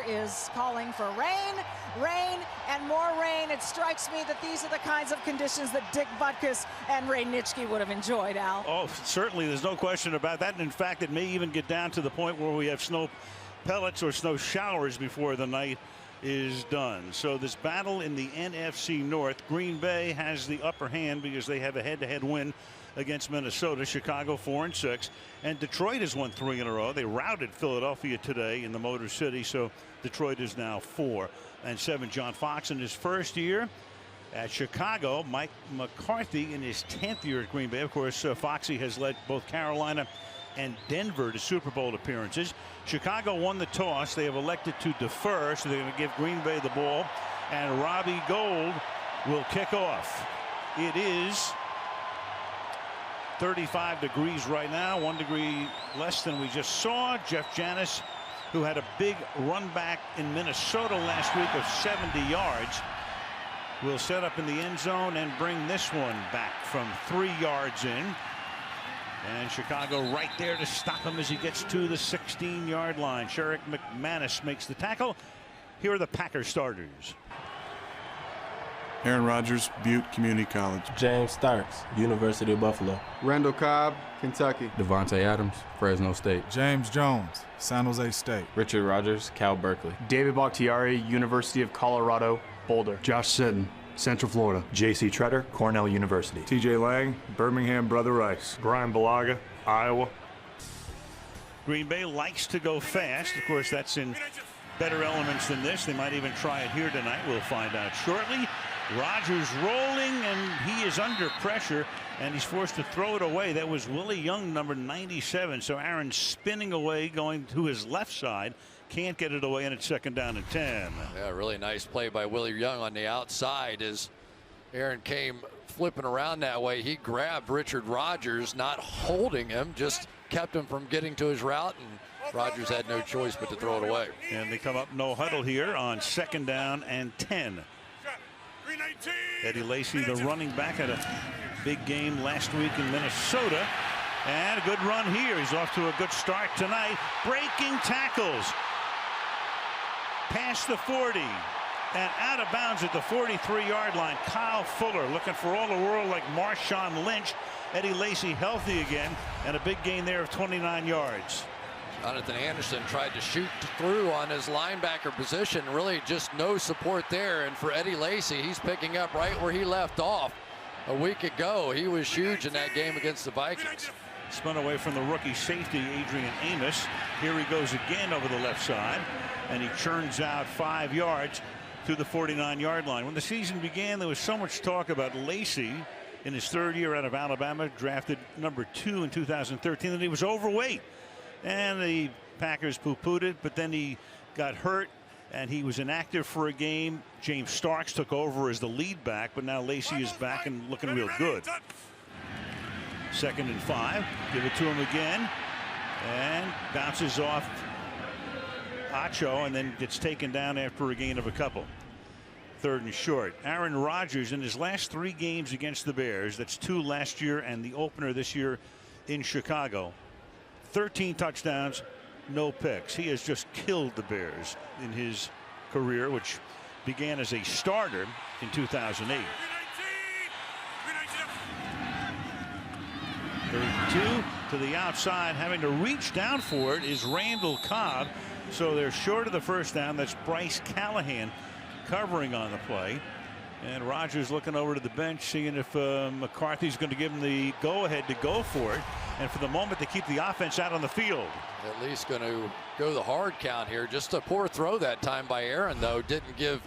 is calling for rain, rain, and more rain. It strikes me that these are the kinds of conditions that Dick Butkus and Ray Nitschke would have enjoyed, Al. Oh, certainly. There's no question about that. And in fact, it may even get down to the point where we have snow pellets or snow showers before the night is done. So this battle in the NFC North, Green Bay has the upper hand because they have a head-to-head win against Minnesota. Chicago 4-6, and Detroit has won 3 in a row. They routed Philadelphia today in the Motor City, so Detroit is now 4-7. John Fox in his first year at Chicago. Mike McCarthy in his 10th year at Green Bay. Of course, Foxy has led both Carolina and Denver to Super Bowl appearances. Chicago won the toss. They have elected to defer, so they're going to give Green Bay the ball, and Robbie Gould will kick off. It is 35 degrees right now, 1 degree less than we just saw. Jeff Janis, who had a big run back in Minnesota last week of 70 yards, will set up in the end zone and bring this one back from 3 yards in. And Chicago right there to stop him as he gets to the 16-yard line. Sherrick McManus makes the tackle. Here are the Packers starters. Aaron Rodgers, Butte Community College. James Starks, University of Buffalo. Randall Cobb, Kentucky. Devontae Adams, Fresno State. James Jones, San Jose State. Richard Rogers, Cal Berkeley. David Bakhtiari, University of Colorado, Boulder. Josh Sitton, Central Florida. J.C. Treader, Cornell University. T.J. Lang, Birmingham Brother Rice. Brian Balaga, Iowa. Green Bay likes to go fast. Of course, that's in better elements than this. They might even try it here tonight. We'll find out shortly. Rodgers rolling, and he is under pressure, and he's forced to throw it away. That was Willie Young, number 97. So Aaron spinning away, going to his left side. Can't get it away, and it's 2nd down and 10. Yeah, really nice play by Willie Young on the outside as Aaron came flipping around that way. He grabbed Richard Rodgers, not holding him, just kept him from getting to his route, and Rodgers had no choice but to throw it away. And they come up no huddle here on 2nd down and 10. Eddie Lacy, the running back, had a big game last week in Minnesota, and a good run here. He's off to a good start tonight. Breaking tackles past the 40 and out of bounds at the 43-yard line. Kyle Fuller looking for all the world like Marshawn Lynch. Eddie Lacy healthy again, and a big gain there of 29 yards. Jonathan Anderson tried to shoot through on his linebacker position. Really just no support there. And for Eddie Lacy, he's picking up right where he left off a week ago. He was huge in that game against the Vikings. Spun away from the rookie safety, Adrian Amos. Here he goes again over the left side, and he churns out 5 yards to the 49-yard line. When the season began, there was so much talk about Lacy in his 3rd year out of Alabama, drafted number 2 in 2013, that he was overweight. And the Packers poo-pooed it, but then he got hurt and he was inactive for a game. James Starks took over as the lead back, but now Lacy is back and looking real good. 2nd and 5. Give it to him again, and bounces off Acho and then gets taken down after a gain of a couple. 3rd and short. Aaron Rodgers in his last 3 games against the Bears, that's 2 last year and the opener this year in Chicago. 13 touchdowns, no picks. He has just killed the Bears in his career, which began as a starter in 2008. 32 to the outside, having to reach down for it is Randall Cobb. So they're short of the 1st down. That's Bryce Callahan covering on the play. And Rodgers looking over to the bench, seeing if McCarthy's going to give him the go-ahead to go for it. And for the moment, to keep the offense out on the field. At least going to go the hard count here. Just a poor throw that time by Aaron, though. Didn't give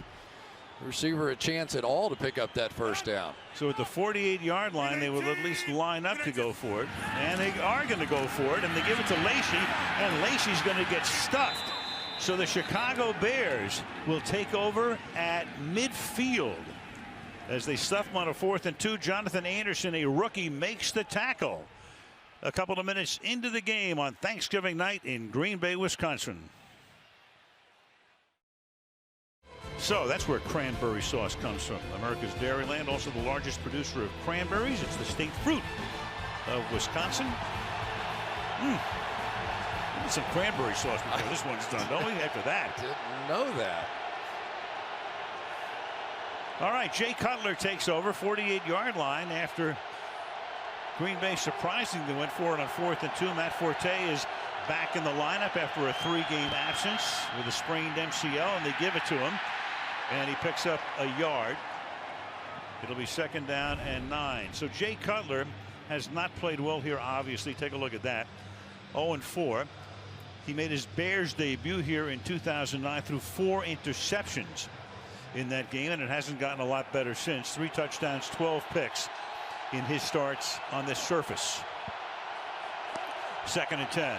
the receiver a chance at all to pick up that 1st down. So at the 48-yard line, they will at least line up to go for it. And they are going to go for it. And they give it to Lacy. And Lacy's going to get stuffed. So the Chicago Bears will take over at midfield. As they stuff him on a 4th and 2, Jonathan Anderson, a rookie, makes the tackle. A couple of minutes into the game on Thanksgiving night in Green Bay, Wisconsin. So that's where cranberry sauce comes from. America's Dairyland, also the largest producer of cranberries. It's the state fruit of Wisconsin. need some cranberry sauce before this one's done, don't we, after that? Didn't know that. All right, Jay Cutler takes over, 48-yard line after Green Bay surprisingly went for it on 4th and 2. Matt Forte is back in the lineup after a 3-game absence with a sprained MCL, and they give it to him, and he picks up a yard. It'll be 2nd down and 9. So Jay Cutler has not played well here, obviously. Take a look at that. 0-4. He made his Bears debut here in 2009 through 4 interceptions in that game, and it hasn't gotten a lot better since. 3 touchdowns, 12 picks in his starts on this surface. 2nd and 10.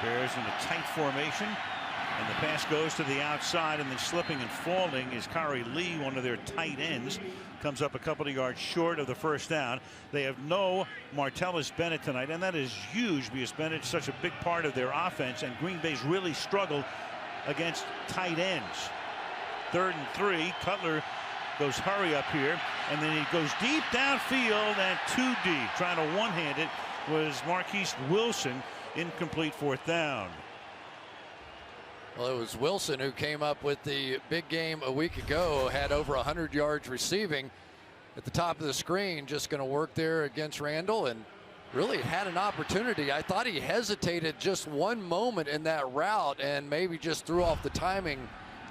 Bears in a tight formation, and the pass goes to the outside, and then slipping and falling is Kari Lee, one of their tight ends. Comes up a couple of yards short of the 1st down. They have no Martellus Bennett tonight, and that is huge because Bennett's such a big part of their offense, and Green Bay's really struggled against tight ends. 3rd and 3. Cutler goes hurry up here, and then he goes deep downfield and too deep. Trying to one-hand it was Marquise Wilson. Incomplete 4th down. Well, it was Wilson who came up with the big game a week ago, had over 100 yards receiving at the top of the screen, just going to work there against Randall, and really had an opportunity. I thought he hesitated just one moment in that route and maybe just threw off the timing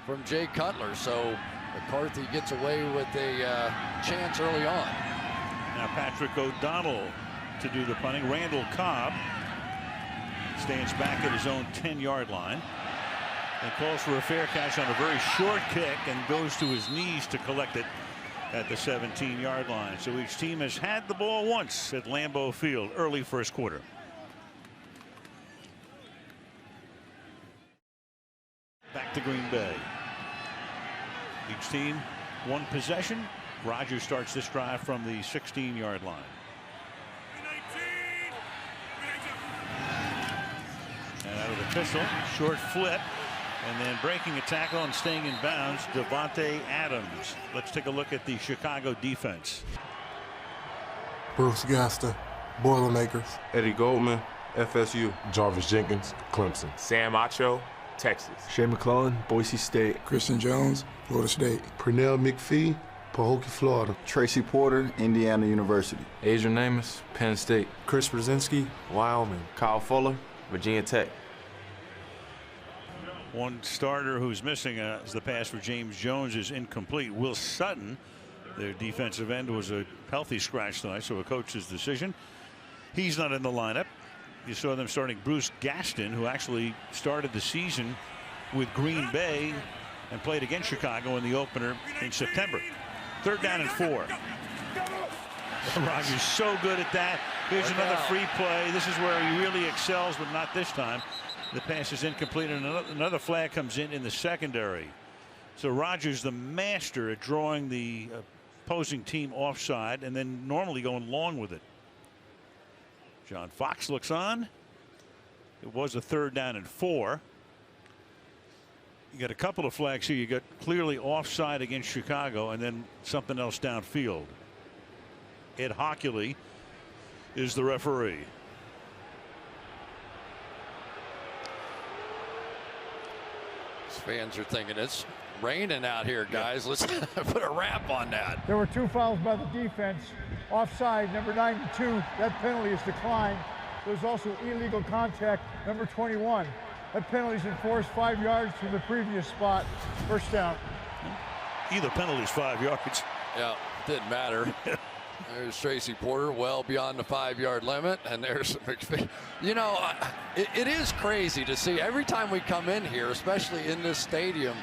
from Jay Cutler. So McCarthy gets away with a chance early on. Now Patrick O'Donnell to do the punting. Randall Cobb stands back at his own 10-yard line and calls for a fair catch on a very short kick and goes to his knees to collect it at the 17-yard line. So each team has had the ball once at Lambeau Field early 1st quarter. Back to Green Bay. Each team 1 possession. Rodgers starts this drive from the 16-yard line. And out of the pistol, short flip, and then breaking a tackle and staying in bounds, Davante Adams. Let's take a look at the Chicago defense. Bruce Gaster, Boilermakers. Eddie Goldman, FSU. Jarvis Jenkins, Clemson. Sam Acho, Texas. Shea McClellan, Boise State. Christian Jones, Florida State. Pernell McPhee, Pahokee, Florida. Tracy Porter, Indiana University. Adrian Amos, Penn State. Chris Brzezinski, Wyoming. Kyle Fuller, Virginia Tech. One starter who's missing as the pass for James Jones is incomplete. Will Sutton, their defensive end, was a healthy scratch tonight, so a coach's decision. He's not in the lineup. You saw them starting Bruce Gaston, who actually started the season with Green Bay and played against Chicago in the opener in September. 3rd down and 4. Rodgers so good at that. Here's another free play. This is where he really excels, but not this time. The pass is incomplete, and another flag comes in the secondary. So Rodgers, the master at drawing the opposing team offside and then normally going long with it. John Fox looks on. It was a 3rd down and 4. You got a couple of flags here. You got clearly offside against Chicago and then something else downfield. Ed Hockley is the referee. Fans are thinking it's raining out here, guys. Let's put a wrap on that. There were 2 fouls by the defense. Offside, number 92. That penalty is declined. There's also illegal contact, number 21. That penalty is enforced 5 yards from the previous spot. 1st down. Either penalty is 5 yards. Yeah, didn't matter. There's Tracy Porter well beyond the 5-yard limit, and there's McPhee. You know, it is crazy to see every time we come in here, especially in this stadium,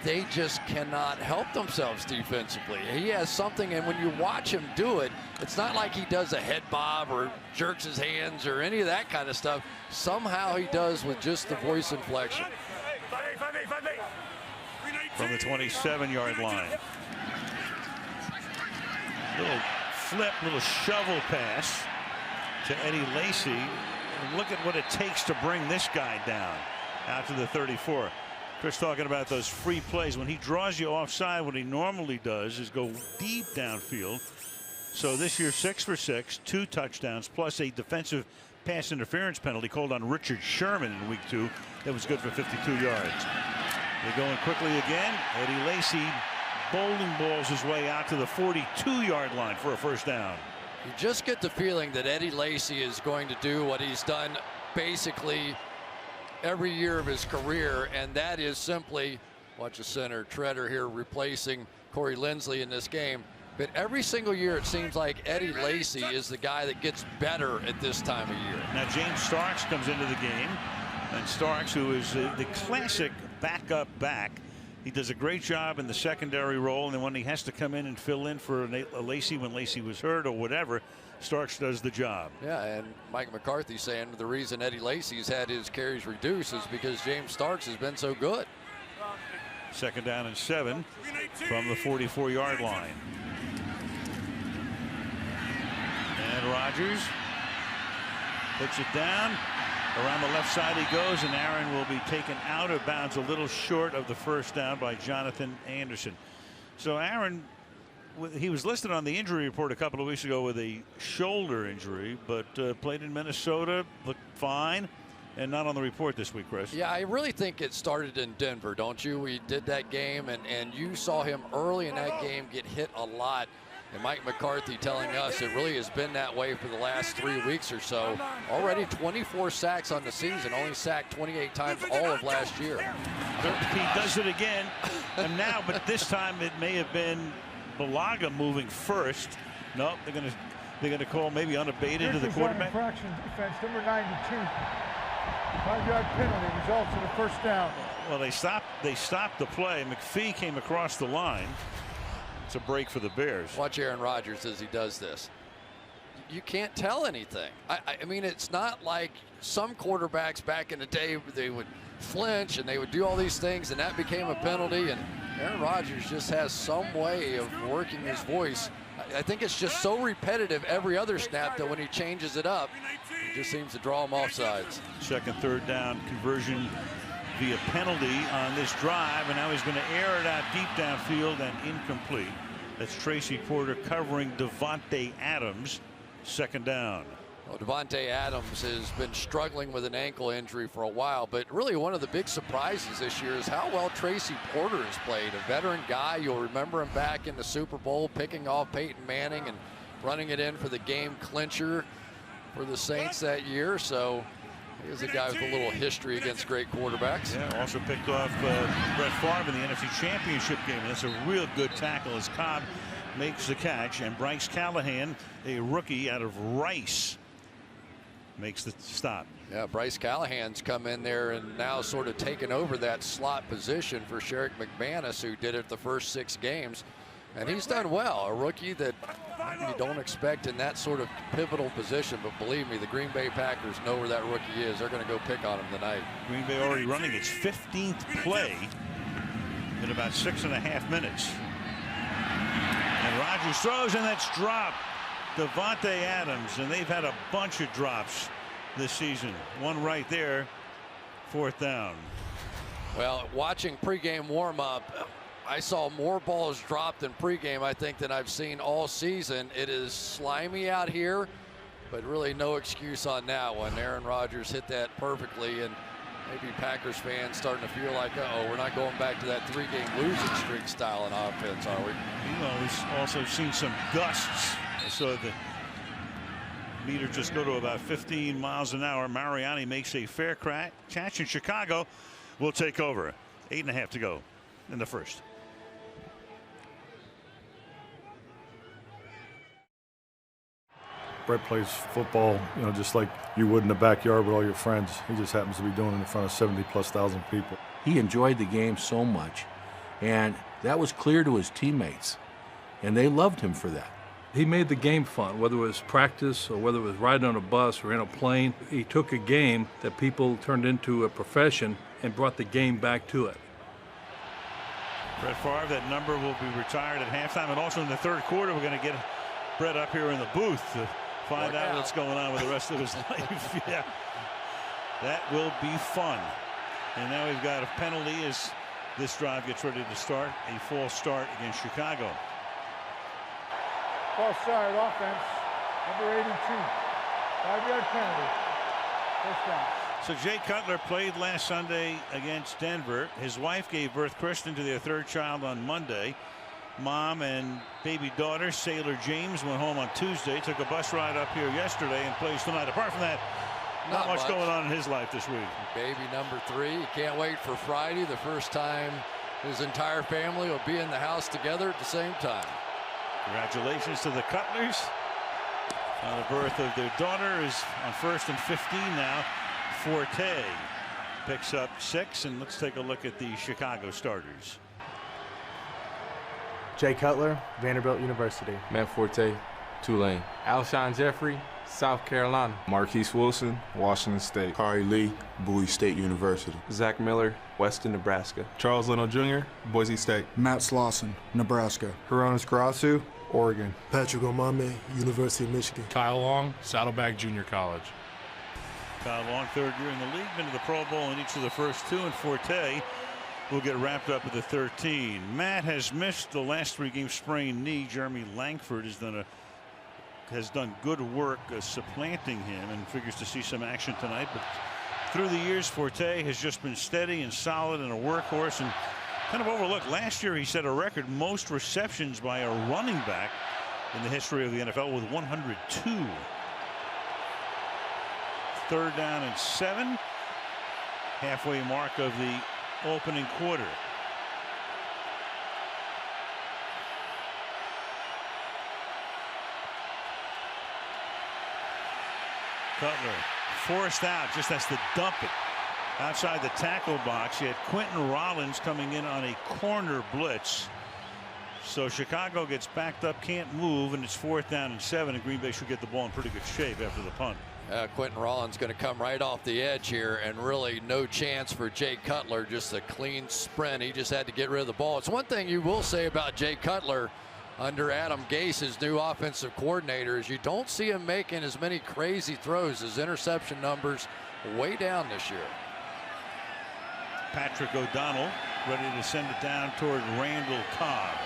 they just cannot help themselves defensively. He has something, and when you watch him do it, it's not like he does a head bob or jerks his hands or any of that kind of stuff. Somehow he does with just the voice inflection. From the 27-yard line. Little flip, little shovel pass to Eddie Lacy. And look at what it takes to bring this guy down out to the 34. Chris talking about those free plays. When he draws you offside, what he normally does is go deep downfield. So this year 6 for 6, 2 touchdowns, plus a defensive pass interference penalty called on Richard Sherman in week 2. That was good for 52 yards. They're going quickly again. Eddie Lacy bowling balls his way out to the 42-yard line for a first down. You just get the feeling that Eddie Lacy is going to do what he's done basically every year of his career, and that is simply, watch the center, Treader here replacing Corey Linsley in this game. But every single year it seems like Eddie Lacy is the guy that gets better at this time of year. Now James Starks comes into the game, and Starks, who is the classic backup back, he does a great job in the secondary role, and then when he has to come in and fill in for Lacy when Lacy was hurt or whatever, Starks does the job. Yeah, and Mike McCarthy saying the reason Eddie Lacy's had his carries reduced is because James Starks has been so good. Second down and 7 from the 44-yard line. And Rodgers puts it down. Around the left side he goes, and Aaron will be taken out of bounds a little short of the first down by Jonathan Anderson. So Aaron, he was listed on the injury report a couple of weeks ago with a shoulder injury, but played in Minnesota, looked fine, and not on the report this week, Chris. Yeah, I really think it started in Denver, don't you? We did that game, and you saw him early in that game get hit a lot. And Mike McCarthy telling us it really has been that way for the last 3 weeks or so. Already 24 sacks on the season, only sacked 28 times all of last year. He does it again, and now, but this time it may have been Bulaga moving first. Nope, they're gonna call maybe unabated to the quarterback. Infraction defense, number 92. 5-yard penalty results in a first down. Well, they stopped the play. McPhee came across the line. It's a break for the Bears. Watch Aaron Rodgers as he does this. You can't tell anything. I mean, it's not like some quarterbacks back in the day, they would flinch and they would do all these things and that became a penalty, and Aaron Rodgers just has some way of working his voice. I think it's just so repetitive every other snap that when he changes it up, it just seems to draw him off sides. Second, third down conversion via penalty on this drive, and now he's going to air it out deep downfield and incomplete. That's Tracy Porter covering Davante Adams. Second down. Well, Davante Adams has been struggling with an ankle injury for a while, but really one of the big surprises this year is how well Tracy Porter has played. A veteran guy, you'll remember him back in the Super Bowl picking off Peyton Manning and running it in for the game clincher for the Saints that year. So he is a guy with a little history against great quarterbacks. Yeah, also picked off Brett Favre in the NFC Championship game. And that's a real good tackle as Cobb makes the catch, and Bryce Callahan, a rookie out of Rice, makes the stop. Yeah, Bryce Callahan's come in there and now sort of taken over that slot position for Sherrick McManus, who did it the first 6 games. And he's done well. A rookie that you don't expect in that sort of pivotal position. But believe me, the Green Bay Packers know where that rookie is. They're going to go pick on him tonight. Green Bay already running its 15th play in about 6.5 minutes. And Rodgers throws, and that's dropped. Davante Adams, and they've had a bunch of drops this season. One right there, 4th down. Well, watching pregame warm-up, I saw more balls dropped in pregame, I think, than I've seen all season. It is slimy out here, but really no excuse on that one. Aaron Rodgers hit that perfectly, and maybe Packers fans starting to feel like, uh-oh, we're not going back to that 3-game losing streak style in offense, are we? We've also seen some gusts. So the meter just go to about 15 miles an hour. Mariani makes a fair catch, and Chicago will take over. 8.5 to go in the first. Brett plays football, just like you would in the backyard with all your friends. He just happens to be doing it in front of 70,000+ people. He enjoyed the game so much, and that was clear to his teammates, and they loved him for that. He made the game fun, whether it was practice or whether it was riding on a bus or in a plane. He took a game that people turned into a profession and brought the game back to it. Brett Favre, that number will be retired at halftime, and also in the third quarter we're going to get Brett up here in the booth to find out what's going on with the rest of his life. Yeah, that will be fun. And now we've got a penalty as this drive gets ready to start. A false start against Chicago. False start offense, number 82. 5-yard penalty. First down. So Jay Cutler played last Sunday against Denver. His wife gave birth, Kristen, to their third child on Monday. Mom and baby daughter, Sailor James, went home on Tuesday, took a bus ride up here yesterday, and plays tonight. Apart from that, not much going on in his life this week. Baby number 3. He can't wait for Friday, the first time his entire family will be in the house together at the same time. Congratulations to the Cutlers. The birth of their daughter is on 1st and 15 now. Forte picks up 6, and let's take a look at the Chicago starters. Jay Cutler, Vanderbilt University. Matt Forte, Tulane. Alshon Jeffrey, South Carolina. Marquise Wilson, Washington State. Kari Lee, Bowie State University. Zach Miller, Western Nebraska. Charles Leno Jr., Boise State. Matt Slauson, Nebraska. Hronis Grasu, Oregon. Patrick Omame, University of Michigan. Kyle Long, Saddleback Junior College. Kyle Long, 3rd year in the league, been to the Pro Bowl in each of the first 2, and Forte will get wrapped up at the 13. Matt has missed the last 3 games, sprained knee. Jeremy Langford has done good work supplanting him and figures to see some action tonight. But through the years, Forte has just been steady and solid and a workhorse, and kind of overlooked. Last year he set a record most receptions by a running back in the history of the NFL with 102. 3rd down and 7. Halfway mark of the opening quarter. Cutler forced out, just has to dump it outside the tackle box. You had Quentin Rollins coming in on a corner blitz. So Chicago gets backed up, can't move, and it's 4th down and 7, and Green Bay should get the ball in pretty good shape after the punt. Quentin Rollins going to come right off the edge here, and really no chance for Jay Cutler. Just a clean sprint. He just had to get rid of the ball. It's one thing you will say about Jay Cutler under Adam Gase, his new offensive coordinator, is you don't see him making as many crazy throws. His interception numbers way down this year. Patrick O'Donnell ready to send it down toward Randall Cobb.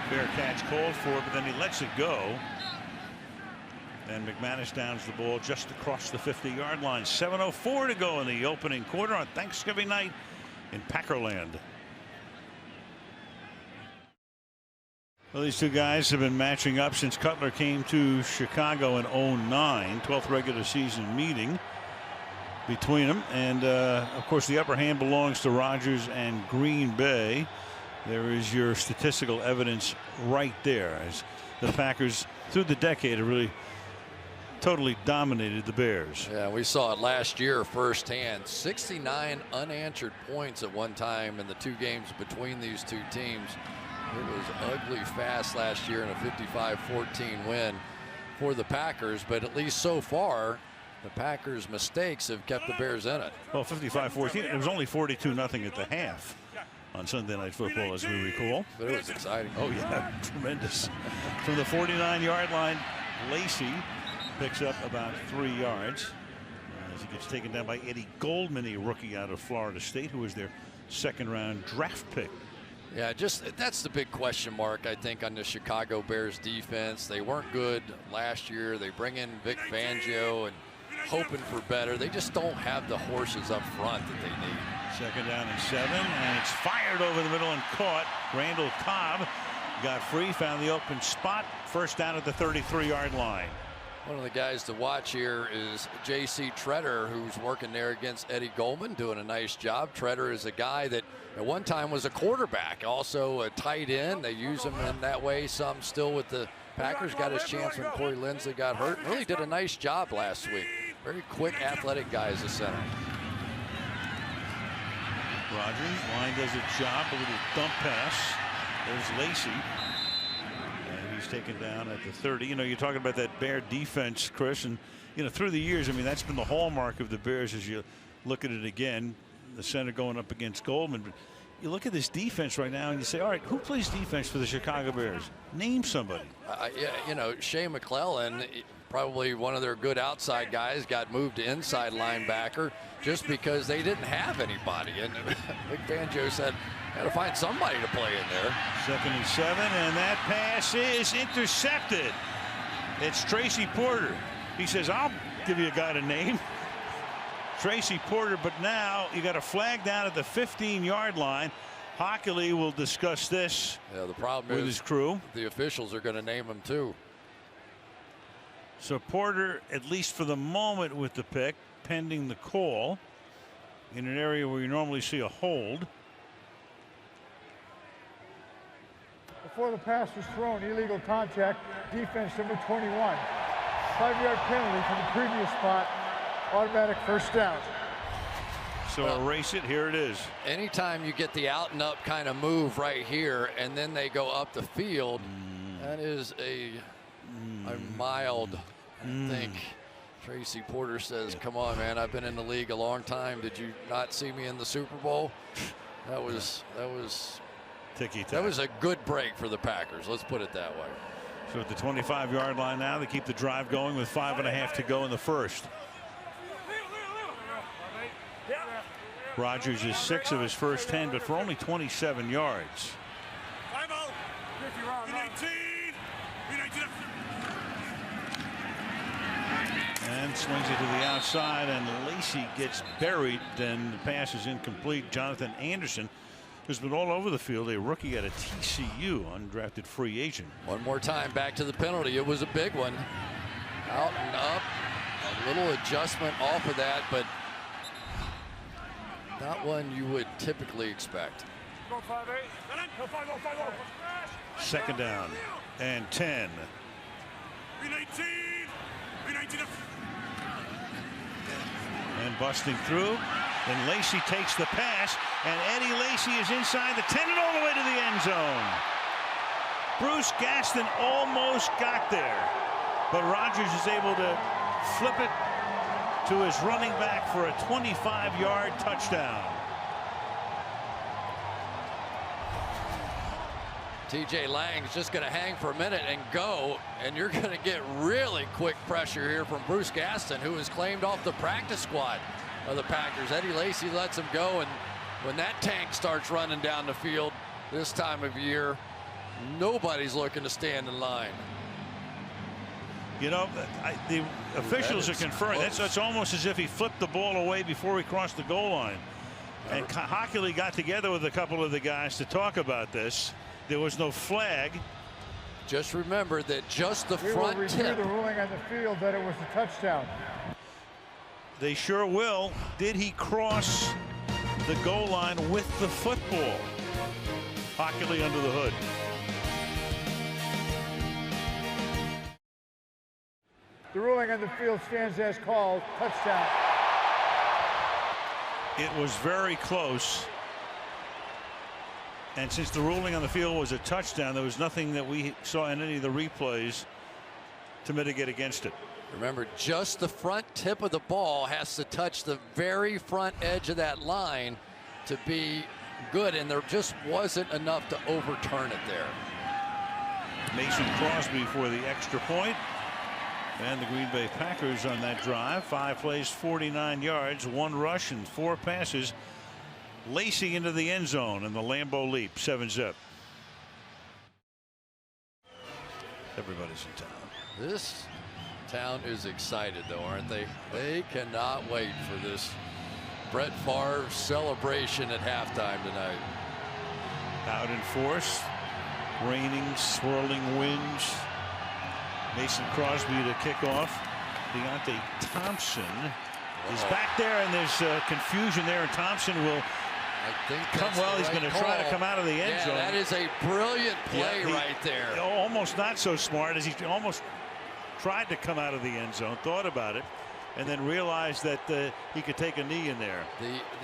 Fair catch called for, but then he lets it go. And McManus downs the ball just across the 50-yard line. 7:04 to go in the opening quarter on Thanksgiving night in Packerland. Well, these two guys have been matching up since Cutler came to Chicago in 2009, 12th regular season meeting between them. And, of course, the upper hand belongs to Rodgers and Green Bay. There is your statistical evidence right there, as the Packers through the decade have really totally dominated the Bears. Yeah, we saw it last year firsthand. 69 unanswered points at one time in the 2 games between these 2 teams. It was ugly fast last year in a 55-14 win for the Packers, but at least so far the Packers' mistakes have kept the Bears in it. Well, 55-14, it was only 42-0 at the half on Sunday Night Football, as we recall. But it was exciting. Oh yeah, tremendous. From the 49-yard line, Lacey picks up about 3 yards as he gets taken down by Eddie Goldman, a rookie out of Florida State, who was their 2nd-round draft pick. Yeah, that's the big question mark, I think, on the Chicago Bears defense. They weren't good last year. They bring in Vic Fangio and hoping for better. They just don't have the horses up front that they need. 2nd down and 7, and it's fired over the middle and caught. Randall Cobb got free, found the open spot. 1st down at the 33-yard line. One of the guys to watch here is J.C. Tretter, who's working there against Eddie Goldman, doing a nice job. Tretter is a guy that at one time was a quarterback, also a tight end. They use him in that way some still with the Packers. Got his chance when Corey Linsley got hurt. Really did a nice job last week. Very quick, athletic guy as a center. Rodgers, line does a job, a little dump pass. There's Lacey. And he's taken down at the 30. You know, you're talking about that Bear defense, Chris, and, you know, through the years, I mean, that's been the hallmark of the Bears as you look at it again. The center going up against Goldman. But you look at this defense right now and you say, all right, who plays defense for the Chicago Bears? Name somebody. Yeah, you know, Shea McClellan, probably one of their good outside guys, got moved to inside linebacker just because they didn't have anybody. And Vic Fangio said, got to find somebody to play in there. 2nd and 7, and that pass is intercepted. It's Tracy Porter. He says, I'll give you a guy to name. Tracy Porter, but now you got a flag down at the 15-yard line. Hockley will discuss this the problem with his crew. The officials are going to name him too. So Porter, at least for the moment, with the pick, pending the call, in an area where you normally see a hold. Before the pass was thrown, illegal contact, defense number 21. 5-yard penalty from the previous spot, automatic first down. So erase it, here it is. Anytime you get the out and up kind of move right here and then they go up the field, that is a mild, I think. Tracy Porter says, come on, man, I've been in the league a long time. Did you not see me in the Super Bowl? That was ticky-tack. That was a good break for the Packers. Let's put it that way. So at the 25-yard line now, they keep the drive going with 5.5 to go in the first. Rodgers is 6 of his first 10, but for only 27 yards. And swings it to the outside, and Lacy gets buried, and the pass is incomplete. Jonathan Anderson, who's been all over the field, a rookie at a TCU, undrafted free agent. One more time, back to the penalty. It was a big one. Out and up. A little adjustment off of that, but not one you would typically expect. 2nd down and 10. And busting through. Then Lacy takes the pass, and Eddie Lacy is inside the 10 and all the way to the end zone. Bruce Gaston almost got there, but Rodgers is able to flip it to his running back for a 25-yard touchdown. TJ Lang's just going to hang for a minute and go, and you're going to get really quick pressure here from Bruce Gaston, who is claimed off the practice squad of the Packers. Eddie Lacy lets him go, and when that tank starts running down the field this time of year, nobody's looking to stand in line. You know, the officials are confirming that's almost as if he flipped the ball away before he crossed the goal line. And Hockley got together with a couple of the guys to talk about this. There was no flag. Just remember that just the front will tip. review the ruling on the field that it was a touchdown. They sure will. Did he cross the goal line with the football? Hockley under the hood. The ruling on the field stands as called. Touchdown. It was very close. And since the ruling on the field was a touchdown, there was nothing that we saw in any of the replays to mitigate against it. Remember, just the front tip of the ball has to touch the very front edge of that line to be good, and there just wasn't enough to overturn it there. Mason Crosby for the extra point. And the Green Bay Packers on that drive. 5 plays, 49 yards, 1 rush, and 4 passes. Lacy into the end zone, and the Lambeau leap, 7-zip. Everybody's in town. This town is excited, though, aren't they? They cannot wait for this Brett Favre celebration at halftime tonight. Out in force. Raining, swirling winds. Mason Crosby to kick off. Deontay Thompson is back there, and there's confusion there, and Thompson will come. Well, he's going to try to come out of the end zone. That is a brilliant play right there. Almost not so smart, as he almost tried to come out of the end zone, thought about it, and then realized that he could take a knee in there.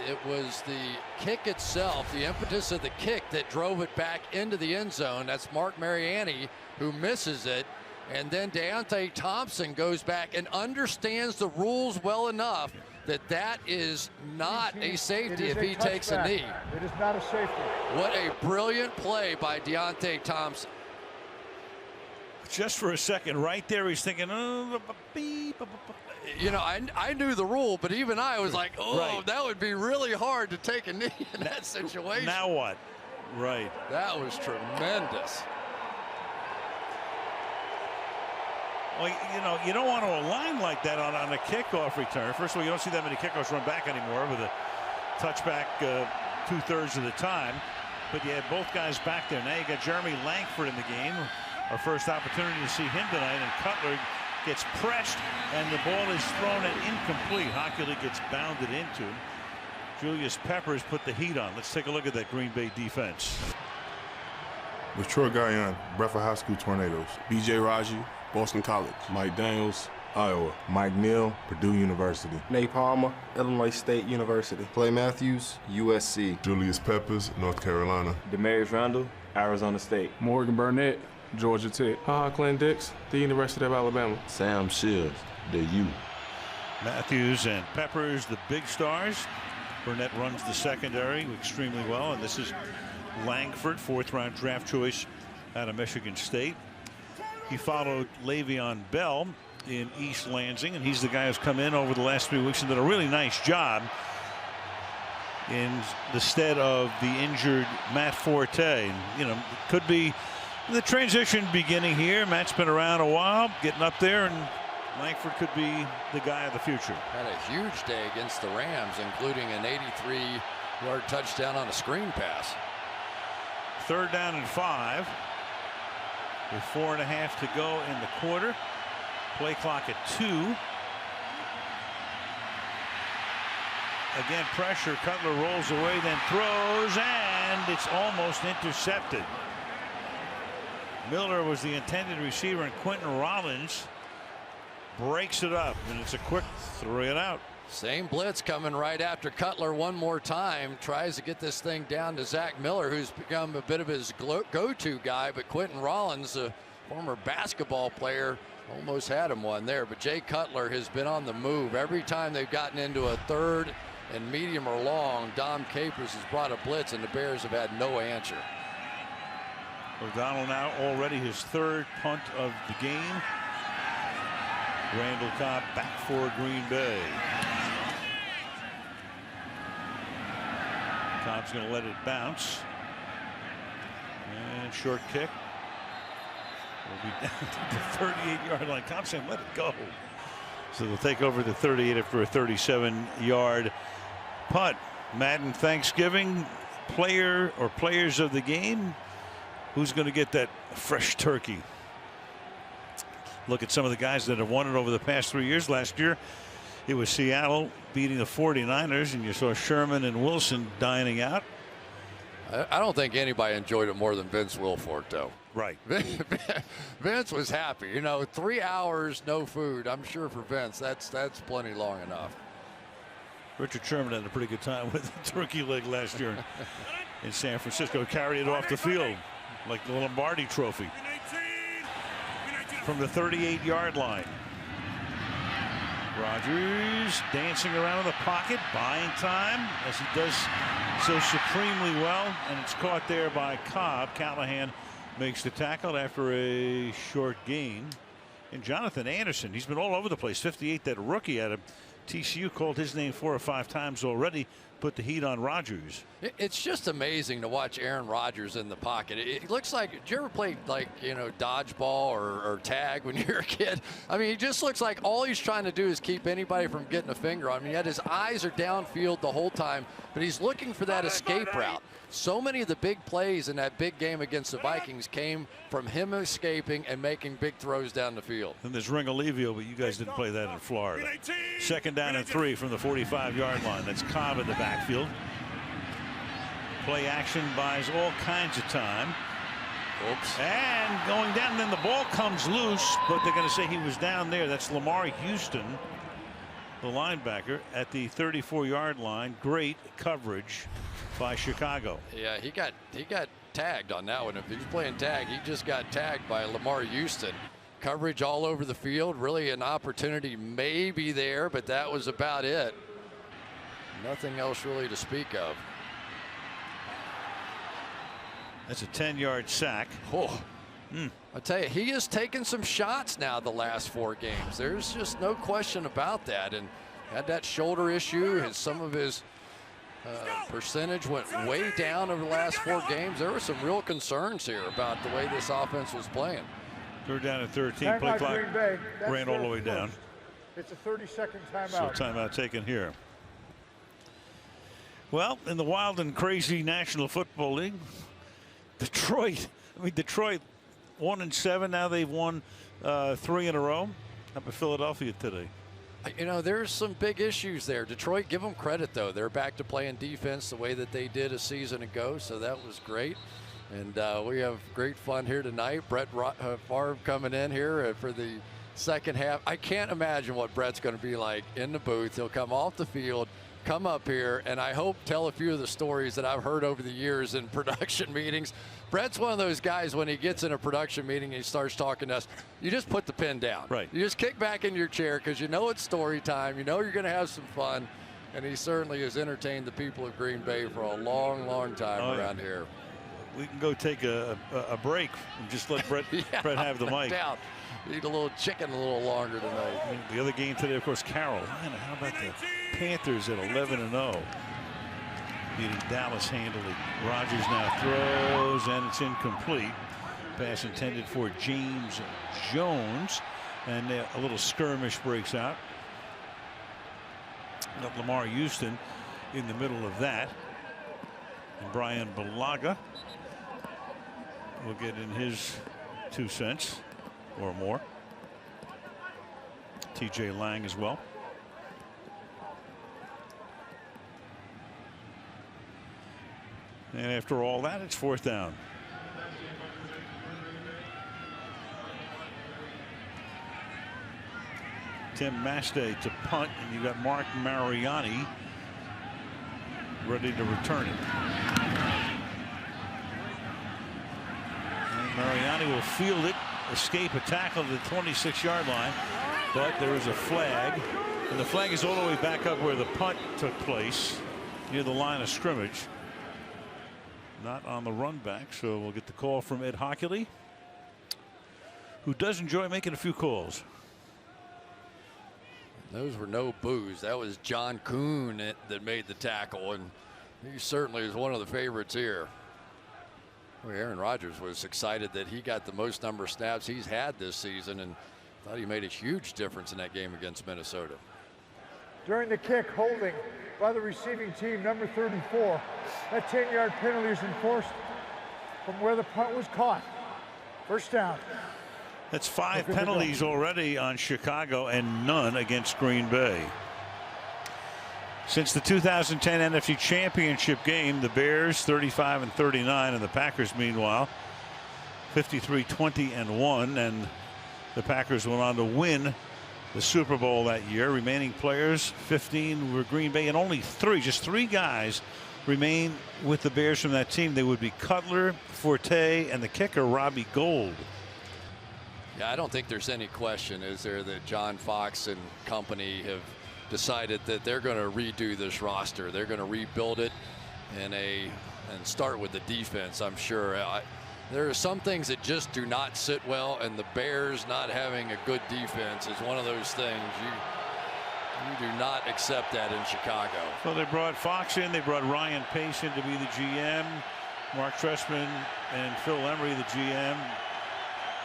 It was the kick itself, the impetus of the kick, that drove it back into the end zone. That's Mark Mariani who misses it. And then Deontay Thompson goes back and understands the rules well enough that is not a safety if he touchback. takes a knee. It is not a safety. What a brilliant play by Deontay Thompson. Just for a second, right there, he's thinking, oh, you know, I knew the rule, but even I was like, oh, right. That would be really hard to take a knee in that situation. Now what? Right. That was tremendous. Well, you know, you don't want to align like that on a kickoff return. First of all, you don't see that many kickoffs run back anymore with a touchback 2/3 of the time. But you had both guys back there. Now you got Jeremy Langford in the game. Our first opportunity to see him tonight, and Cutler gets pressed, and the ball is thrown and incomplete. Hockley gets bounded into. Julius Peppers put the heat on. Let's take a look at that Green Bay defense. With Troy Guyon, Bradford High School Tornadoes. B.J. Raji, Boston College. Mike Daniels, Iowa. Mike Neal, Purdue University. Nate Palmer, Illinois State University. Clay Matthews, USC. Julius Peppers, North Carolina. Demarius Randall, Arizona State. Morgan Burnett, Georgia Tech. Clint Dix, the University of Alabama. Sam Shields, the U. Matthews and Peppers, the big stars. Burnett runs the secondary extremely well, and this is Langford, 4th-round draft choice out of Michigan State. He followed Le'Veon Bell in East Lansing, and he's the guy who's come in over the last 3 weeks and did a really nice job in the stead of the injured Matt Forte. And, you know, it could be the transition beginning here. Matt's been around a while, getting up there, and Langford could be the guy of the future. Had a huge day against the Rams, including an 83-yard touchdown on a screen pass. 3rd down and 5. With 4.5 to go in the quarter. Play clock at 2. Again, pressure. Cutler rolls away, then throws, and it's almost intercepted. Miller was the intended receiver, and Quentin Rollins breaks it up, and it's a quick 3 and out. Same blitz coming right after Cutler one more time. Tries to get this thing down to Zach Miller, who's become a bit of his go-to guy. But Quentin Rollins, a former basketball player, almost had him one there. But Jay Cutler has been on the move. Every time they've gotten into a 3rd and medium or long, Dom Capers has brought a blitz, and the Bears have had no answer. O'Donnell now already his 3rd punt of the game. Randall Cobb back for Green Bay. Cobb's going to let it bounce. And short kick. Will be down to the 38-yard line. Cobb saying, let it go. So they'll take over the 38 after a 37-yard punt. Madden Thanksgiving player or players of the game. Who's going to get that fresh turkey? Look at some of the guys that have won it over the past 3 years. Last year, it was Seattle beating the 49ers, and you saw Sherman and Wilson dining out. I don't think anybody enjoyed it more than Vince Wilfork, though. Right. Vince was happy. You know, 3 hours, no food. I'm sure for Vince, that's plenty long enough. Richard Sherman had a pretty good time with the turkey leg last year in San Francisco. Carried it off the field like the Lombardi Trophy. From the 38-yard line. Rodgers dancing around in the pocket, buying time, as he does so supremely well, and it's caught there by Cobb. Callahan makes the tackle after a short gain. And Jonathan Anderson, he's been all over the place. 58, that rookie out of TCU, called his name 4 or 5 times already. Put the heat on Rodgers. It's just amazing to watch Aaron Rodgers in the pocket. It looks like, did you ever play, like, you know, dodgeball or tag when you were a kid? I mean, he just looks like all he's trying to do is keep anybody from getting a finger on him. Yet his eyes are downfield the whole time, but he's looking for that escape route. So many of the big plays in that big game against the Vikings came from him escaping and making big throws down the field. And there's Ringalivio, but you guys didn't play that in Florida. 2nd down and 3 from the 45-yard line. That's Cobb in the backfield. Play action buys all kinds of time. Oops. And going down, then the ball comes loose, but they're going to say he was down there. That's Lamar Houston, the linebacker, at the 34-yard line. Great coverage by Chicago. Yeah, he got tagged on that one. If he's playing tag, he just got tagged by Lamar Houston. Coverage all over the field. Really an opportunity maybe there, but that was about it. Nothing else really to speak of. That's a 10-yard sack. Oh. I tell you, he has taken some shots now the last 4 games. There's just no question about that. And had that shoulder issue. Some of his percentage went way down over the last 4 games. There were some real concerns here about the way this offense was playing. Third down and 13. Play clock ran all the way down. It's a 30-second timeout. So timeout taken here. Well, in the wild and crazy National Football League, Detroit 1-7. Now they've won 3 in a row. How about Philadelphia today? You know, there's some big issues there. Detroit, give them credit, though. They're back to playing defense the way that they did a season ago, so that was great. And we have great fun here tonight. Brett Favre coming in here for the second half. I can't imagine what Brett's going to be like in the booth. He'll come off the field, come up here, and I hope tell a few of the stories that I've heard over the years in production meetings. Brett's one of those guys, when he gets in a production meeting and he starts talking to us, you just put the pen down. Right. You just kick back in your chair because you know it's story time. You know you're going to have some fun. And he certainly has entertained the people of Green Bay for a long, long time around here. We can go take a break and just let Brett have the mic. Doubt. Eat a little chicken a little longer tonight. The other game today, of course, Carolina. How about the Panthers at 11-0? Beating Dallas handily. Rodgers now throws, and it's incomplete. Pass intended for James Jones, and a little skirmish breaks out. Got Lamar Houston in the middle of that, and Brian Bulaga will get in his 2 cents or more. TJ Lang as well. And after all that, it's 4th down. Tim Mastay to punt, and you got Mark Mariani ready to return it. And Mariani will field it, escape a tackle to the 26-yard line, but there is a flag, and the flag is all the way back up where the punt took place, near the line of scrimmage. Not on the run back, so we'll get the call from Ed Hockley, who does enjoy making a few calls. Those were no boos. That was John Kuhn that made the tackle, and he certainly is one of the favorites here. Well, Aaron Rodgers was excited that he got the most number of snaps he's had this season, and thought he made a huge difference in that game against Minnesota. During the kick, holding by the receiving team, number 34. That 10-yard penalty is enforced from where the punt was caught. First down. That's 5 penalties already on Chicago and none against Green Bay. Since the 2010 NFC Championship game, the Bears 35-39, and the Packers, meanwhile, 53-20-1, and the Packers went on to win the Super Bowl that year. Remaining players, 15 were Green Bay, and only 3, just 3 guys remain with the Bears from that team. They would be Cutler, Forte, and the kicker Robbie Gould. Yeah, I don't think there's any question, is there, that John Fox and company have decided that they're going to redo this roster. They're going to rebuild it and start with the defense, I'm sure. There are some things that just do not sit well, and the Bears not having a good defense is one of those things. You do not accept that in Chicago. So they brought Fox in. They brought Ryan Pace in to be the GM. Mark Trestman and Phil Emery, the GM,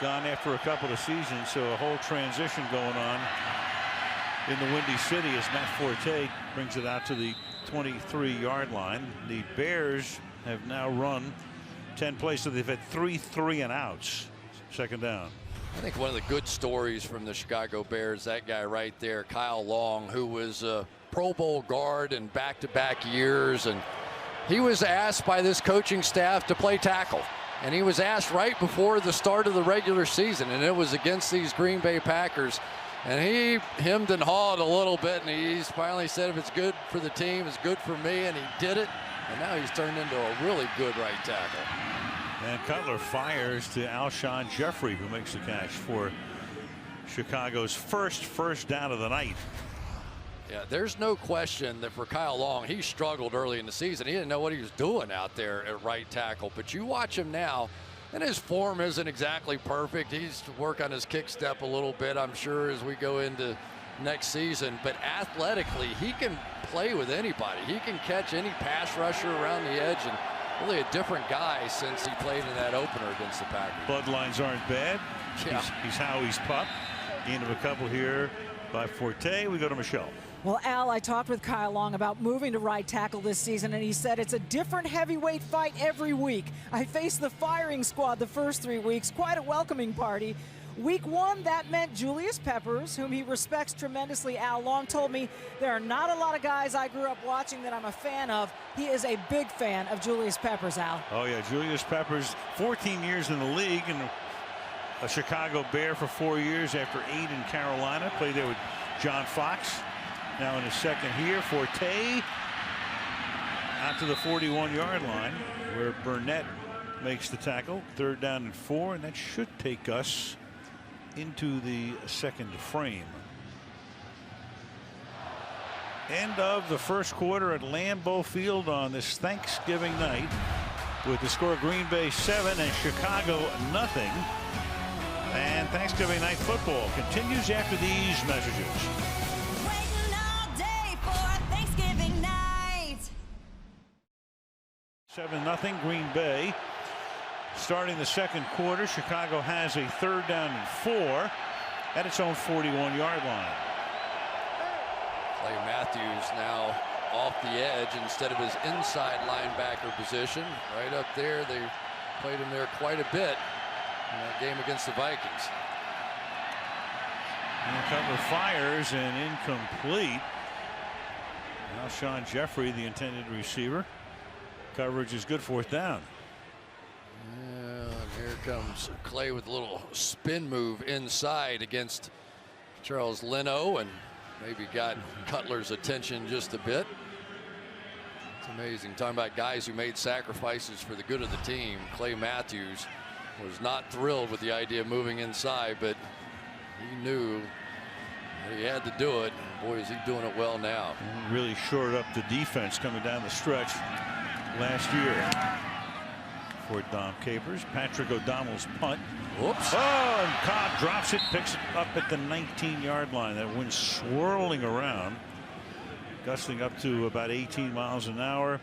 gone after a couple of seasons. So a whole transition going on in the Windy City as Matt Forte brings it out to the 23-yard line. The Bears have now run 10 plays, so they've had 3 3-and-outs. Second down. I think one of the good stories from the Chicago Bears, that guy right there, Kyle Long, who was a Pro Bowl guard in back-to-back years, and he was asked by this coaching staff to play tackle, and he was asked right before the start of the regular season, and it was against these Green Bay Packers, and he hemmed and hawed a little bit, and he's finally said, if it's good for the team, it's good for me, and he did it. And now he's turned into a really good right tackle. And Cutler fires to Alshon Jeffrey, who makes the catch for Chicago's first down of the night. Yeah, there's no question that for Kyle Long, he struggled early in the season. He didn't know what he was doing out there at right tackle. But you watch him now, and his form isn't exactly perfect. He's to work on his kick step a little bit, I'm sure, as we go into next season. But athletically, he can play with anybody. He can catch any pass rusher around the edge, and really a different guy since he played in that opener against the Packers. Bloodlines aren't bad. Yeah. He's Howie's pup. End of a couple here by Forte. We go to Michelle. Well, Al, I talked with Kyle Long about moving to right tackle this season, and he said it's a different heavyweight fight every week. I faced the firing squad the first 3 weeks, quite a welcoming party. Week 1, that meant Julius Peppers, whom he respects tremendously. Al Long told me there are not a lot of guys I grew up watching that I'm a fan of. He is a big fan of Julius Peppers, Al. Oh, yeah, Julius Peppers, 14 years in the league and a Chicago Bear for 4 years after 8 in Carolina. Played there with John Fox. Now in his second here, Forte out to the 41-yard line where Burnett makes the tackle. 3rd down and 4, and that should take us into the second frame. End of the first quarter at Lambeau Field on this Thanksgiving night with the score Green Bay 7 and Chicago 0. And Thanksgiving night football continues after these messages. 7-0 Green Bay. Starting the second quarter, Chicago has a 3rd down and 4 at its own 41-yard line. Clay Matthews now off the edge instead of his inside linebacker position. Right up there, they played him there quite a bit in that game against the Vikings. And a couple of fires and incomplete. Now Alshon Jeffrey, the intended receiver. Coverage is good, 4th down. And here comes Clay with a little spin move inside against Charles Leno, and maybe got Cutler's attention just a bit. It's amazing. Talking about guys who made sacrifices for the good of the team. Clay Matthews was not thrilled with the idea of moving inside, but he knew he had to do it. Boy, is he doing it well now. Really shored up the defense coming down the stretch last year for Dom Capers. Patrick O'Donnell's punt. Whoops. Oh, and Cobb drops it, picks it up at the 19-yard line. That wind swirling around, gusting up to about 18 miles an hour,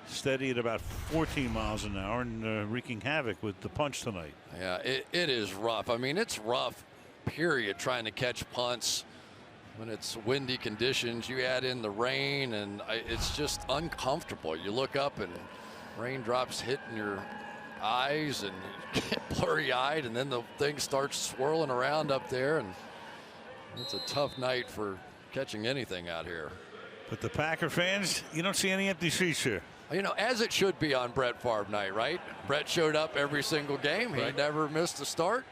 steady at about 14 miles an hour, and wreaking havoc with the punch tonight. Yeah, it is rough. I mean, it's rough, period, trying to catch punts when it's windy conditions. You add in the rain, and it's just uncomfortable. You look up and raindrops hitting your eyes and you get blurry-eyed, and then the thing starts swirling around up there, and it's a tough night for catching anything out here. But the Packer fans, you don't see any empty seats here. You know, as it should be on Brett Favre night, right? Brett showed up every single game. He never missed a start.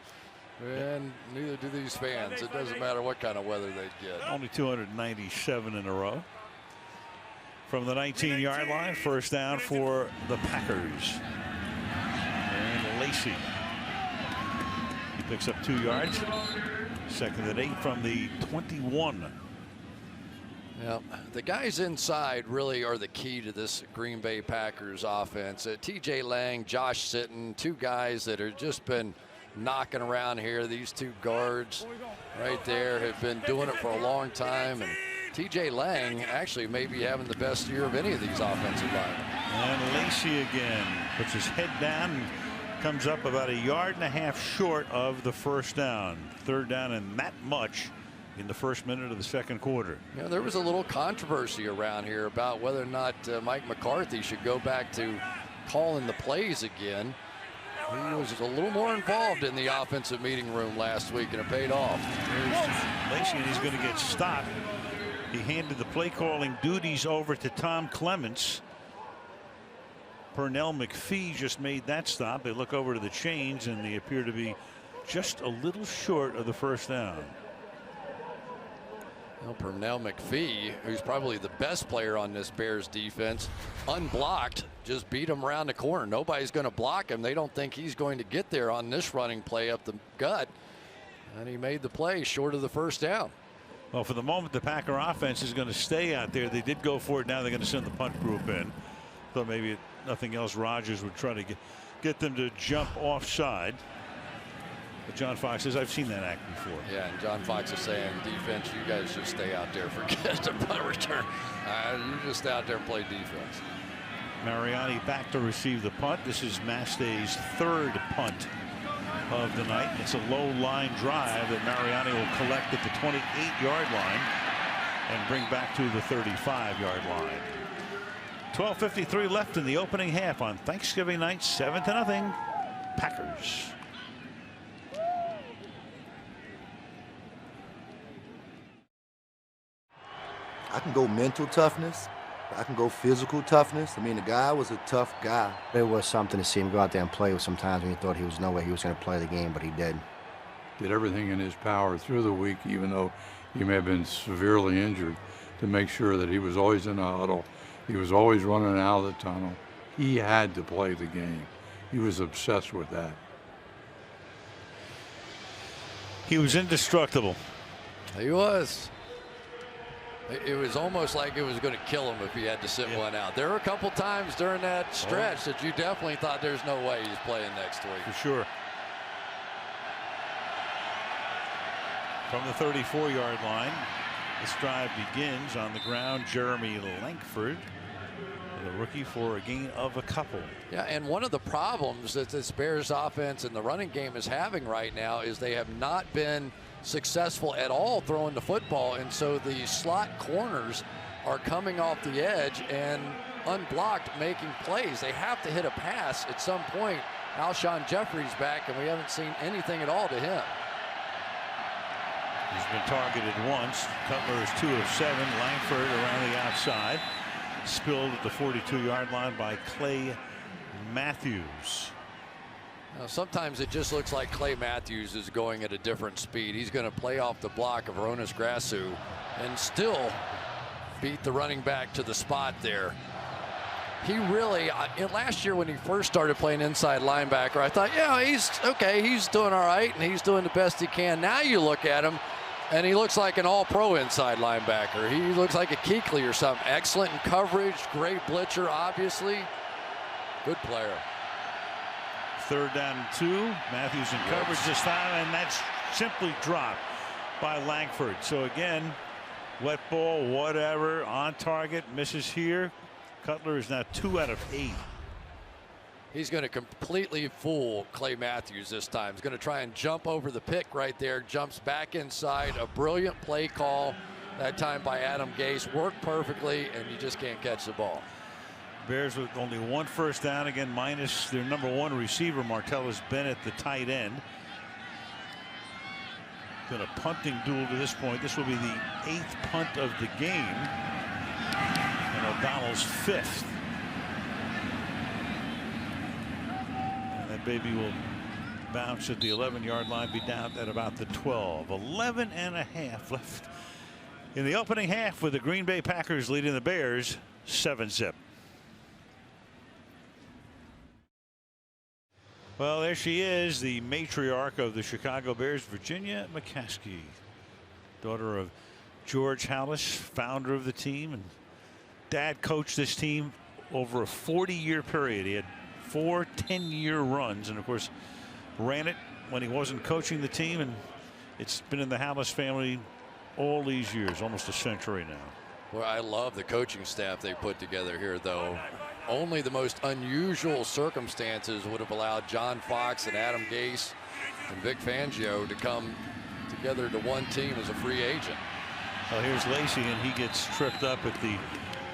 And neither do these fans. It doesn't matter what kind of weather they get. Only 297 in a row. From the 19-yard line, 1st down for the Packers. And Lacy. He picks up 2 yards. 2nd and 8 from the 21. Yeah, the guys inside really are the key to this Green Bay Packers offense. TJ Lang, Josh Sitton, 2 guys that have just been knocking around here. These 2 guards right there have been doing it for a long time, and TJ Lang actually may be having the best year of any of these offensive linemen. And Lacy again puts his head down and comes up about 1.5 yards short of the 1st down. 3rd down and that much in the 1st minute of the second quarter. Yeah, there was a little controversy around here about whether or not Mike McCarthy should go back to calling the plays again. He was a little more involved in the offensive meeting room last week, and it paid off. Here's Lacy, and he's going to get stopped. He handed the play calling duties over to Tom Clements. Pernell McPhee just made that stop. They look over to the chains, and they appear to be just a little short of the 1st down. Well, Pernell McPhee, who's probably the best player on this Bears defense, unblocked, just beat him around the corner. Nobody's going to block him. They don't think he's going to get there on this running play up the gut. And he made the play short of the 1st down. Well, for the moment, the Packer offense is going to stay out there. They did go for it. Now they're going to send the punt group in. Thought maybe if nothing else, Rodgers would try to get them to jump offside. But John Fox says, I've seen that act before. Yeah, and John Fox is saying, defense, you guys just stay out there. Forget the punt return. You just stay out there and play defense. Mariani back to receive the punt. This is Mastey's third punt of the night. It's a low line drive that Mariani will collect at the 28-yard line and bring back to the 35-yard line. 12:53 left in the opening half on Thanksgiving night. 7-0 Packers. I can go mental toughness. I can go physical toughness. I mean, the guy was a tough guy. It was something to see him go out there and play with sometimes when you thought he was no way he was going to play the game, but he did. Did everything in his power through the week, even though he may have been severely injured, to make sure that he was always in a huddle. He was always running out of the tunnel. He had to play the game. He was obsessed with that. He was indestructible. He was. It was almost like it was going to kill him if he had to sit one out. There were a couple times during that stretch that you definitely thought there's no way he's playing next week. For sure. From the 34-yard line, this drive begins on the ground. Jeremy Langford, the rookie, for a gain of a couple. Yeah, and one of the problems that this Bears offense and the running game is having right now is they have not been successful at all throwing the football, and so the slot corners are coming off the edge and unblocked making plays. They have to hit a pass at some point. Alshon Jeffrey's back, and we haven't seen anything at all to him. He's been targeted once. Cutler is 2 of 7. Langford around the outside, spilled at the 42-yard line by Clay Matthews. Now, sometimes it just looks like Clay Matthews is going at a different speed. He's going to play off the block of Ronis Grasu and still beat the running back to the spot there. He really, last year when he first started playing inside linebacker, I thought, yeah, he's okay, he's doing all right, and he's doing the best he can. Now you look at him, and he looks like an all-pro inside linebacker. He looks like a Kuechly or something. Excellent in coverage, great blitzer, obviously. Good player. 3rd down and 2. Matthews in coverage this time, and that's simply dropped by Langford. So again, wet ball, whatever, on target, misses here. Cutler is now 2 out of 8. He's going to completely fool Clay Matthews this time. He's going to try and jump over the pick right there, jumps back inside. A brilliant play call that time by Adam Gase. Worked perfectly, and you just can't catch the ball. Bears with only 1 first down, again minus their #1 receiver, Martellus Bennett, the tight end. Been a punting duel to this point. This will be the 8th punt of the game, and O'Donnell's 5th. And that baby will bounce at the 11-yard line, be down at about the 12. 11 and a half left in the opening half, with the Green Bay Packers leading the Bears 7-0. Well, there she is, the matriarch of the Chicago Bears, Virginia McCaskey, daughter of George Halas, founder of the team, and Dad coached this team over a 40-year period. He had 4 10-year runs, and of course ran it when he wasn't coaching the team, and it's been in the Halas family all these years, almost a century now. Well, I love the coaching staff they put together here, though. Only the most unusual circumstances would have allowed John Fox and Adam Gase and Vic Fangio to come together to one team as a free agent. Well, here's Lacy, and he gets tripped up at the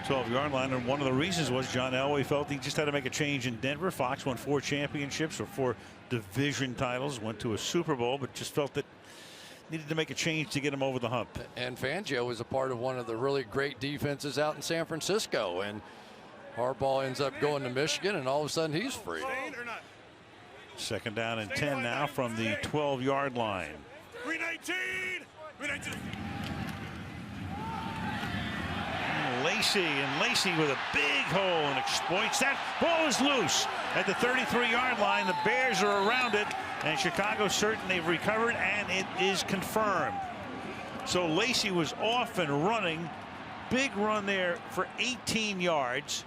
12-yard line, and one of the reasons was John Elway felt he just had to make a change in Denver. Fox won 4 championships or 4 division titles, went to a Super Bowl, but just felt that needed to make a change to get him over the hump. And Fangio was a part of one of the really great defenses out in San Francisco, and Harbaugh ends up going to Michigan, and all of a sudden he's free. 2nd down and 10 now from the 12-yard line. 319. Lacy with a big hole and exploits that. Ball is loose at the 33-yard line. The Bears are around it, and Chicago's certain they've recovered, and it is confirmed. So Lacy was off and running. Big run there for 18 yards.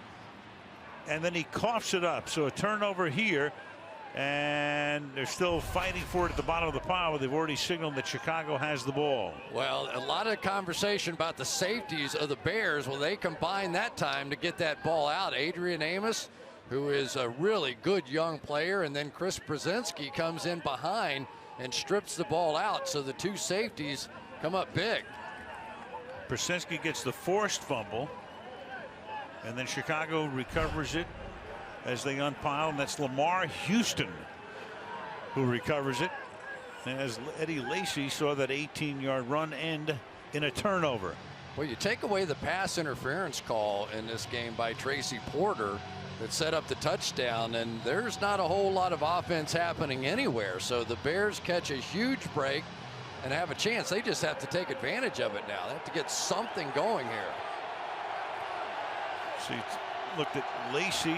And then he coughs it up. So a turnover here. And they're still fighting for it at the bottom of the pile, but they've already signaled that Chicago has the ball. Well, a lot of conversation about the safeties of the Bears. Well, they combined that time to get that ball out. Adrian Amos, who is a really good young player, and then Chris Brzezinski comes in behind and strips the ball out. So the two safeties come up big. Brzezinski gets the forced fumble, and then Chicago recovers it as they unpile, and that's Lamar Houston who recovers it, as Eddie Lacy saw that 18-yard run end in a turnover. Well, you take away the pass interference call in this game by Tracy Porter that set up the touchdown, and there's not a whole lot of offense happening anywhere. So the Bears catch a huge break and have a chance. They just have to take advantage of it now. They have to get something going here. So you looked at Lacy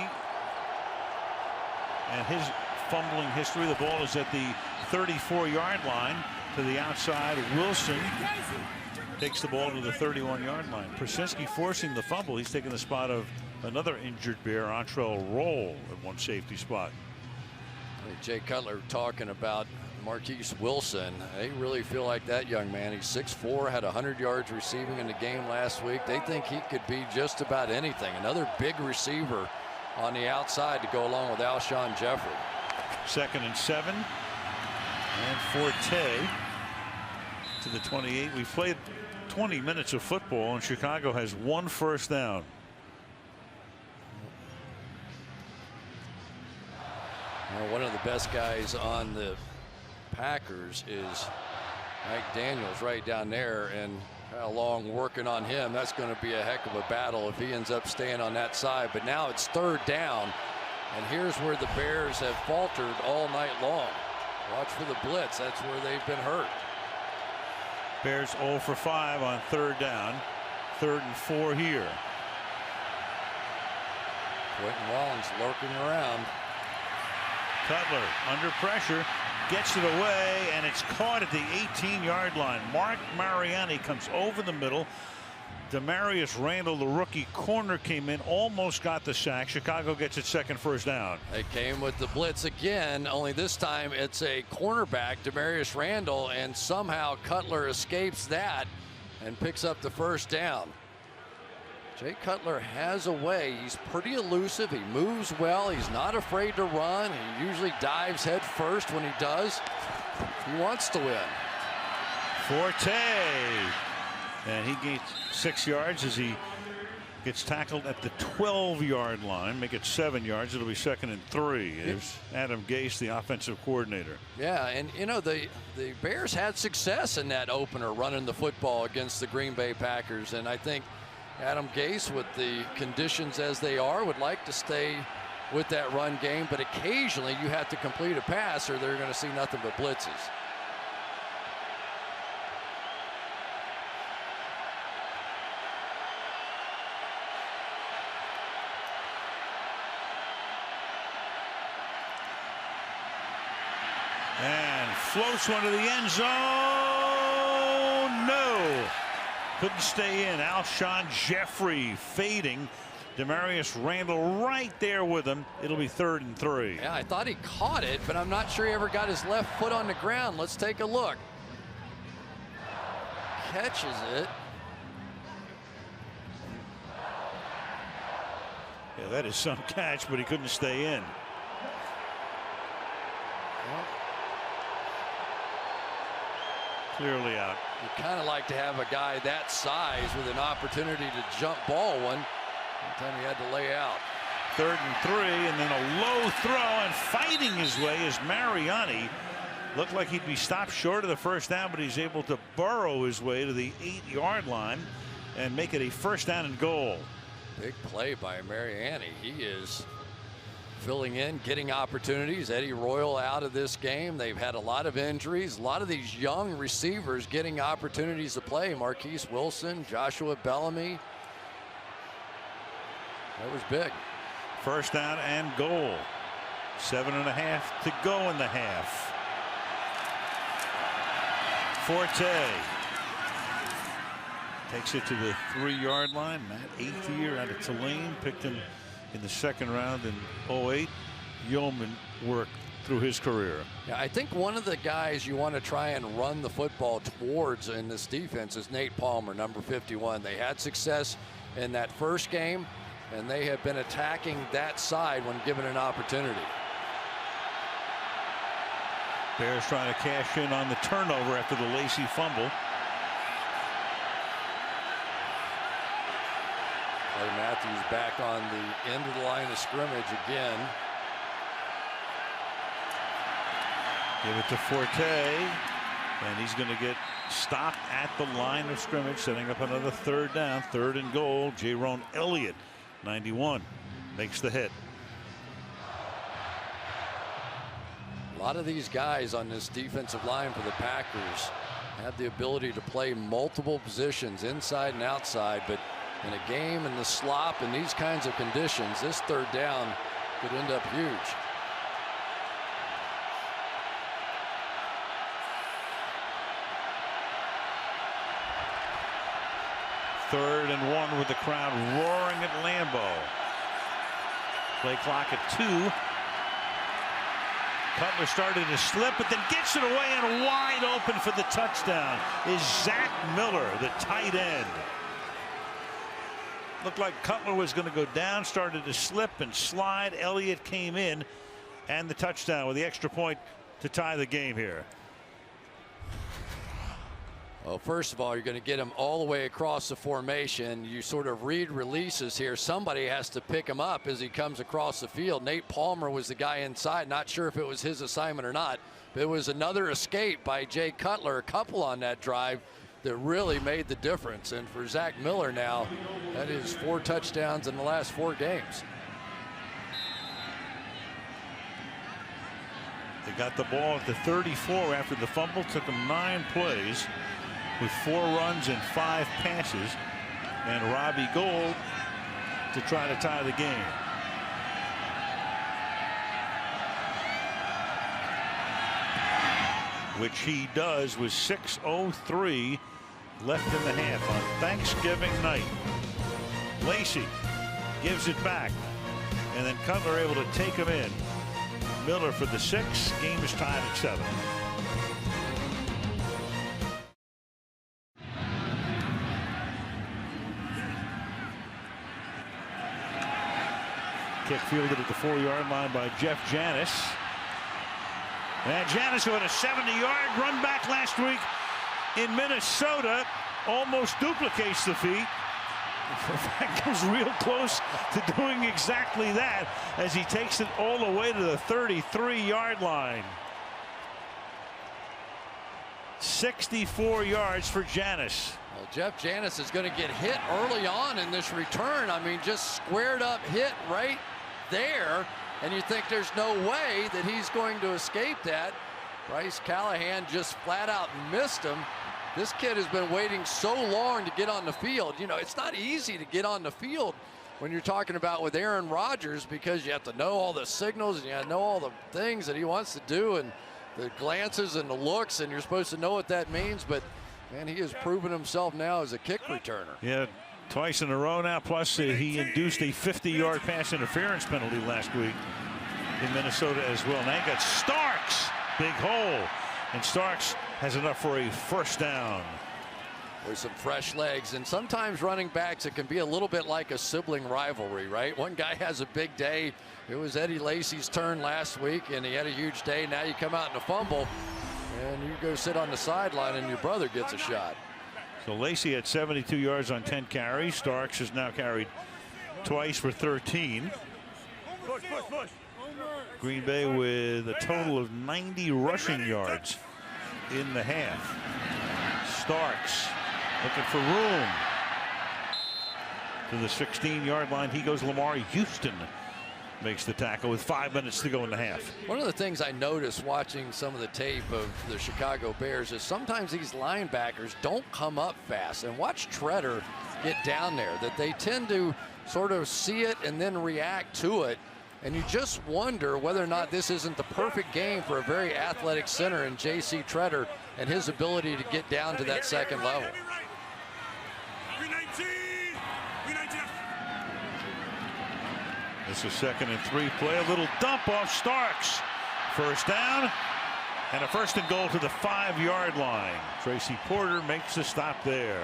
and his fumbling history. The ball is at the 34-yard line to the outside. Wilson takes the ball to the 31-yard line. Brzezinski forcing the fumble. He's taking the spot of another injured Bear, Antrell Roll, at one safety spot. Jay Cutler talking about Marquise Wilson. They really feel like that young man. He's 6'4", had 100 yards receiving in the game last week. They think he could be just about anything. Another big receiver on the outside to go along with Alshon Jeffrey. 2nd and 7. And Forte to the 28. We've played 20 minutes of football, and Chicago has 1 first down. Well, one of the best guys on the Packers is Mike Daniels right down there, and Kyle Long working on him. That's going to be a heck of a battle if he ends up staying on that side. But now it's 3rd down, and here's where the Bears have faltered all night long. Watch for the blitz. That's where they've been hurt. Bears 0 for 5 on 3rd down. 3rd and 4 here. Quentin Rollins lurking around. Cutler under pressure, gets it away, and it's caught at the 18-yard line. Mark Mariani comes over the middle. Demarius Randall, the rookie corner, came in, almost got the sack. Chicago gets its 2nd first down. They came with the blitz again, only this time it's a cornerback, Demarius Randall, and somehow Cutler escapes that and picks up the first down. Jay Cutler has a way. He's pretty elusive. He moves well. He's not afraid to run. He usually dives head first when he does. He wants to win. Forte. And he gains 6 yards as he gets tackled at the 12-yard line. Make it 7 yards. It'll be 2nd and 3. There's Adam Gase, the offensive coordinator. Yeah, and you know, the Bears had success in that opener running the football against the Green Bay Packers, and I think Adam Gase, with the conditions as they are, would like to stay with that run game, but occasionally you have to complete a pass or they're going to see nothing but blitzes. And floats one to the end zone. No. Couldn't stay in. Alshon Jeffrey fading. Demarius Randall right there with him. It'll be 3rd and 3. Yeah, I thought he caught it, but I'm not sure he ever got his left foot on the ground. Let's take a look. Catches it. Yeah, that is some catch, but he couldn't stay in. Well, clearly out. You kind of like to have a guy that size with an opportunity to jump ball one. Time he had to lay out. 3rd and 3, and then a low throw, and fighting his way is Mariani. Looked like he'd be stopped short of the first down, but he's able to burrow his way to the 8-yard line and make it a 1st down and goal. Big play by Mariani. He is filling in, getting opportunities. Eddie Royal out of this game. They've had a lot of injuries. A lot of these young receivers getting opportunities to play. Marquise Wilson, Joshua Bellamy. That was big. 1st down and goal. 7.5 to go in the half. Forte Takes it to the 3-yard line. Matt, 8th year out of Tulane, picked him in the second round in 08. Yeoman worked through his career. Yeah, I think one of the guys you want to try and run the football towards in this defense is Nate Palmer, number 51. They had success in that first game, and they have been attacking that side when given an opportunity. Bears trying to cash in on the turnover after the Lacy fumble. Clay Matthews back on the end of the line of scrimmage again. Give it to Forte, and he's going to get stopped at the line of scrimmage, setting up another 3rd down, 3rd and goal. Jaron Elliott, 91, makes the hit. A lot of these guys on this defensive line for the Packers have the ability to play multiple positions inside and outside, but in a game in the slop and these kinds of conditions, this 3rd down could end up huge. 3rd and 1 with the crowd roaring at Lambeau. Play clock at 2. Cutler started to slip, but then gets it away, and wide open for the touchdown is Zach Miller, the tight end. Looked like Cutler was going to go down, started to slip and slide. Elliott came in, and the touchdown with the extra point to tie the game here. Well, first of all, you're going to get him all the way across the formation. You sort of read releases here. Somebody has to pick him up as he comes across the field. Nate Palmer was the guy inside. Not sure if it was his assignment or not, but it was another escape by Jay Cutler, a couple on that drive that really made the difference. And for Zach Miller now, that is 4 touchdowns in the last 4 games. They got the ball at the 34 after the fumble. Took them 9 plays with 4 runs and 5 passes, and Robbie Gould to try to tie the game. Which he does with 6:03 left in the half on Thanksgiving night. Lacy gives it back, and then Cutler able to take him in. Miller for the 6. Game is tied at 7. Kick fielded at the 4-yard line by Jeff Janis. And Janis, who had a 70-yard run back last week in Minnesota, almost duplicates the feat. In fact, comes real close to doing exactly that as he takes it all the way to the 33-yard line. 64 yards for Janis. Well, Jeff Janis is going to get hit early on in this return. I mean, just squared up hit right there, and you think there's no way that he's going to escape that. Bryce Callahan just flat out missed him. This kid has been waiting so long to get on the field. You know, it's not easy to get on the field when you're talking about with Aaron Rodgers, because you have to know all the signals and you have to know all the things that he wants to do and the glances and the looks, and you're supposed to know what that means. But man, he has proven himself now as a kick returner. Yeah, twice in a row now, plus he induced a 50-yard pass interference penalty last week in Minnesota as well. Now you got Starks, big hole, and Starks has enough for a 1st down. With some fresh legs, and sometimes running backs, it can be a little bit like a sibling rivalry, right? One guy has a big day. It was Eddie Lacy's turn last week, and he had a huge day. Now you come out in a fumble, and you go sit on the sideline, and your brother gets a shot. So Lacy had 72 yards on 10 carries. Starks has now carried twice for 13. Green Bay with a total of 90 rushing yards in the half. Starks looking for room to the 16-yard line. He goes. Lamar Houston makes the tackle with 5 minutes to go in the half. One of the things I noticed watching some of the tape of the Chicago Bears is sometimes these linebackers don't come up fast. And watch Treader get down there, that they tend to sort of see it and then react to it. And you just wonder whether or not this isn't the perfect game for a very athletic center in J.C. Treader and his ability to get down to that second level. It's a 2nd and 3 play. A little dump off Starks. First down. And a 1st and goal to the 5-yard line. Tracy Porter makes the stop there.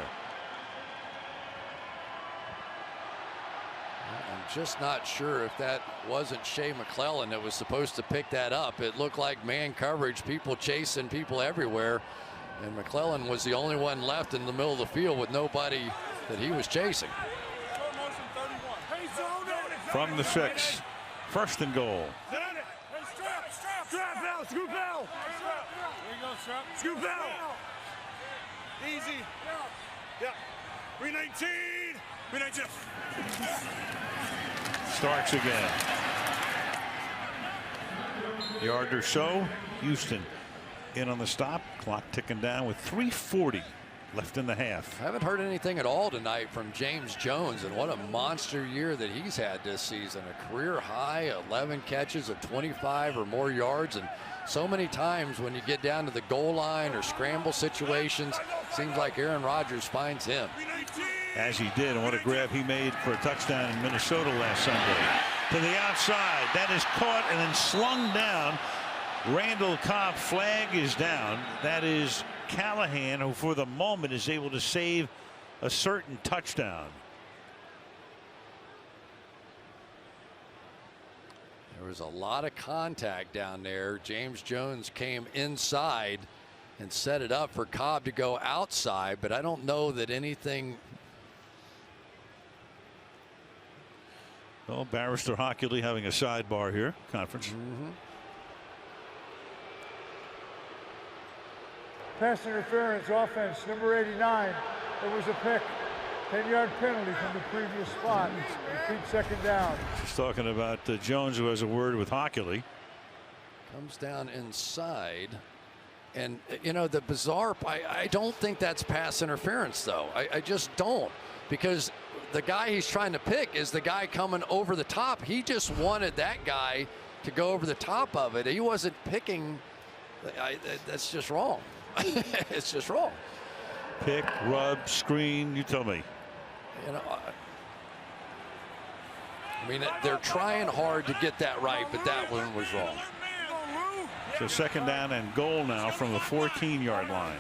I'm just not sure if that wasn't Shea McClellan that was supposed to pick that up. It looked like man coverage, people chasing people everywhere. And McClellan was the only one left in the middle of the field with nobody that he was chasing. From the 6, 1st and goal. Strap out, scoop out. There you go, strap. Scoop out. Easy. Yeah. 319. 319. Starks again. Yard or so. Houston in on the stop. Clock ticking down with 3:40 left in the half. I haven't heard anything at all tonight from James Jones, and what a monster year that he's had this season. A career high 11 catches of 25 or more yards, and so many times when you get down to the goal line or scramble situations, seems like Aaron Rodgers finds him. As he did, and what a grab he made for a touchdown in Minnesota last Sunday. To the outside, that is caught and then slung down. Randall Cobb flag is down. That is Callahan, who for the moment is able to save a certain touchdown. There was a lot of contact down there. James Jones came inside and set it up for Cobb to go outside, but I don't know that anything. Well, Barrister Hockley having a sidebar here, conference. Pass interference offense, number 89. It was a pick. 10-yard penalty from the previous spot. Repeat 2nd down. Just talking about Jones, who has a word with Hockley. Comes down inside. And, you know, the bizarre, I don't think that's pass interference, though. I just don't. Because the guy he's trying to pick is the guy coming over the top. He just wanted that guy to go over the top of it. He wasn't picking. That's just wrong. It's just wrong. Pick, rub, screen, you tell me. You know, I mean, they're trying hard to get that right, but that one was wrong. So 2nd down and goal now from the 14-yard line.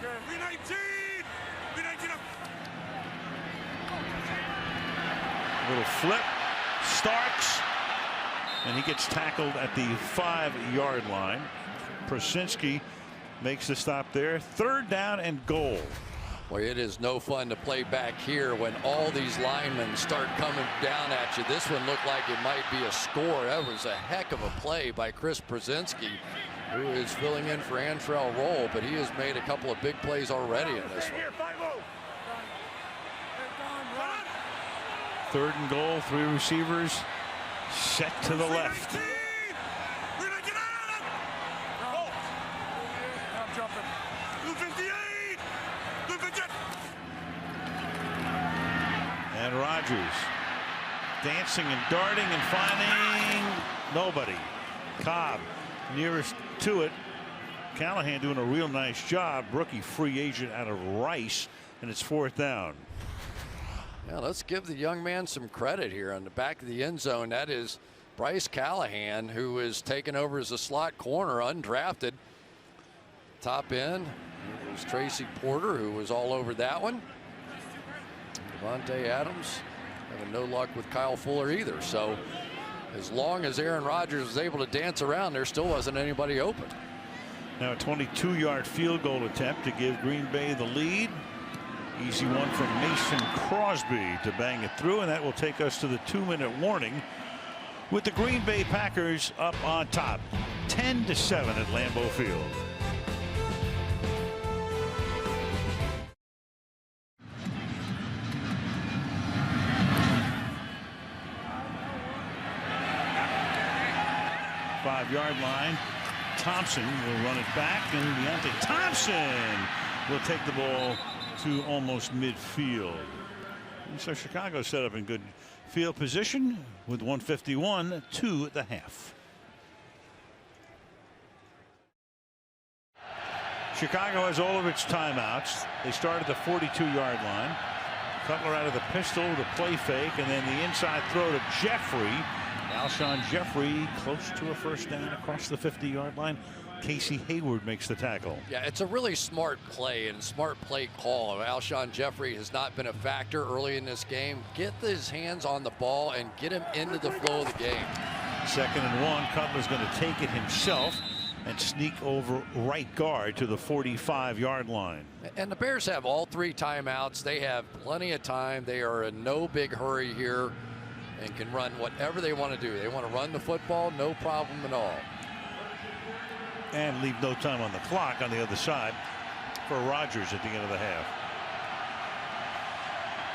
Little flip, Starks, and he gets tackled at the 5-yard line. Prosinski makes the stop there. 3rd down and goal. Boy, it is no fun to play back here when all these linemen start coming down at you. This one looked like it might be a score. That was a heck of a play by Chris Prosinski, who is filling in for Antrell Roll, but he has made a couple of big plays already in this one. 3rd and goal, 3 receivers set to the left. And Rodgers dancing and darting and finding nobody. Cobb nearest to it. Callahan doing a real nice job. Rookie free agent out of Rice, and it's 4th down. Yeah, let's give the young man some credit here on the back of the end zone. That is Bryce Callahan, who is taking over as a slot corner, undrafted. Top end, it was Tracy Porter, who was all over that one. Devontae Adams having no luck with Kyle Fuller either. So as long as Aaron Rodgers was able to dance around, there still wasn't anybody open. Now a 22-yard field goal attempt to give Green Bay the lead. Easy one from Mason Crosby to bang it through, and that will take us to the 2-minute warning with the Green Bay Packers up on top 10-7 at Lambeau Field. Five-yard line. Thompson will run it back, and Deontay Thompson will take the ball to almost midfield. And so Chicago set up in good field position with 1:51 at the half. Chicago has all of its timeouts. They start at the 42-yard line. Cutler out of the pistol, the play fake, and then the inside throw to Jeffrey. Alshon Jeffrey close to a first down across the 50-yard line. Casey Hayward makes the tackle. Yeah, it's a really smart play and smart play call. Alshon Jeffrey has not been a factor early in this game. Get his hands on the ball and get him into the flow of the game. 2nd and 1. Cutler's going to take it himself and sneak over right guard to the 45-yard line. And the Bears have all 3 timeouts. They have plenty of time. They are in no big hurry here and can run whatever they want to do. They want to run the football, no problem at all. And leave no time on the clock on the other side for Rodgers at the end of the half.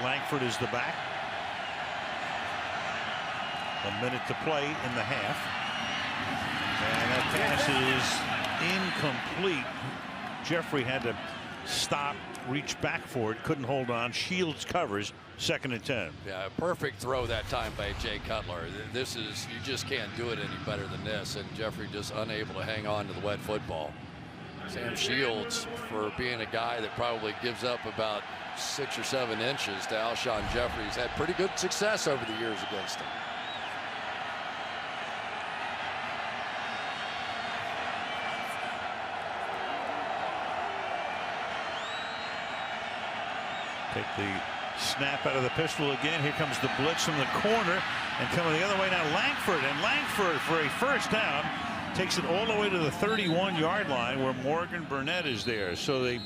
Langford is the back. A minute to play in the half. And that pass is incomplete. Jeffrey had to stop, reach back for it, couldn't hold on. Shields covers. 2nd and 10. Yeah, perfect throw that time by Jay Cutler. This is, you just can't do it any better than this. And Jeffrey just unable to hang on to the wet football. Sam Shields, for being a guy that probably gives up about 6 or 7 inches to Alshon Jeffrey, has had pretty good success over the years against him. Take the snap out of the pistol again. Here comes the blitz from the corner, and coming the other way now Langford, and Langford for a first down takes it all the way to the 31-yard line where Morgan Burnett is there. So they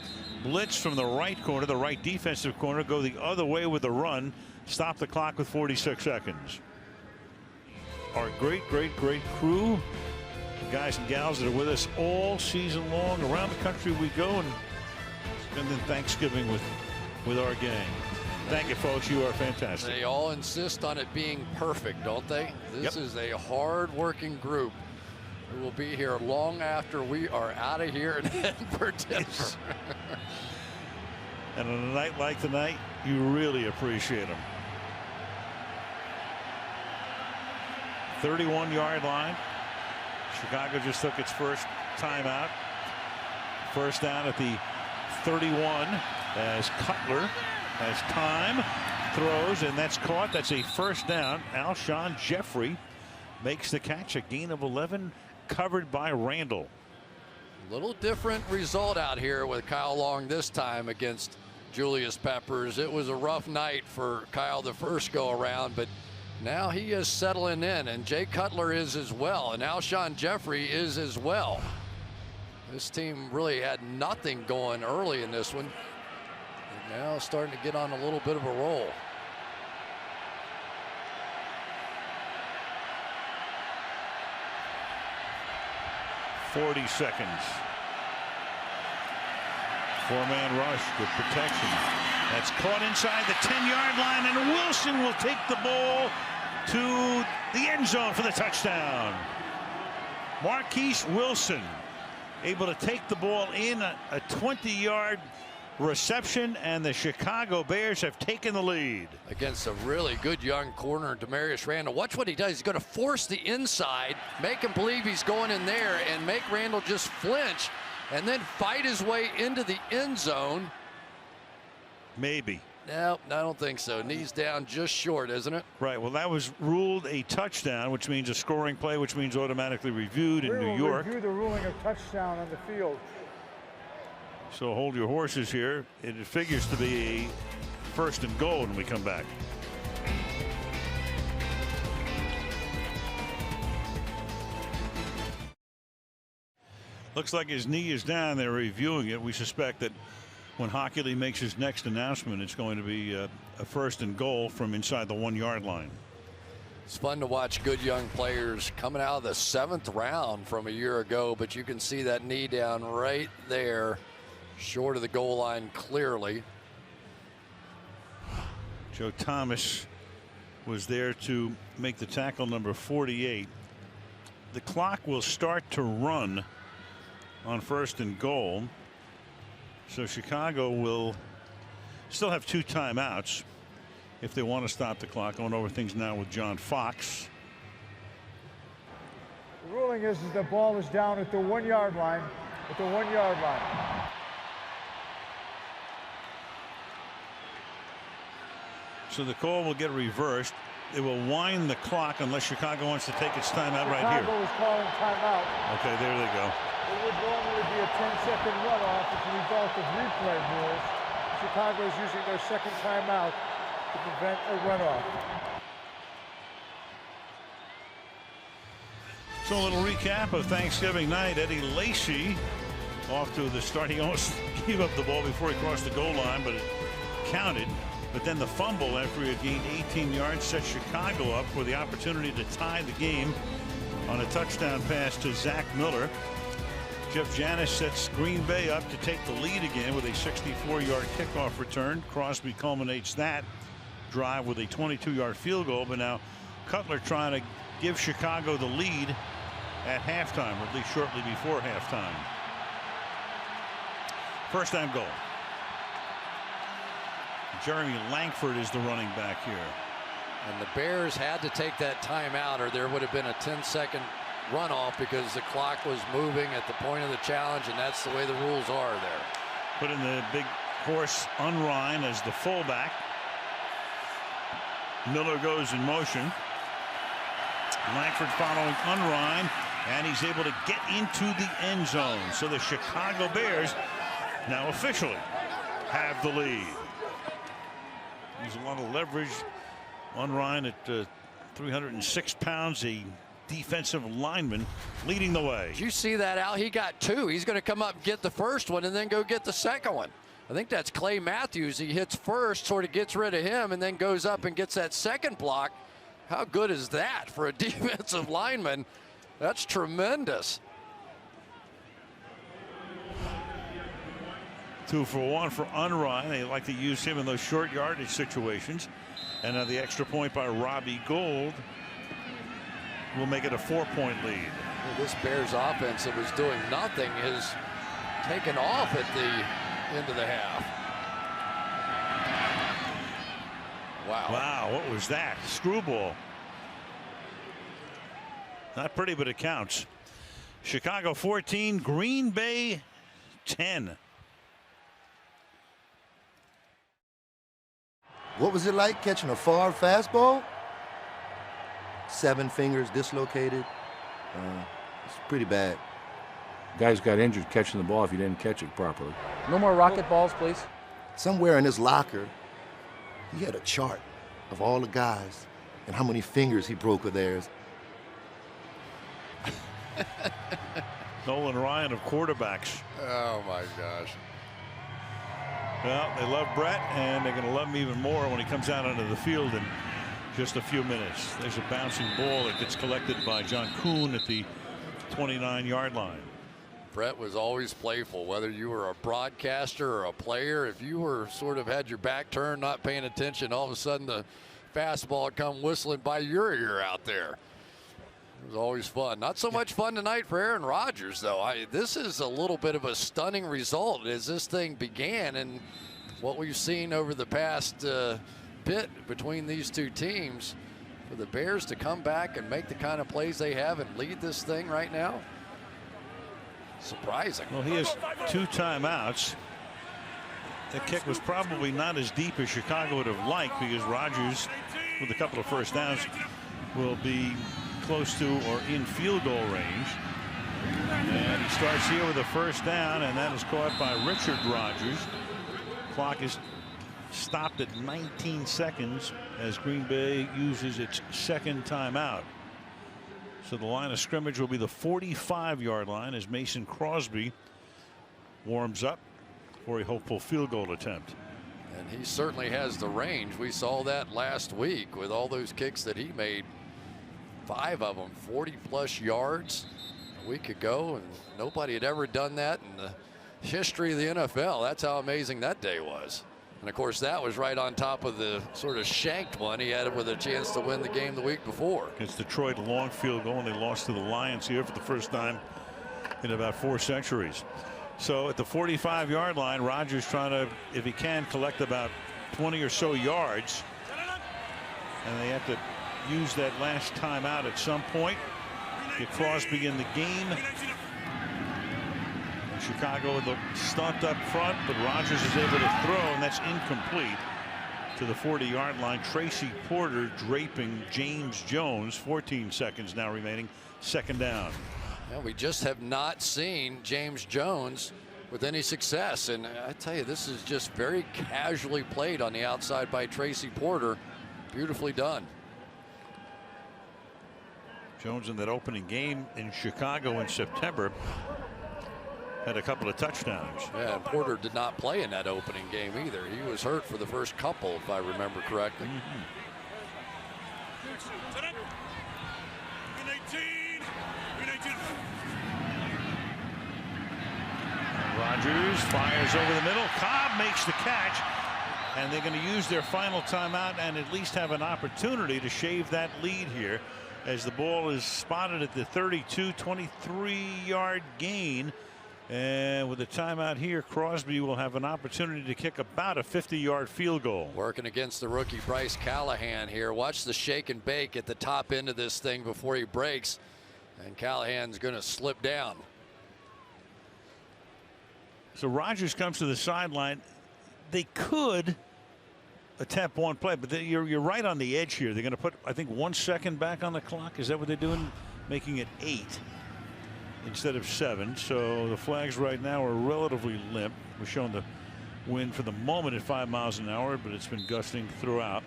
blitz from the right corner, the right defensive corner, go the other way with the run, stop the clock with 46 seconds. Our great crew, guys and gals that are with us all season long. Around the country we go and spending Thanksgiving with our gang. Thank you, folks. You are fantastic. They all insist on it being perfect, don't they? This is a hard-working group who will be here long after we are out of here and head for Denver. Yes. And on a night like tonight, you really appreciate them. 31-yard line. Chicago just took its first timeout. First down at the 31 as Cutler has time, throws, and that's caught. That's a first down. Alshon Jeffrey makes the catch. A gain of 11, covered by Randall. A little different result out here with Kyle Long this time against Julius Peppers. It was a rough night for Kyle the first go around, but now he is settling in, and Jay Cutler is as well, and Alshon Jeffrey is as well. This team really had nothing going early in this one. Now starting to get on a little bit of a roll. .40 seconds. 4-man rush with protection. That's caught inside the 10-yard line, and Wilson will take the ball to the end zone for the touchdown. Marquise Wilson able to take the ball in a 20-yard reception, and the Chicago Bears have taken the lead. Against a really good young corner, Demarius Randall. Watch what he does. He's going to force the inside, make him believe he's going in there, and make Randall just flinch, and then fight his way into the end zone. Maybe. No, I don't think so. Knees down just short, isn't it? Right. Well, that was ruled a touchdown, which means a scoring play, which means automatically reviewed in New York. Review the ruling of touchdown on the field. So hold your horses here. It figures to be a first and goal when we come back. Looks like his knee is down. They're reviewing it. We suspect that when Hockley makes his next announcement, it's going to be a first and goal from inside the 1-yard line. It's fun to watch good young players coming out of the 7th round from a year ago, but you can see that knee down right there, short of the goal line clearly. Joe Thomas was there to make the tackle, number 48. The clock will start to run on first and goal. So Chicago will still have 2 timeouts if they want to stop the clock. Going over things now with John Fox. The ruling is the ball is down at the 1-yard line. At the 1-yard line. So the call will get reversed. They will wind the clock unless Chicago wants to take its timeout right here. Chicago is calling timeout. Okay, there they go. It would normally be a 10-second runoff as a result of replay rules. Chicago is using their second timeout to prevent a runoff. So a little recap of Thanksgiving night. Eddie Lacy off to the start. He almost gave up the ball before he crossed the goal line, but it counted. But then the fumble after he had gained 18 yards set Chicago up for the opportunity to tie the game on a touchdown pass to Zach Miller. Jeff Janis sets Green Bay up to take the lead again with a 64-yard kickoff return. Crosby culminates that drive with a 22-yard field goal. But now Cutler trying to give Chicago the lead at halftime, or at least shortly before halftime. First down goal. Jeremy Langford is the running back here. And the Bears had to take that timeout or there would have been a 10-second runoff because the clock was moving at the point of the challenge, and that's the way the rules are there. Put in the big horse Unrein as the fullback. Miller goes in motion. Langford following Unrein, and he's able to get into the end zone. So the Chicago Bears now officially have the lead. There's a lot of leverage. Unrein at 306 pounds, a defensive lineman, leading the way. Did you see that, Al? He got two. He's going to come up and get the first one and then go get the second one. I think that's Clay Matthews. He hits first, sort of gets rid of him, and then goes up and gets that second block. How good is that for a defensive lineman? That's tremendous. 2 for 1 for Unrein. They like to use him in those short yardage situations. And now the extra point by Robbie Gould will make it a 4-point lead. Well, this Bears offense that was doing nothing is taken off at the end of the half. Wow. Wow, what was that? Screwball. Not pretty, but it counts. Chicago 14, Green Bay 10. What was it like catching a Favre fastball? 7 fingers dislocated. It's pretty bad. Guys got injured catching the ball if you didn't catch it properly. No more rocket balls, please. Somewhere in his locker, he had a chart of all the guys and how many fingers he broke of theirs. Nolan Ryan of quarterbacks. Oh my gosh. Well, they love Brett, and they're going to love him even more when he comes out onto the field in just a few minutes. There's a bouncing ball that gets collected by John Kuhn at the 29-yard line. Brett was always playful, whether you were a broadcaster or a player. If you were sort of had your back turned, not paying attention, all of a sudden the fastball would come whistling by your ear out there. It was always fun. Not so much fun tonight for Aaron Rodgers, though. This is a little bit of a stunning result as this thing began, and what we've seen over the past bit between these two teams, for the Bears to come back and make the kind of plays they have and lead this thing right now. Surprising. Well, he has 2 timeouts. The kick was probably not as deep as Chicago would have liked, because Rodgers, with a couple of first downs, will be close to or in field goal range. And he starts here with a first down, and that is caught by Richard Rodgers. Clock is stopped at 19 seconds as Green Bay uses its second timeout. So the line of scrimmage will be the 45-yard line as Mason Crosby warms up for a hopeful field goal attempt. And he certainly has the range. We saw that last week with all those kicks that he made. 5 of them, 40-plus yards a week ago, and nobody had ever done that in the history of the NFL. That's how amazing that day was. And of course, that was right on top of the sort of shanked one he had with a chance to win the game the week before. Against Detroit, a long field goal, and they lost to the Lions here for the first time in about 4 centuries. So at the 45-yard line, Rodgers trying to, if he can, collect about 20 or so yards. And they have to use that last timeout at some point. Get Crosby in the game. And Chicago with the stunt up front, but Rodgers is able to throw, and that's incomplete. to the 40-yard line. Tracy Porter draping James Jones. 14 seconds now remaining. Second down. Yeah, we just have not seen James Jones with any success, and I tell you, this is just very casually played on the outside by Tracy Porter. Beautifully done. Jones in that opening game in Chicago in September had a couple of touchdowns. Yeah, and Porter did not play in that opening game either. He was hurt for the first couple, if I remember correctly. Rodgers fires over the middle. Cobb makes the catch, and they're going to use their final timeout and at least have an opportunity to shave that lead here, as the ball is spotted at the 32, 23-yard gain. And with a timeout here, Crosby will have an opportunity to kick about a 50-yard field goal. Working against the rookie Bryce Callahan here. Watch the shake and bake at the top end of this thing before he breaks, and Callahan's going to slip down. So Rodgers comes to the sideline. They could attempt one play, but you're right on the edge here. They're going to put, I think, 1 second back on the clock. Is that what they're doing? Making it 8 instead of 7. So the flags right now are relatively limp. We're showing the wind for the moment at 5 miles an hour, but it's been gusting throughout.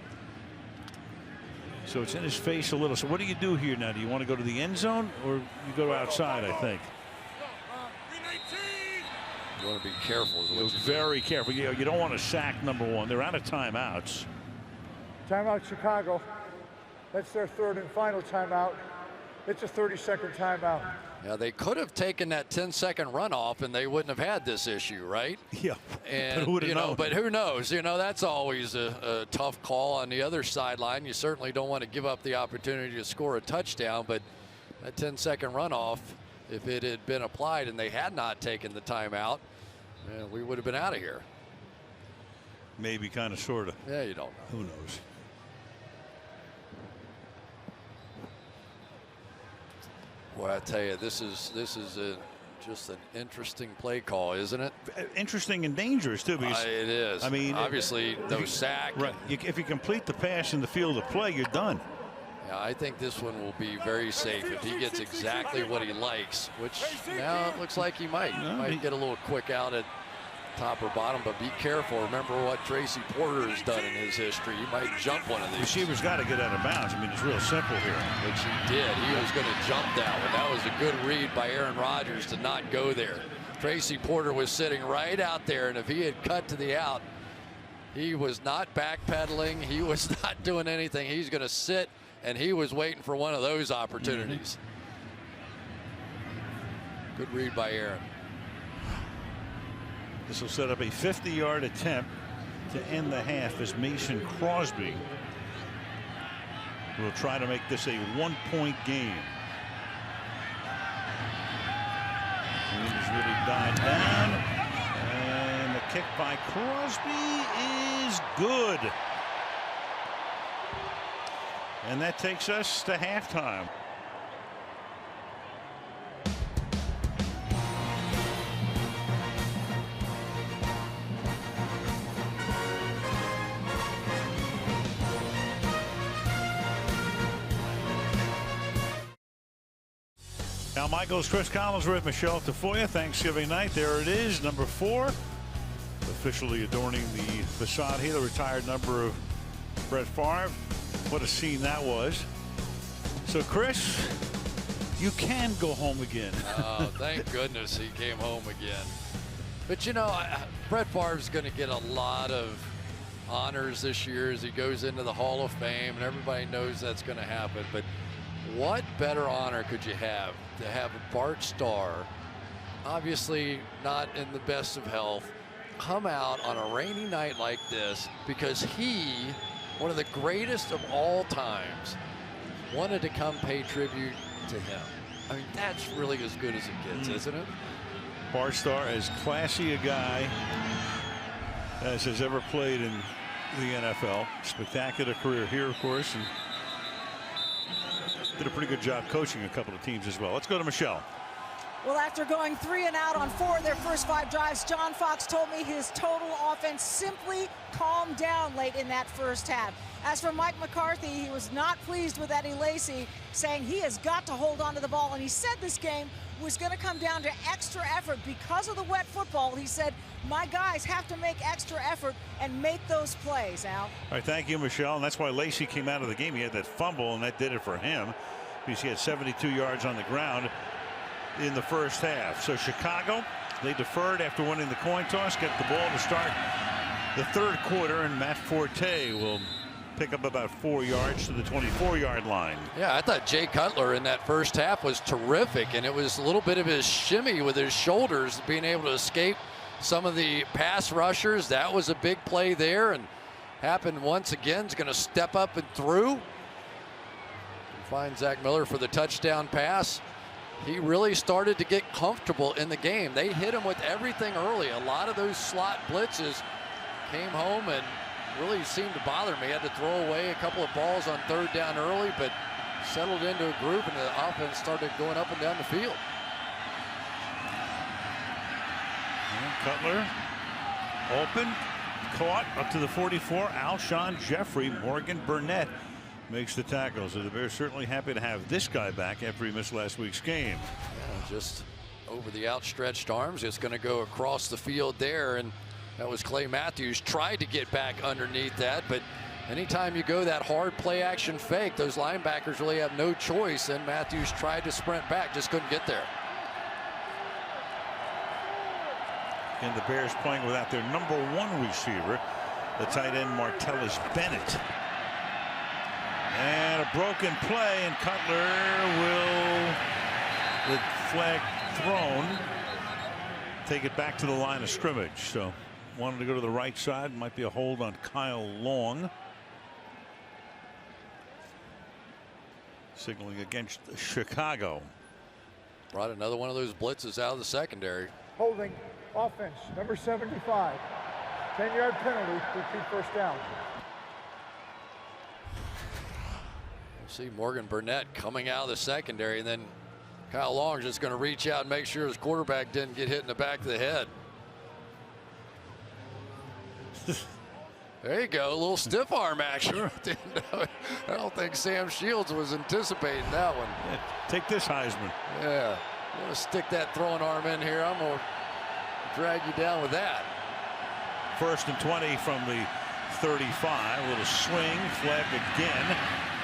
So it's in his face a little. So what do you do here now? Do you want to go to the end zone, or you go outside, I think? You want to be careful. Very careful. You don't want to sack number one. They're out of timeouts. Timeout Chicago. That's their third and final timeout. It's a 30-second timeout. Yeah, they could have taken that 10-second runoff and they wouldn't have had this issue, right? Yeah. And but who knows? That's always a tough call on the other sideline. You certainly don't want to give up the opportunity to score a touchdown, but that 10-second runoff, if it had been applied and they had not taken the timeout, we would have been out of here. Maybe, kind of, sort of. Yeah, you don't know. Who knows? Well, I tell you, this is just an interesting play call, isn't it? Interesting and dangerous too. Because it is. I mean, obviously no sack. Right. If you complete the pass in the field of play, you're done. Yeah, I think this one will be very safe if he gets exactly what he likes, which now it looks like he might. He might get a little quick out at top or bottom, but be careful. Remember what Tracy Porter has done in his history. He might jump one of these. Receiver's got to get out of bounds. I mean, it's real simple here. Which he did. He was going to jump that one. That was a good read by Aaron Rodgers to not go there. Tracy Porter was sitting right out there, and if he had cut to the out, he was not backpedaling. He was not doing anything. He's going to sit, and he was waiting for one of those opportunities. Good read by Aaron. This will set up a 50-yard attempt to end the half as Mason Crosby will try to make this a 1-point game. Wind has really died down, and the kick by Crosby is good. And that takes us to halftime. Al Michaels, Chris Collinsworth, Michelle Tafoya. Thanksgiving night. There it is, number 4. Officially adorning the facade here, the retired number of Brett Favre. What a scene that was. So, Chris, you can go home again. Oh, thank goodness he came home again. But, Brett Favre's going to get a lot of honors this year as he goes into the Hall of Fame, and everybody knows that's going to happen. But what better honor could you have to have Bart Starr, obviously not in the best of health, come out on a rainy night like this because he, one of the greatest of all times, wanted to come pay tribute to him. I mean, that's really as good as it gets, isn't it? Bart Starr, as classy a guy as has ever played in the NFL. Spectacular career here, of course, and did a pretty good job coaching a couple of teams as well. Let's go to Michelle. Well, after going 3 and out on 4 of their first 5 drives, John Fox told me his total offense simply calmed down late in that first half. As for Mike McCarthy, he was not pleased with Eddie Lacy, saying he has got to hold on to the ball. And he said this game was going to come down to extra effort because of the wet football. He said, my guys have to make extra effort and make those plays, Al. All right, thank you, Michelle. And that's why Lacy came out of the game. He had that fumble, and that did it for him, because he had 72 yards on the ground in the first half. So Chicago, they deferred after winning the coin toss, get the ball to start the third quarter, and Matt Forte will pick up about 4 yards to the 24-yard line. Yeah, I thought Jay Cutler in that first half was terrific, and it was a little bit of his shimmy with his shoulders, being able to escape some of the pass rushers. That was a big play there, and happened once again. Is going to step up and through. Find Zach Miller for the touchdown pass. He really started to get comfortable in the game. They hit him with everything early. A lot of those slot blitzes came home and really seemed to bother me. Had to throw away a couple of balls on third down early, but settled into a group, and the offense started going up and down the field. And Cutler open, caught up to the 44. Alshon Jeffrey, Morgan Burnett makes the tackle. So the Bears certainly happy to have this guy back after he missed last week's game. Yeah, just over the outstretched arms. It's going to go across the field there, and that was Clay Matthews. Tried to get back underneath that, but anytime you go that hard play action fake, those linebackers really have no choice, and Matthews tried to sprint back, just couldn't get there. And the Bears playing without their #1 receiver, the tight end Martellus Bennett. And a broken play, and Cutler will, with flag thrown, take it back to the line of scrimmage. So wanted to go to the right side. Might be a hold on Kyle Long. Signaling against Chicago. Brought another one of those blitzes out of the secondary. Holding offense, number 75. 10-yard penalty, repeat first down. See Morgan Burnett coming out of the secondary, and then Kyle Long's just going to reach out and make sure his quarterback didn't get hit in the back of the head. There you go, a little stiff arm action. I don't think Sam Shields was anticipating that one. Yeah, take this, Heisman. Yeah, I'm going to stick that throwing arm in here. I'm going to drag you down with that. 1st and 20 from the 35. A little swing, flag again.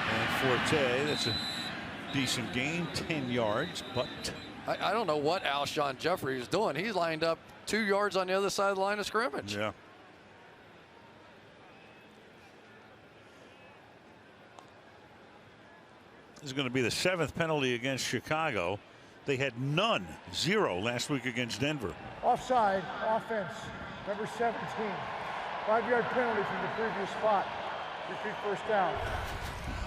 And Forte, that's a decent gain, 10 yards, but I don't know what Alshon Jeffrey is doing. He lined up 2 yards on the other side of the line of scrimmage. Yeah. This is going to be the 7th penalty against Chicago. They had none, 0 last week against Denver. Offside, offense, number 17. 5-yard penalty from the previous spot. Repeat first down.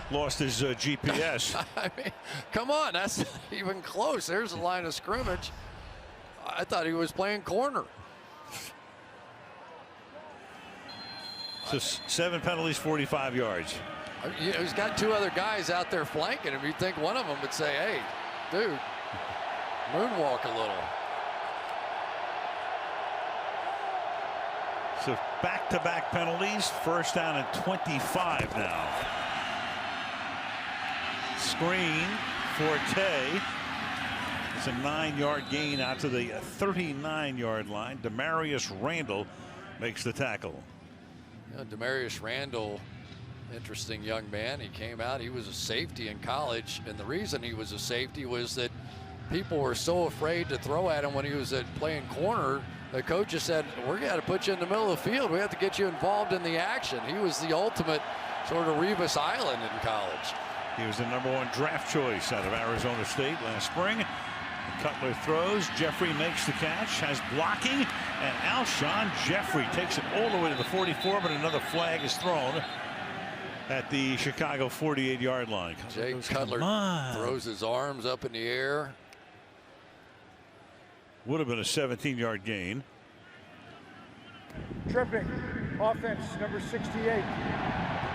Lost his GPS. I mean, come on, that's not even close. There's the line of scrimmage. I thought he was playing corner. So 7 penalties, 45 yards. You know, he's got 2 other guys out there flanking him. You'd think one of them would say, hey, dude, moonwalk a little. So back-to-back penalties. First down and 25 now. Screen, Forte. It's a 9-yard gain out to the 39-yard line. Demarius Randall makes the tackle. You know, Demarius Randall, interesting young man. He came out, he was a safety in college, and the reason he was a safety was that people were so afraid to throw at him when he was playing corner. The coach just said, we're going to put you in the middle of the field. We have to get you involved in the action. He was the ultimate sort of Revis Island in college. He was the #1 draft choice out of Arizona State last spring. Cutler throws. Jeffrey makes the catch, has blocking, and Alshon Jeffrey takes it all the way to the 44, but another flag is thrown at the Chicago 48-yard line. Jay Cutler throws his arms up in the air. Would have been a 17-yard gain. Tripping, offense, number 68.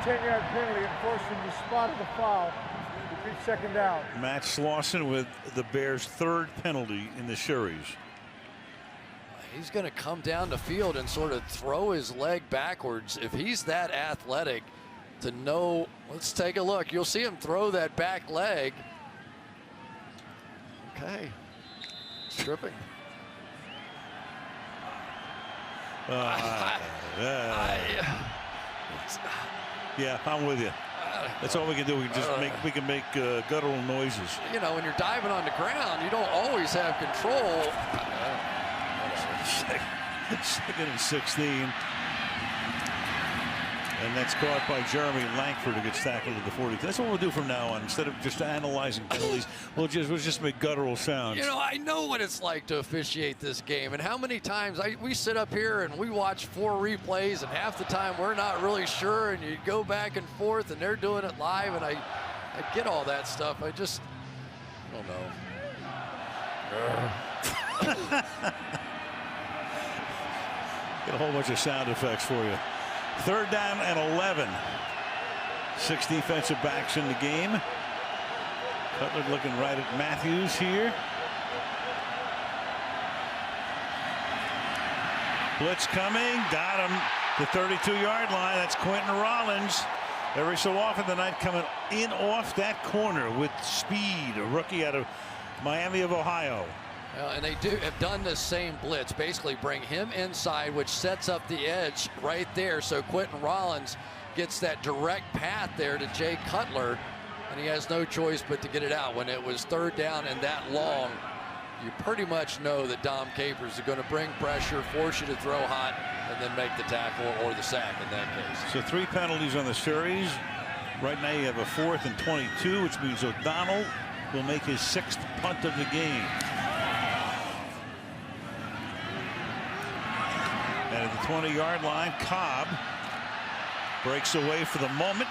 10-yard penalty enforced from the spot of the foul. Each second down. Matt Slauson with the Bears' 3rd penalty in the series. He's going to come down the field and sort of throw his leg backwards. If he's that athletic to know, let's take a look. You'll see him throw that back leg. Okay. Tripping. Yeah, I'm with you. That's all we can do. We can make guttural noises. You know, when you're diving on the ground, you don't always have control. Second and 16. And that's caught by Jeremy Langford, who gets tackled at the 40. That's what we'll do from now on. Instead of just analyzing penalties, we'll just make guttural sounds. You know, I know what it's like to officiate this game, and how many times we sit up here and we watch 4 replays, and half the time we're not really sure, and you go back and forth, and they're doing it live, and I get all that stuff. I don't know. Get a whole bunch of sound effects for you. 3rd down and 11. 6 defensive backs in the game. Cutler looking right at Matthews here. Blitz coming. Got him. The 32-yard line. That's Quentin Rollins. Every so often tonight coming in off that corner with speed. A rookie out of Miami of Ohio. And they have done the same blitz, basically bring him inside, which sets up the edge right there. So Quentin Rollins gets that direct path there to Jay Cutler, and he has no choice but to get it out. When it was 3rd down and that long, you pretty much know that Dom Capers is going to bring pressure, force you to throw hot, and then make the tackle or the sack in that case. So 3 penalties on the series. Right now you have a 4th and 22, which means O'Donnell will make his 6th punt of the game. And at the 20-yard line, Cobb breaks away for the moment.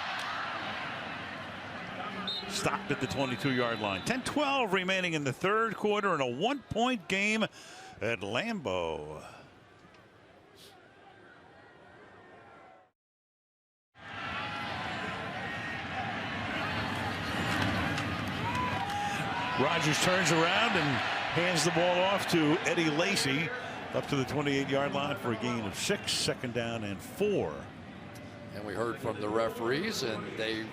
Stopped at the 22-yard line. 10-12 remaining in the 3rd quarter in a 1-point game at Lambeau. Rodgers turns around and hands the ball off to Eddie Lacy. Up to the 28-yard line for a gain of 6, 2nd down and 4. And we heard from the referees, and they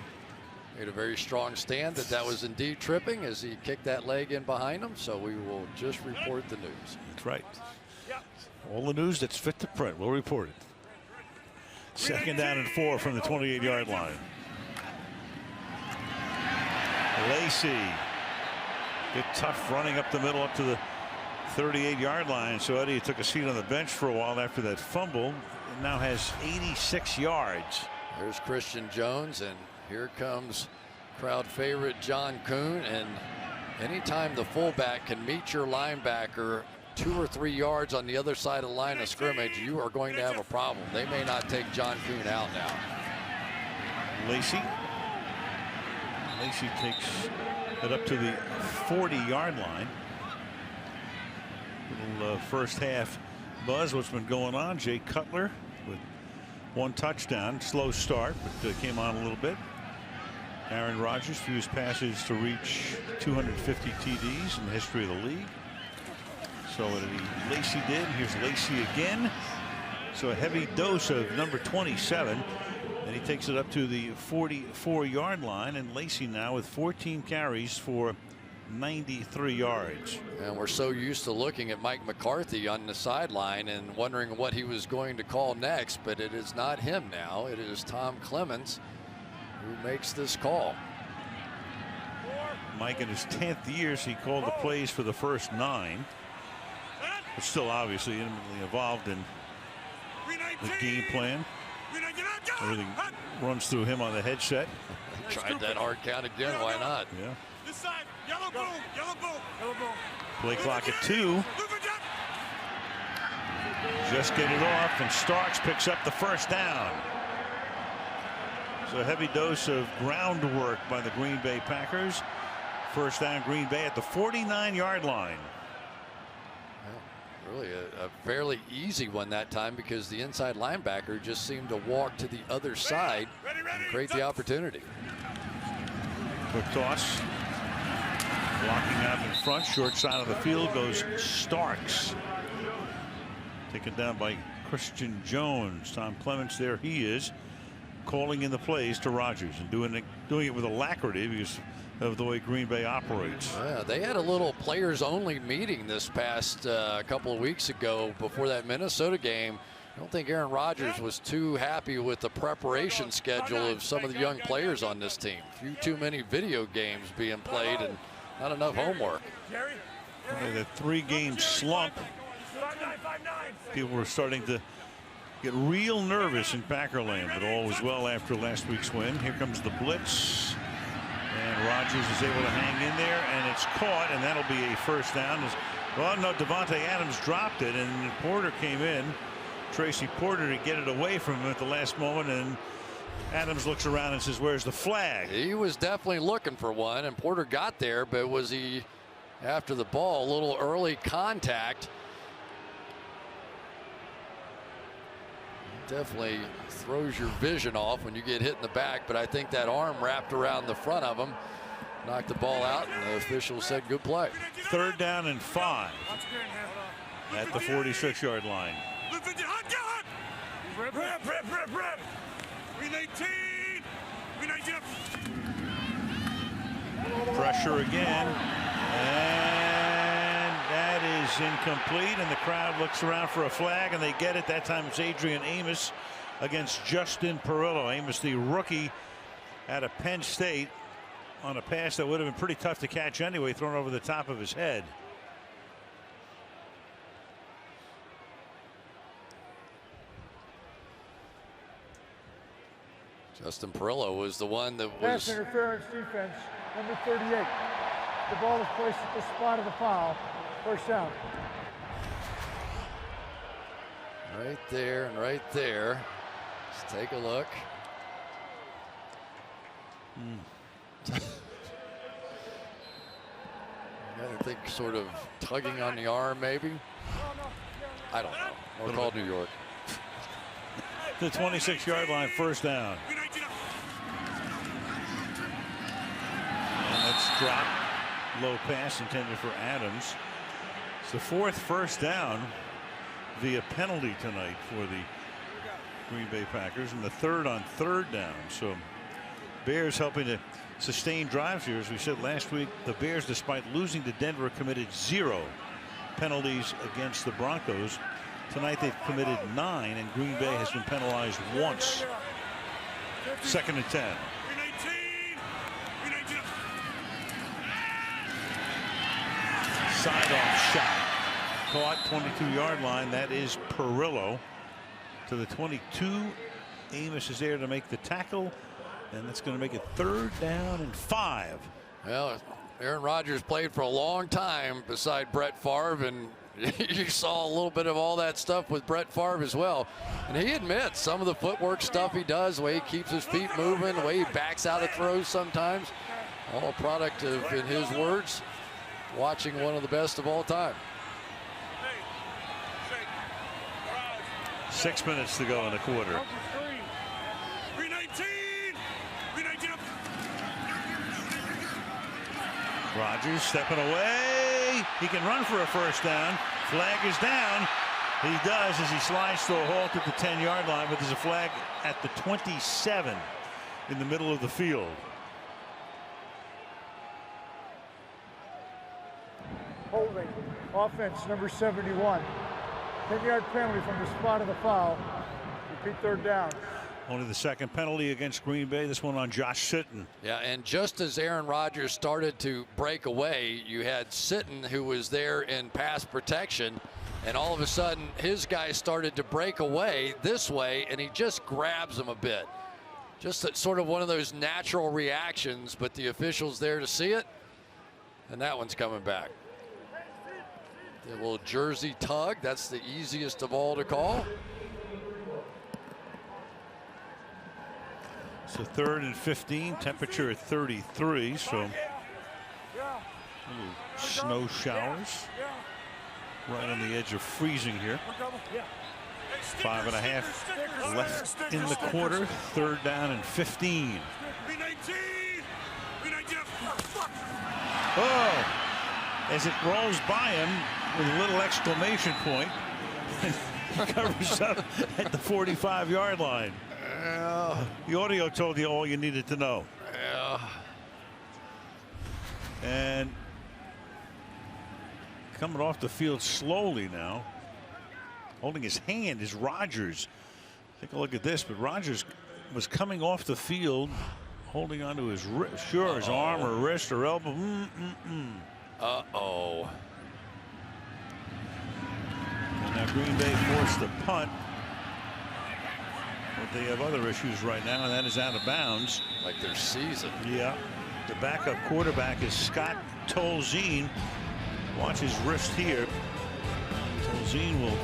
made a very strong stand that was indeed tripping as he kicked that leg in behind him. So we will just report the news. That's right. All the news that's fit to print, we'll report it. 2nd down and 4 from the 28-yard line. Lacy. Get tough running up the middle up to the 38-yard line. So Eddie took a seat on the bench for a while after that fumble, and now has 86 yards. There's Christian Jones, and here comes crowd favorite John Kuhn. And anytime the fullback can meet your linebacker 2 or 3 yards on the other side of the line of scrimmage, you are going to have a problem. They may not take John Kuhn out now. Lacy takes it up to the 40-yard line. Little first half buzz what's been going on. Jay Cutler with 1 touchdown. Slow start, but came on a little bit. Aaron Rodgers, fewest passes to reach 250 TDs in the history of the league. So Lacy did. Here's Lacy again. So a heavy dose of number 27. And he takes it up to the 44-yard line. And Lacy now with 14 carries for 93 yards. And we're so used to looking at Mike McCarthy on the sideline and wondering what he was going to call next, but it is not him now. It is Tom Clements who makes this call. Mike, in his 10th years, he called the plays for the first 9, but still obviously intimately involved in the game plan. Everything runs through him on the headset. Tried that hard count again. Why not? Yeah. This side. Yellow boom. Yellow boom. Yellow boom. Play clock at 2. Just get it off, and Starks picks up the first down. So a heavy dose of groundwork by the Green Bay Packers. First down, Green Bay at the 49-yard line. Really a fairly easy one that time, because the inside linebacker just seemed to walk to the other side and create the opportunity. Quick toss. Blocking out in front, short side of the field goes Starks. Taken down by Christian Jones. Tom Clements, there he is, calling in the plays to Rogers and doing it with alacrity because of the way Green Bay operates. Yeah, they had a little players-only meeting this past couple of weeks ago before that Minnesota game. I don't think Aaron Rodgers was too happy with the preparation schedule of some of the young players on this team. A few too many video games being played and not enough homework. The 3-game slump. People were starting to get real nervous in Packerland, but all was well after last week's win. Here comes the blitz, and Rodgers is able to hang in there, and it's caught, and that'll be a first down. Well, no, Devontae Adams dropped it, and Porter came in, Tracy Porter, to get it away from him at the last moment, and Adams looks around and says, "Where's the flag?" He was definitely looking for one, and Porter got there, but was he after the ball? A little early contact. Definitely throws your vision off when you get hit in the back, but I think that arm wrapped around the front of him knocked the ball out, and the official said good play. 3rd down and 5 at the 46-yard line. Pressure again, and that is incomplete, and the crowd looks around for a flag, and they get it. That time it's Adrian Amos against Justin Perillo. Amos, the rookie out of Penn State, on a pass that would have been pretty tough to catch anyway, thrown over the top of his head. Justin Perillo was the one that was. Pass interference defense, number 38. The ball is placed at the spot of the foul. First down. Right there and right there. Let's take a look. I think sort of tugging on the arm, maybe. I don't know. We'll call New York. The 26-yard line, first down. And let's drop. Low pass intended for Adams. It's the 4th first down via penalty tonight for the Green Bay Packers, and the 3rd on 3rd down. So Bears helping to sustain drives here. As we said last week, the Bears, despite losing to Denver, committed 0 penalties against the Broncos. Tonight they've committed 9, and Green Bay has been penalized once. 2nd and 10. Side-off shot. Caught 22-yard line. That is Perillo to the 22. Amos is there to make the tackle, and that's going to make it 3rd down and 5. Well, Aaron Rodgers played for a long time beside Brett Favre, and you saw a little bit of all that stuff with Brett Favre as well. And he admits some of the footwork stuff he does, the way he keeps his feet moving, the way he backs out of throws sometimes, all a product of, in his words, watching one of the best of all time. 6 minutes to go in the quarter. Rodgers stepping away. He can run for a first down. Flag is down. He does as he slides to a halt at the 10-yard line, but there's a flag at the 27 in the middle of the field. Holding. Offense, number 71. 10-yard penalty from the spot of the foul. Repeat, 3rd down. Only the 2nd penalty against Green Bay, this one on Josh Sitton. Yeah, and just as Aaron Rodgers started to break away, you had Sitton, who was there in pass protection, and all of a sudden his guy started to break away this way, and he just grabs him a bit. Just sort of one of those natural reactions, but the official's there to see it, and that one's coming back. The little jersey tug, that's the easiest of all to call. So 3rd and 15, temperature at 33, so little snow showers right on the edge of freezing here. 5.5 left in the quarter. 3rd down and 15. Oh, as it rolls by him with a little exclamation point. He covers up at the 45-yard line. The audio told you all you needed to know. And coming off the field slowly now, holding his hand is Rodgers. Take a look at this, but Rodgers was coming off the field holding onto his wrist, his arm or wrist or elbow. Uh-oh. And now Green Bay forced the punt. But they have other issues right now, and that is out of bounds. Like their season. Yeah. The backup quarterback is Scott Tolzien. Watch his wrist here. Tolzien will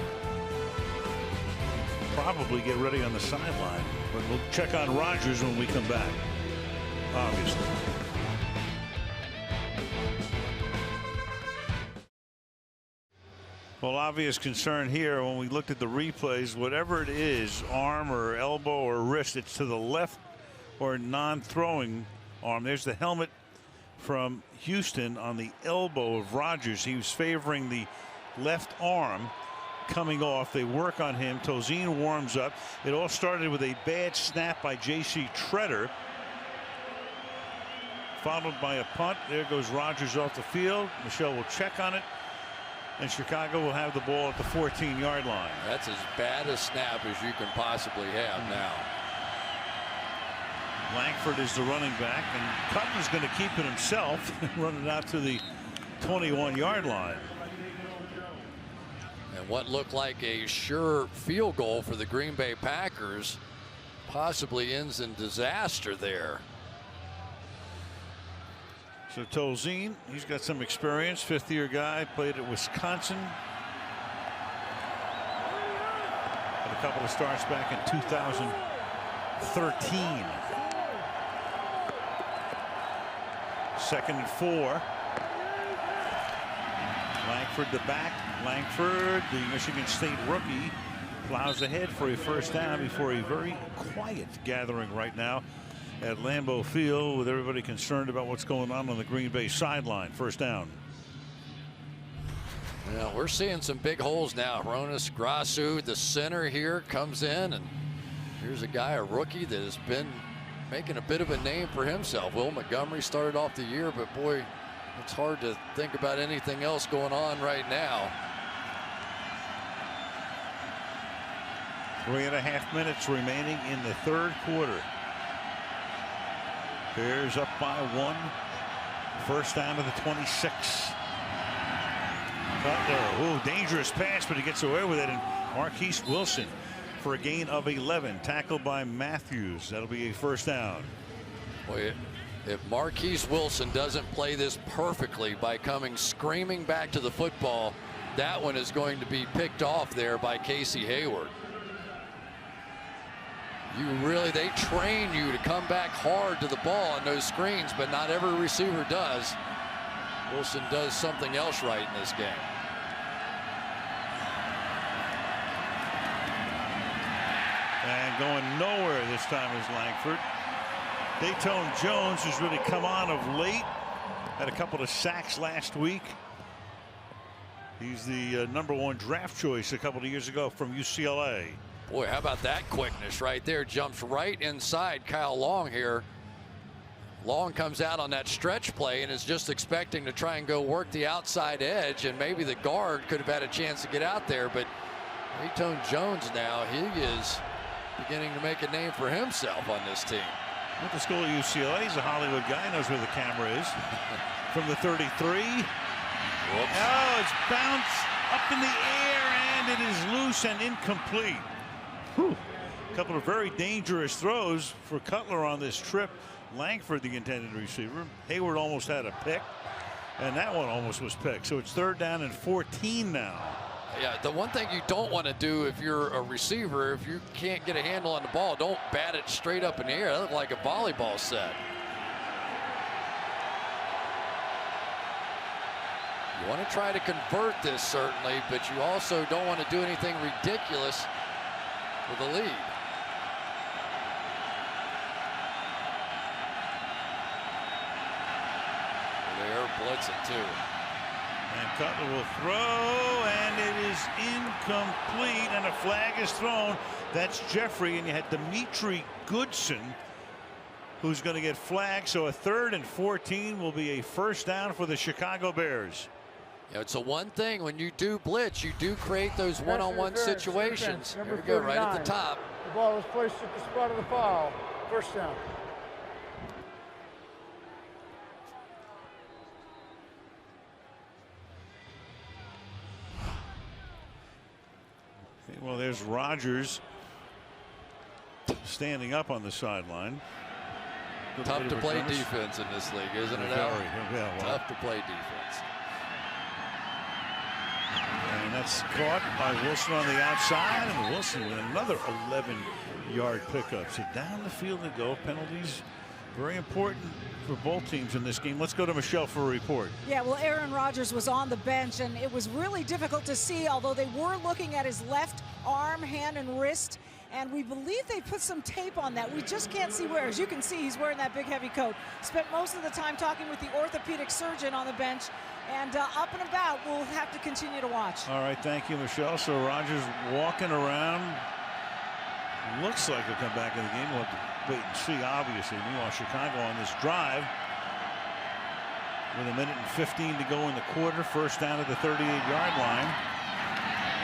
probably get ready on the sideline, but we'll check on Rodgers when we come back, obviously. Well, obvious concern here when we looked at the replays, whatever it is, arm or elbow or wrist, it's to the left or non-throwing arm. There's the helmet from Houston on the elbow of Rodgers. He was favoring the left arm coming off. They work on him. Tolzien warms up. It all started with a bad snap by J.C. Tretter, followed by a punt. There goes Rodgers off the field. Michelle will check on it, and Chicago will have the ball at the 14-yard line. That's as bad a snap as you can possibly have now. Langford is the running back, and Cutler's going to keep it himself and run it out to the 21-yard line. And what looked like a sure field goal for the Green Bay Packers possibly ends in disaster there. So Tolzien, he's got some experience, fifth-year guy, played at Wisconsin. Had a couple of starts back in 2013. 2nd and 4. Langford the back. Langford, the Michigan State rookie, plows ahead for a first down before a very quiet gathering right now at Lambeau Field, with everybody concerned about what's going on the Green Bay sideline. First down. Yeah, we're seeing some big holes now. Hroniss Grasu, the center here, comes in, and here's a guy, a rookie, that has been making a bit of a name for himself. Will Montgomery started off the year, but boy, it's hard to think about anything else going on right now. 3.5 minutes remaining in the third quarter. Bears up by 1. First down to the 26. Cutler, dangerous pass, but he gets away with it. And Marquise Wilson for a gain of 11. Tackled by Matthews. That'll be a first down. Boy, if Marquise Wilson doesn't play this perfectly by coming screaming back to the football, that one is going to be picked off there by Casey Hayward. They train you to come back hard to the ball on those screens, but not every receiver does. Wilson does something else right in this game. And going nowhere this time is Langford. Dayton Jones has really come on of late. Had a couple of sacks last week. He's the #1 draft choice a couple of years ago from UCLA. Boy, how about that quickness right there? Jumps right inside Kyle Long here. Long comes out on that stretch play and is just expecting to try and go work the outside edge, and maybe the guard could have had a chance to get out there, but Dayton Jones now, he is beginning to make a name for himself on this team. Went to school at UCLA. He's a Hollywood guy, knows where the camera is. From the 33. Whoops. Oh, it's bounced up in the air, and it is loose and incomplete. Whew. A couple of very dangerous throws for Cutler on this trip. Langford, the intended receiver. Hayward almost had a pick, and that one almost was picked. So it's 3rd down and 14 now. Yeah, the one thing you don't want to do if you're a receiver, if you can't get a handle on the ball, don't bat it straight up in the air. That looked like a volleyball set. You want to try to convert this, certainly, but you also don't want to do anything ridiculous with a lead. blitzing, too. And Cutler will throw, and it is incomplete, and a flag is thrown. That's Jeffrey, and you had Dimitri Goodson, who's going to get flagged. So a 3rd and 14 will be a first down for the Chicago Bears. Yeah, it's a one thing when you do blitz, you do create those one-on-one situations. Here we go, right at the top. The ball was placed at the spot of the foul. First down. Well, there's Rodgers standing up on the sideline. Tough to play defense in this league, isn't it, Al? Tough to play defense. And that's caught by Wilson on the outside, and Wilson with another 11-yard pickup. So down the field to go. Penalties very important for both teams in this game. Let's go to Michelle for a report. Yeah, well, Aaron Rodgers was on the bench, and it was really difficult to see, although they were looking at his left arm, hand, and wrist. And we believe they put some tape on that. We just can't see where. As you can see, he's wearing that big, heavy coat. Spent most of the time talking with the orthopedic surgeon on the bench. And up and about, we'll have to continue to watch. All right, thank you, Michelle. So Rodgers walking around. Looks like he'll come back in the game. We'll have to wait and see, obviously. Meanwhile, Chicago on this drive with 1:15 to go in the quarter. First down at the 38-yard line.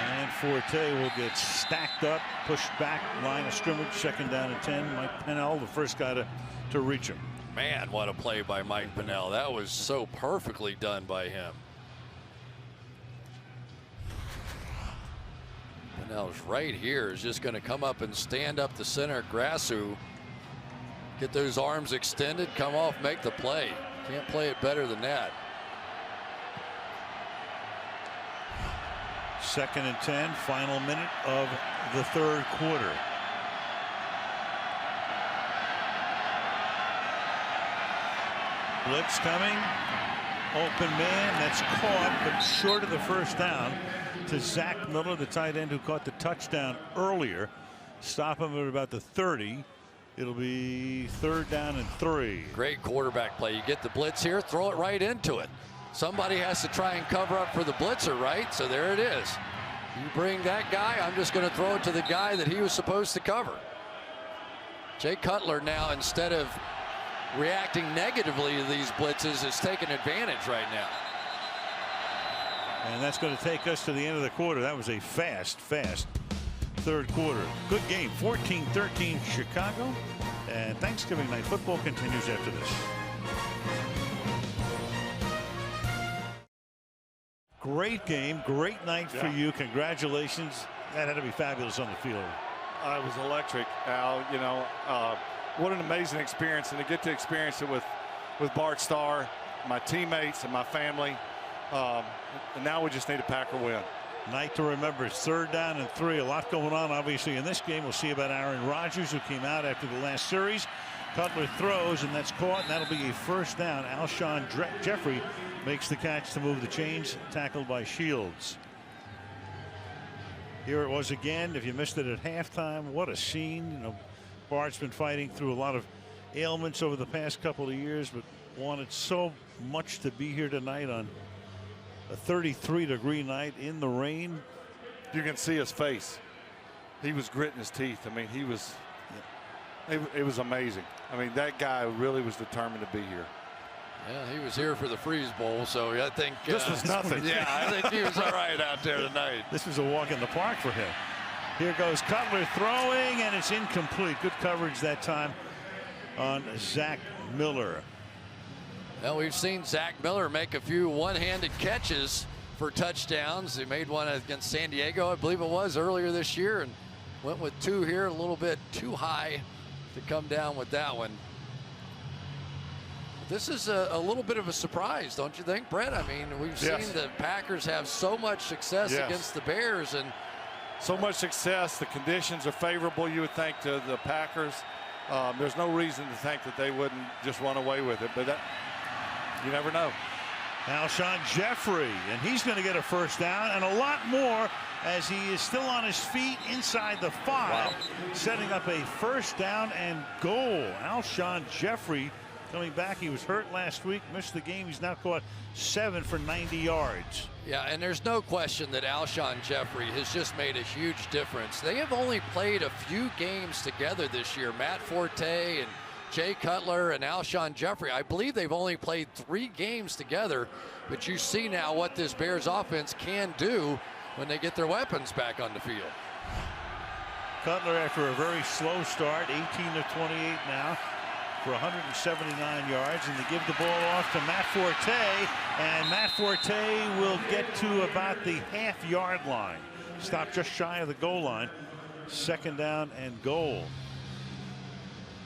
And Forte will get stacked up, pushed back, line of scrimmage, second down and 10. Mike Pennell, the first guy to reach him. Man, what a play by Mike Pennell. That was so perfectly done by him. Pennell's right here is just going to come up and stand up the center. Grasu, get those arms extended, come off, make the play. Can't play it better than that. Second and 10, final minute of the third quarter. Blitz coming, open man, that's caught, but short of the first down to Zach Miller, the tight end who caught the touchdown earlier. Stop him at about the 30. It'll be 3rd down and 3. Great quarterback play. You get the blitz here, throw it right into it. Somebody has to try and cover up for the blitzer, right? So there it is. You bring that guy, I'm just going to throw it to the guy that he was supposed to cover. Jay Cutler now, instead of reacting negatively to these blitzes, is taking advantage right now. And that's going to take us to the end of the quarter. That was a fast third quarter. Good game. 14-13 Chicago. And Thanksgiving night football continues after this. Great game. Great night for you. Congratulations. That had to be fabulous on the field. It was electric, Al. You know, what an amazing experience. And to get to experience it with Bart Starr, my teammates, and my family. And now we just need a Packer win. Night to remember. It's 3rd down and 3. A lot going on, obviously, in this game. We'll see about Aaron Rodgers, who came out after the last series. Cutler throws, and that's caught, and that'll be a first down. Alshon Jeffrey makes the catch to move the chains, tackled by Shields. Here it was again. If you missed it at halftime, what a scene. You know, Bart's been fighting through a lot of ailments over the past couple of years, but wanted so much to be here tonight on a 33-degree night in the rain. You can see his face. He was gritting his teeth. I mean, he was. It was amazing. I mean, that guy really was determined to be here. Yeah, he was here for the Freeze Bowl, so I think this was nothing. Yeah, I think he was all right out there tonight. This was a walk in the park for him. Here goes Cutler throwing, and it's incomplete. Good coverage that time on Zach Miller. Well, we've seen Zach Miller make a few one-handed catches for touchdowns. He made one against San Diego, I believe it was, earlier this year, and went with 2 here, a little bit too high to come down with that one. This is a little bit of a surprise, don't you think, Brett? I mean, we've seen the Packers have so much success against the Bears, and so much success. The conditions are favorable, you would think, to the Packers. There's no reason to think that they wouldn't just run away with it, but you never know. Alshon Jeffrey, and he's going to get a first down and a lot more as he is still on his feet inside the 5, setting up a first down and goal. Alshon Jeffrey coming back. He was hurt last week, missed the game. He's now caught 7 for 90 yards. Yeah, and there's no question that Alshon Jeffrey has just made a huge difference. They have only played a few games together this year. Matt Forte and Jay Cutler and Alshon Jeffrey. I believe they've only played 3 games together, but you see now what this Bears offense can do when they get their weapons back on the field. Cutler, after a very slow start, 18 of 28 now for 179 yards, and they give the ball off to Matt Forte, and Matt Forte will get to about the half-yard line. Stop just shy of the goal line. 2nd down and goal.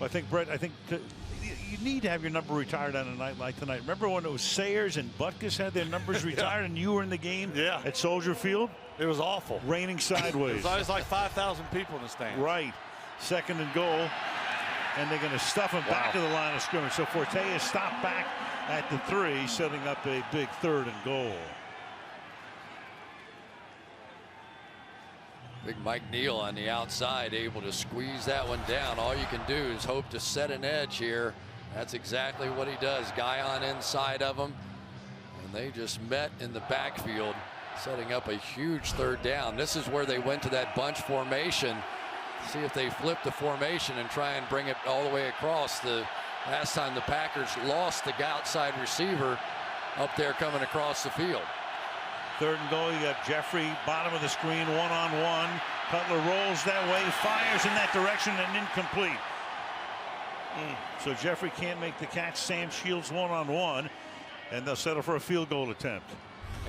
I think, Brett, you need to have your number retired on a night like tonight. Remember when it was Sayers and Butkus had their numbers retired and you were in the game at Soldier Field? It was awful. Raining sideways. It was like 5,000 people in the stand. Right. 2nd and goal. And they're going to stuff him back to the line of scrimmage. So Forte is stopped back at the 3, setting up a big 3rd and goal. Big Mike Neal on the outside, able to squeeze that one down. All you can do is hope to set an edge here. That's exactly what he does. Guy on inside of him. And they just met in the backfield, setting up a huge 3rd down. This is where they went to that bunch formation. See if they flip the formation and try and bring it all the way across. The last time the Packers lost the outside receiver up there coming across the field. 3rd and goal. You got Jeffrey, bottom of the screen, one-on-one. Cutler rolls that way, fires in that direction, and incomplete. So Jeffrey can't make the catch. Sam Shields one-on-one, and they'll settle for a field goal attempt.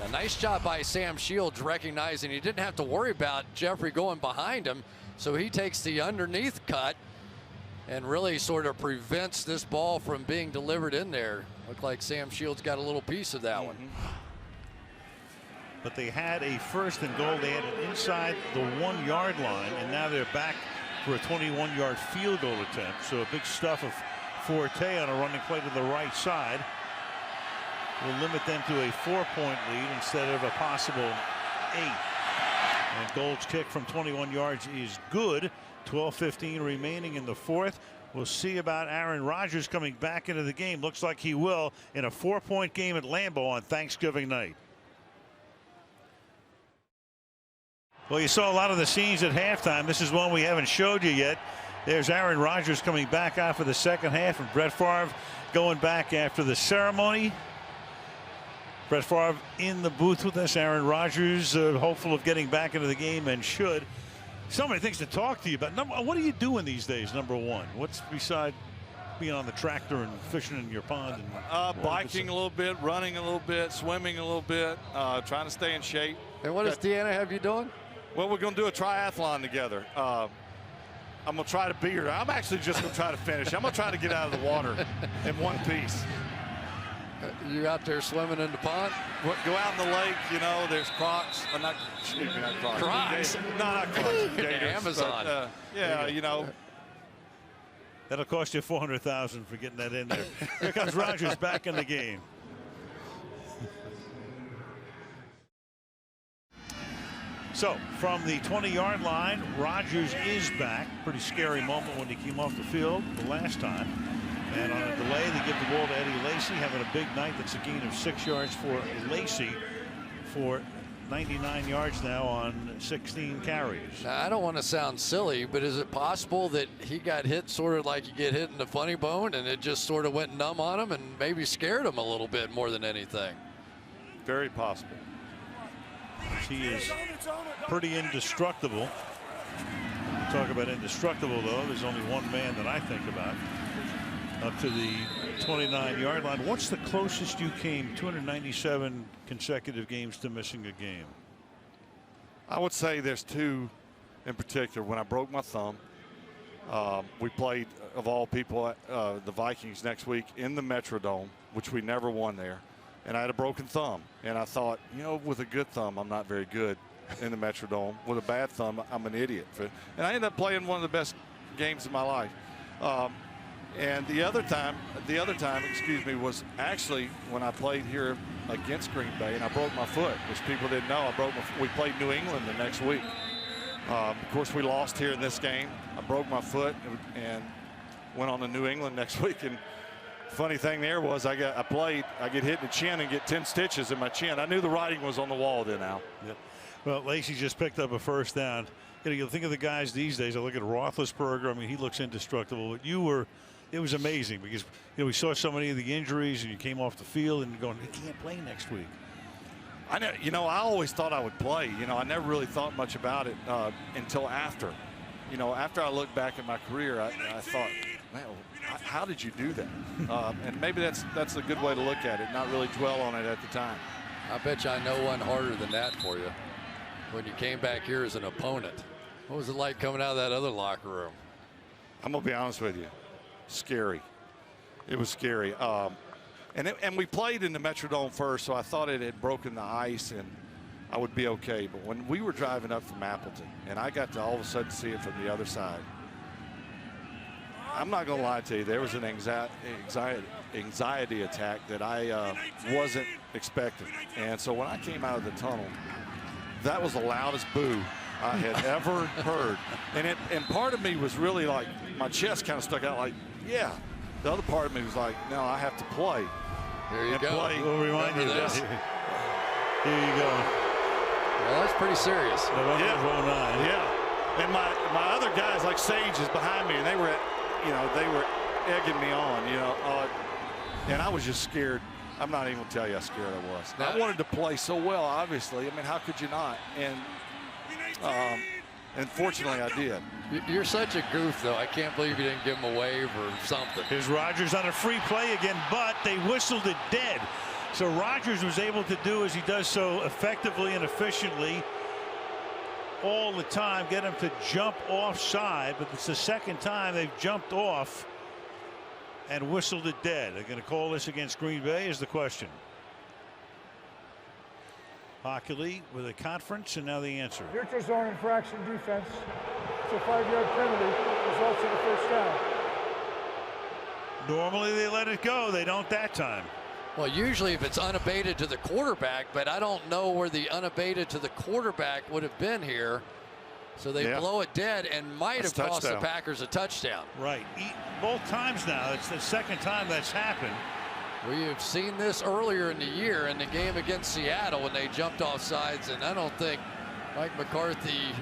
A nice job by Sam Shields, recognizing he didn't have to worry about Jeffrey going behind him. So he takes the underneath cut and really sort of prevents this ball from being delivered in there. Looked like Sam Shields got a little piece of that one. But they had a 1st and goal. They had it inside the 1-yard line, and now they're back for a 21-yard field goal attempt. So a big stuff of Forte on a running play to the right side will limit them to a 4-point lead instead of a possible 8. And Gold's kick from 21 yards is good. 12:15 remaining in the 4th. We'll see about Aaron Rodgers coming back into the game. Looks like he will in a 4-point game at Lambeau on Thanksgiving night. Well, you saw a lot of the scenes at halftime. This is one we haven't showed you yet. There's Aaron Rodgers coming back out for the 2nd half, and Brett Favre going back after the ceremony. Brett Favre in the booth with us. Aaron Rodgers hopeful of getting back into the game, and should. So many things to talk to you about. What are you doing these days, number one? What's beside being on the tractor and fishing in your pond? And biking a little bit, running a little bit, swimming a little bit, trying to stay in shape. And what does Deanna have you doing? Well, we're going to do a triathlon together. I'm going to try to beat her. I'm actually just going to try to finish. I'm going to try to get out of the water in one piece. You out there swimming in the pond? Go out in the lake, you know, there's crocs. Not crocs. Crocs? No, not crocs. Gators, Amazon. But, yeah, you know. That'll cost you $400,000 for getting that in there. Here comes Rodgers back in the game. So from the 20-yard line, Rodgers is back. Pretty scary moment when he came off the field the last time. And on a delay, they give the ball to Eddie Lacy, having a big night. That's a gain of 6 yards for Lacy for 99 yards now on 16 carries. Now, I don't want to sound silly, but is it possible that he got hit sort of like you get hit in the funny bone and it just sort of went numb on him and maybe scared him a little bit more than anything? Very possible. He is pretty indestructible. Talk about indestructible, though. There's only one man that I think about. Up to the 29-yard line. What's the closest you came 297 consecutive games to missing a game? I would say there's two in particular. When I broke my thumb, we played, of all people, the Vikings next week in the Metrodome, which we never won there. And I had a broken thumb. And I thought, you know, with a good thumb, I'm not very good in the Metrodome. With a bad thumb, I'm an idiot. And I ended up playing one of the best games of my life. And the other time, excuse me, was actually when I played here against Green Bay, and I broke my foot, which people didn't know. We played New England the next week. Of course, we lost here in this game. I broke my foot and went on to New England next week, and Funny thing there was I get hit in the chin and get 10 stitches in my chin. I knew the writing was on the wall then, Al. Yep. Well, Lacy just picked up a first down. You think of the guys these days. I look at Roethlisberger. I mean, he looks indestructible. But it was amazing because we saw so many of the injuries, and you came off the field and you're going, he can't play next week. I know. I always thought I would play. I never really thought much about it until after. After I looked back at my career, I thought, man, how did you do that? And maybe that's a good way to look at it, not really dwell on it at the time. I bet you I know one harder than that for you. When you came back here as an opponent, what was it like coming out of that other locker room? I'm gonna be honest with you, scary. It was scary. And we played in the Metrodome first, so I thought it had broken the ice and I would be okay. But when we were driving up from Appleton and I got to all of a sudden see it from the other side, I'm not going to lie to you, there was an anxiety attack that I wasn't expecting. And so when I came out of the tunnel, that was the loudest boo I had ever heard. And part of me was really like, my chest kind of stuck out like, yeah. The other part of me was like, no, I have to play. There you go. We'll remind you of this. Here you go. Well, that's pretty serious. November of 09. Yeah. And my other guys like Sage is behind me, and they were egging me on, and I was just scared. I'm not even gonna tell you how scared I was. I wanted to play so well, obviously. I mean, how could you not? And fortunately, I did. You're such a goof, though. I can't believe you didn't give him a wave or something. Here's Rodgers on a free play again, but they whistled it dead. So Rodgers was able to do as he does so effectively and efficiently all the time, get him to jump offside, but it's the second time they've jumped off and whistled it dead. They're going to call this against Green Bay is the question. Hockley with a conference, and now the answer. Neutral zone infraction defense. It's a 5-yard penalty. Results in a first down. Normally they let it go. They don't that time. Well, usually if it's unabated to the quarterback, but I don't know where the unabated to the quarterback would have been here. So they blow it dead and might have cost the Packers a touchdown. Right. Both times now. It's the second time that's happened. We have seen this earlier in the year in the game against Seattle when they jumped off sides, and I don't think Mike McCarthy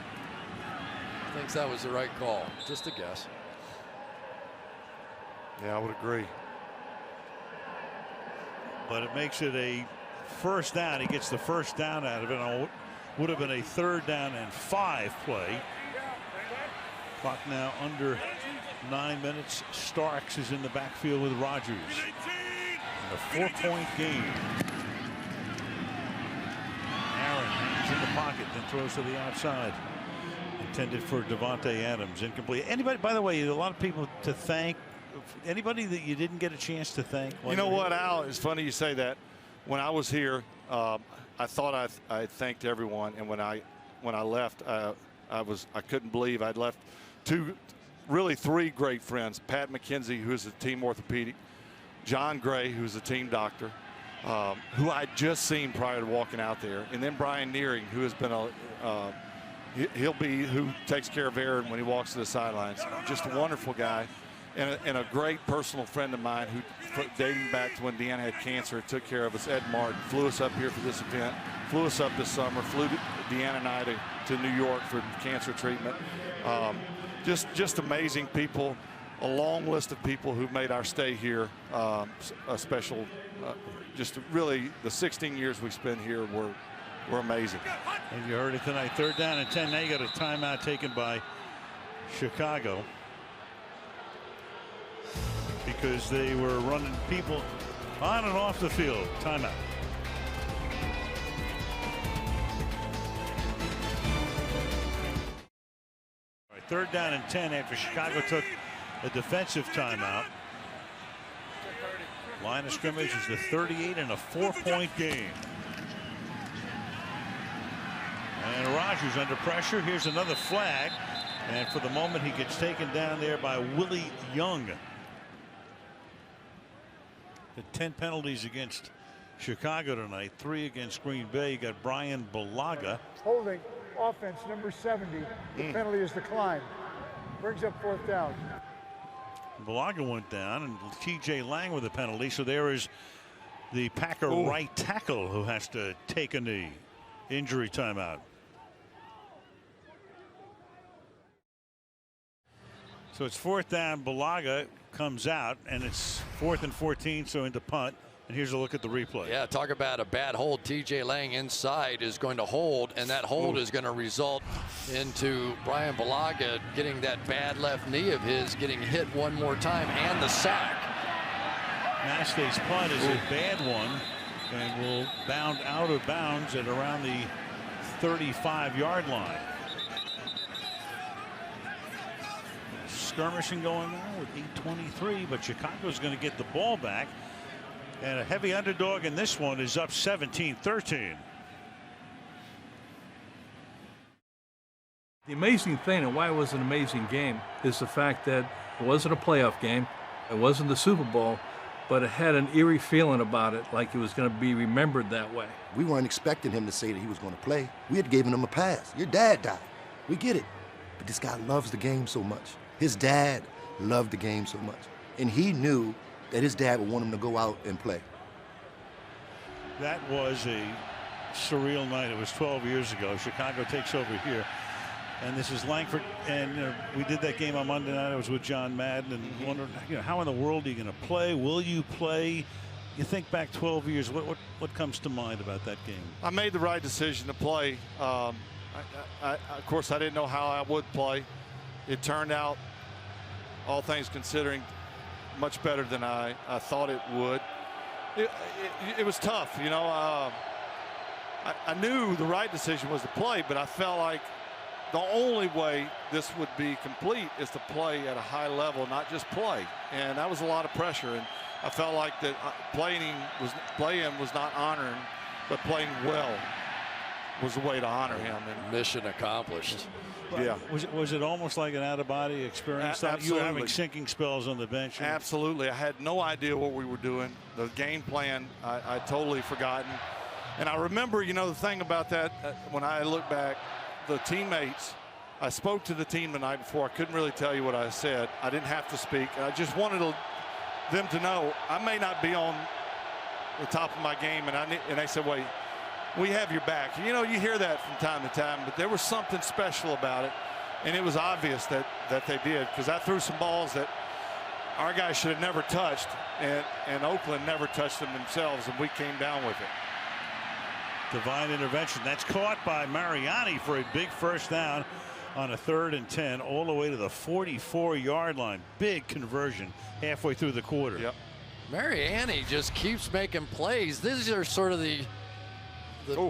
thinks that was the right call. Just a guess. Yeah, I would agree. But it makes it a first down. He gets the first down out of it. It would have been a 3rd down and 5 play. Clock now under 9 minutes. Starks is in the backfield with Rodgers. A 4-point game. Aaron hangs in the pocket, then throws to the outside. Intended for Devontae Adams. Incomplete. Anybody, by the way, a lot of people to thank. Anybody that you didn't get a chance to thank? You know what, Al? It's funny you say that. When I was here, I thought I thanked everyone, and when I left, I couldn't believe I'd left 3 great friends. Pat McKenzie, who's a team orthopedic, John Gray, who's a team doctor, who I'd just seen prior to walking out there, and then Brian Nearing, who has been who takes care of Aaron when he walks to the sidelines. Just a wonderful guy. And a great personal friend of mine who, dating back to when Deanna had cancer, took care of us, Ed Martin, flew us up here for this event, flew us up this summer, flew Deanna and I to New York for cancer treatment. Just amazing people, a long list of people who made our stay here a special, just really the 16 years we spent here were amazing. And you heard it tonight, 3rd down and 10. Now you got a timeout taken by Chicago, because they were running people on and off the field. Timeout. All right, 3rd down and 10 after Chicago took a defensive timeout. Line of scrimmage is the 38 in a 4-point game. And Rodgers under pressure. Here's another flag. And for the moment, he gets taken down there by Willie Young. The 10 penalties against Chicago tonight, 3 against Green Bay. You got Brian Bulaga. Holding offense number 70. The penalty is declined. Brings up 4th down. Bulaga went down, and T.J. Lang with a penalty. So there is the Packer right tackle who has to take a knee. Injury timeout. So it's 4th down. Bulaga comes out, and it's 4th and 14, so into punt. And here's a look at the replay. Yeah, talk about a bad hold. T.J. Lang inside is going to hold, and that hold is going to result into Brian Bulaga getting that bad left knee of his, getting hit one more time, and the sack. Naste's punt is a bad one and will bound out of bounds at around the 35-yard line. Skirmishing going on with 8:23, but Chicago's going to get the ball back. And a heavy underdog in this one is up 17-13. The amazing thing, and why it was an amazing game, is the fact that it wasn't a playoff game, it wasn't the Super Bowl, but it had an eerie feeling about it, like it was going to be remembered that way. We weren't expecting him to say that he was going to play. We had given him a pass. Your dad died. We get it. But this guy loves the game so much. His dad loved the game so much. And he knew that his dad would want him to go out and play. That was a surreal night. It was 12 years ago. Chicago takes over here. And this is Langford. And we did that game on Monday night. I was with John Madden and wondered, how in the world are you going to play? Will you play? You think back 12 years. What comes to mind about that game? I made the right decision to play. Of course, I didn't know how I would play. It turned out, all things considering, much better than I thought it would. It was tough, I knew the right decision was to play, but I felt like the only way this would be complete is to play at a high level, not just play. And that was a lot of pressure. And I felt like that playing was not honoring, but playing well was the way to honor him. And mission accomplished. Yeah. Was it almost like an out-of-body experience? Absolutely. You were having sinking spells on the bench. Absolutely. I had no idea what we were doing. The game plan, I totally forgotten. And I remember, the thing about that, when I look back, the teammates, I spoke to the team the night before. I couldn't really tell you what I said. I didn't have to speak. I just wanted them to know I may not be on the top of my game. And they said, wait, we have your back. You hear that from time to time, but there was something special about it. And it was obvious that they did, because I threw some balls that our guys should have never touched, and Oakland never touched them themselves, and we came down with it. Divine intervention. That's caught by Mariani for a big first down on a 3rd and 10, all the way to the 44-yard line. Big conversion halfway through the quarter. Yep. Mariani just keeps making plays. These are sort of the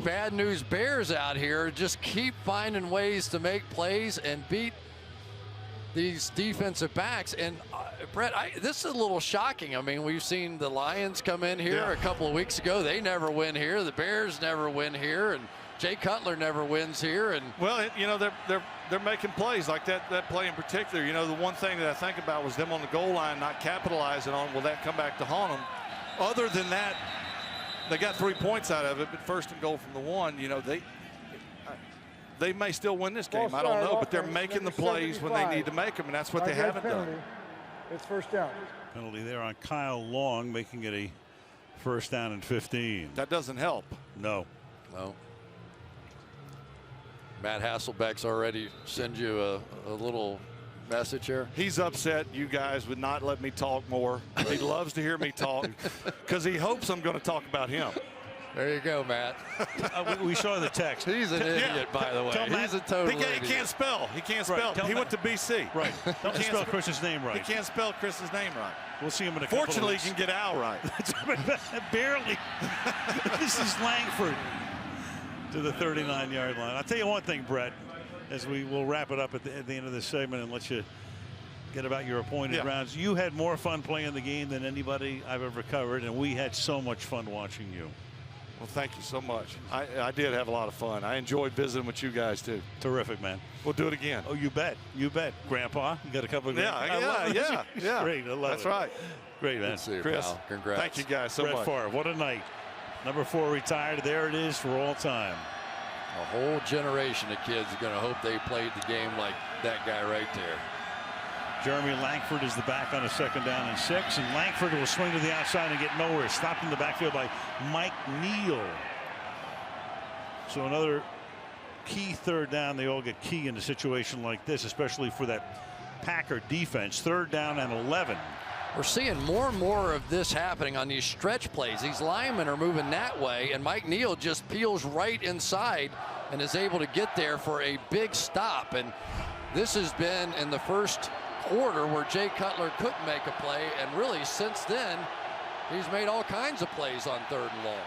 bad news bears out here. Just keep finding ways to make plays and beat these defensive backs. And Brett, this is a little shocking. I mean, we've seen the Lions come in here a couple of weeks ago. They never win here. The Bears never win here, and Jay Cutler never wins here. And well, they're making plays like that play in particular. The one thing that I think about was them on the goal line not capitalizing on. Will that come back to haunt them? Other than that, they got 3 points out of it, but 1st and goal from the 1. They may still win this game. I don't know, but they're making the plays when they need to make them, and that's what they haven't done. It's first down. Penalty there on Kyle Long, making it a 1st down and 15. That doesn't help. No. Matt Hasselbeck's already send you a little message here. He's upset you guys would not let me talk more. He loves to hear me talk because he hopes I'm going to talk about him. There you go, Matt. We saw the text. He's an idiot, by the way. He's a total idiot. He can't spell. He can't spell. He went to BC. Right. Don't spell Chris's name right. He can't spell Chris's name right. We'll see him in a couple Fortunately, of weeks. he can get Al right. Barely. This is Langford to the 39-yard line. I'll tell you one thing, Brett, as we will wrap it up at the end of this segment and let you get about your appointed rounds. You had more fun playing the game than anybody I've ever covered, and we had so much fun watching you. Well, thank you so much. I did have a lot of fun. I enjoyed visiting with you guys, too. Terrific, man. We'll do it again. Oh, you bet. You bet. Grandpa, you got a couple of Yeah. Great. I love That's it. right. Great, man. Good to see you, Chris, pal. Congrats. thank you guys so Brett much. Favre, what a night. Number 4 retired. There it is for all time. A whole generation of kids are going to hope they played the game like that guy right there. Jeremy Langford is the back on a 2nd down and 6, and Langford will swing to the outside and get nowhere. Stopped in the backfield by Mike Neal. So another key 3rd down. They all get key in a situation like this, especially for that Packer defense. 3rd down and 11. We're seeing more and more of this happening on these stretch plays. These linemen are moving that way, and Mike Neal just peels right inside and is able to get there for a big stop. And this has been in the first quarter where Jay Cutler couldn't make a play, and really since then he's made all kinds of plays on 3rd and long.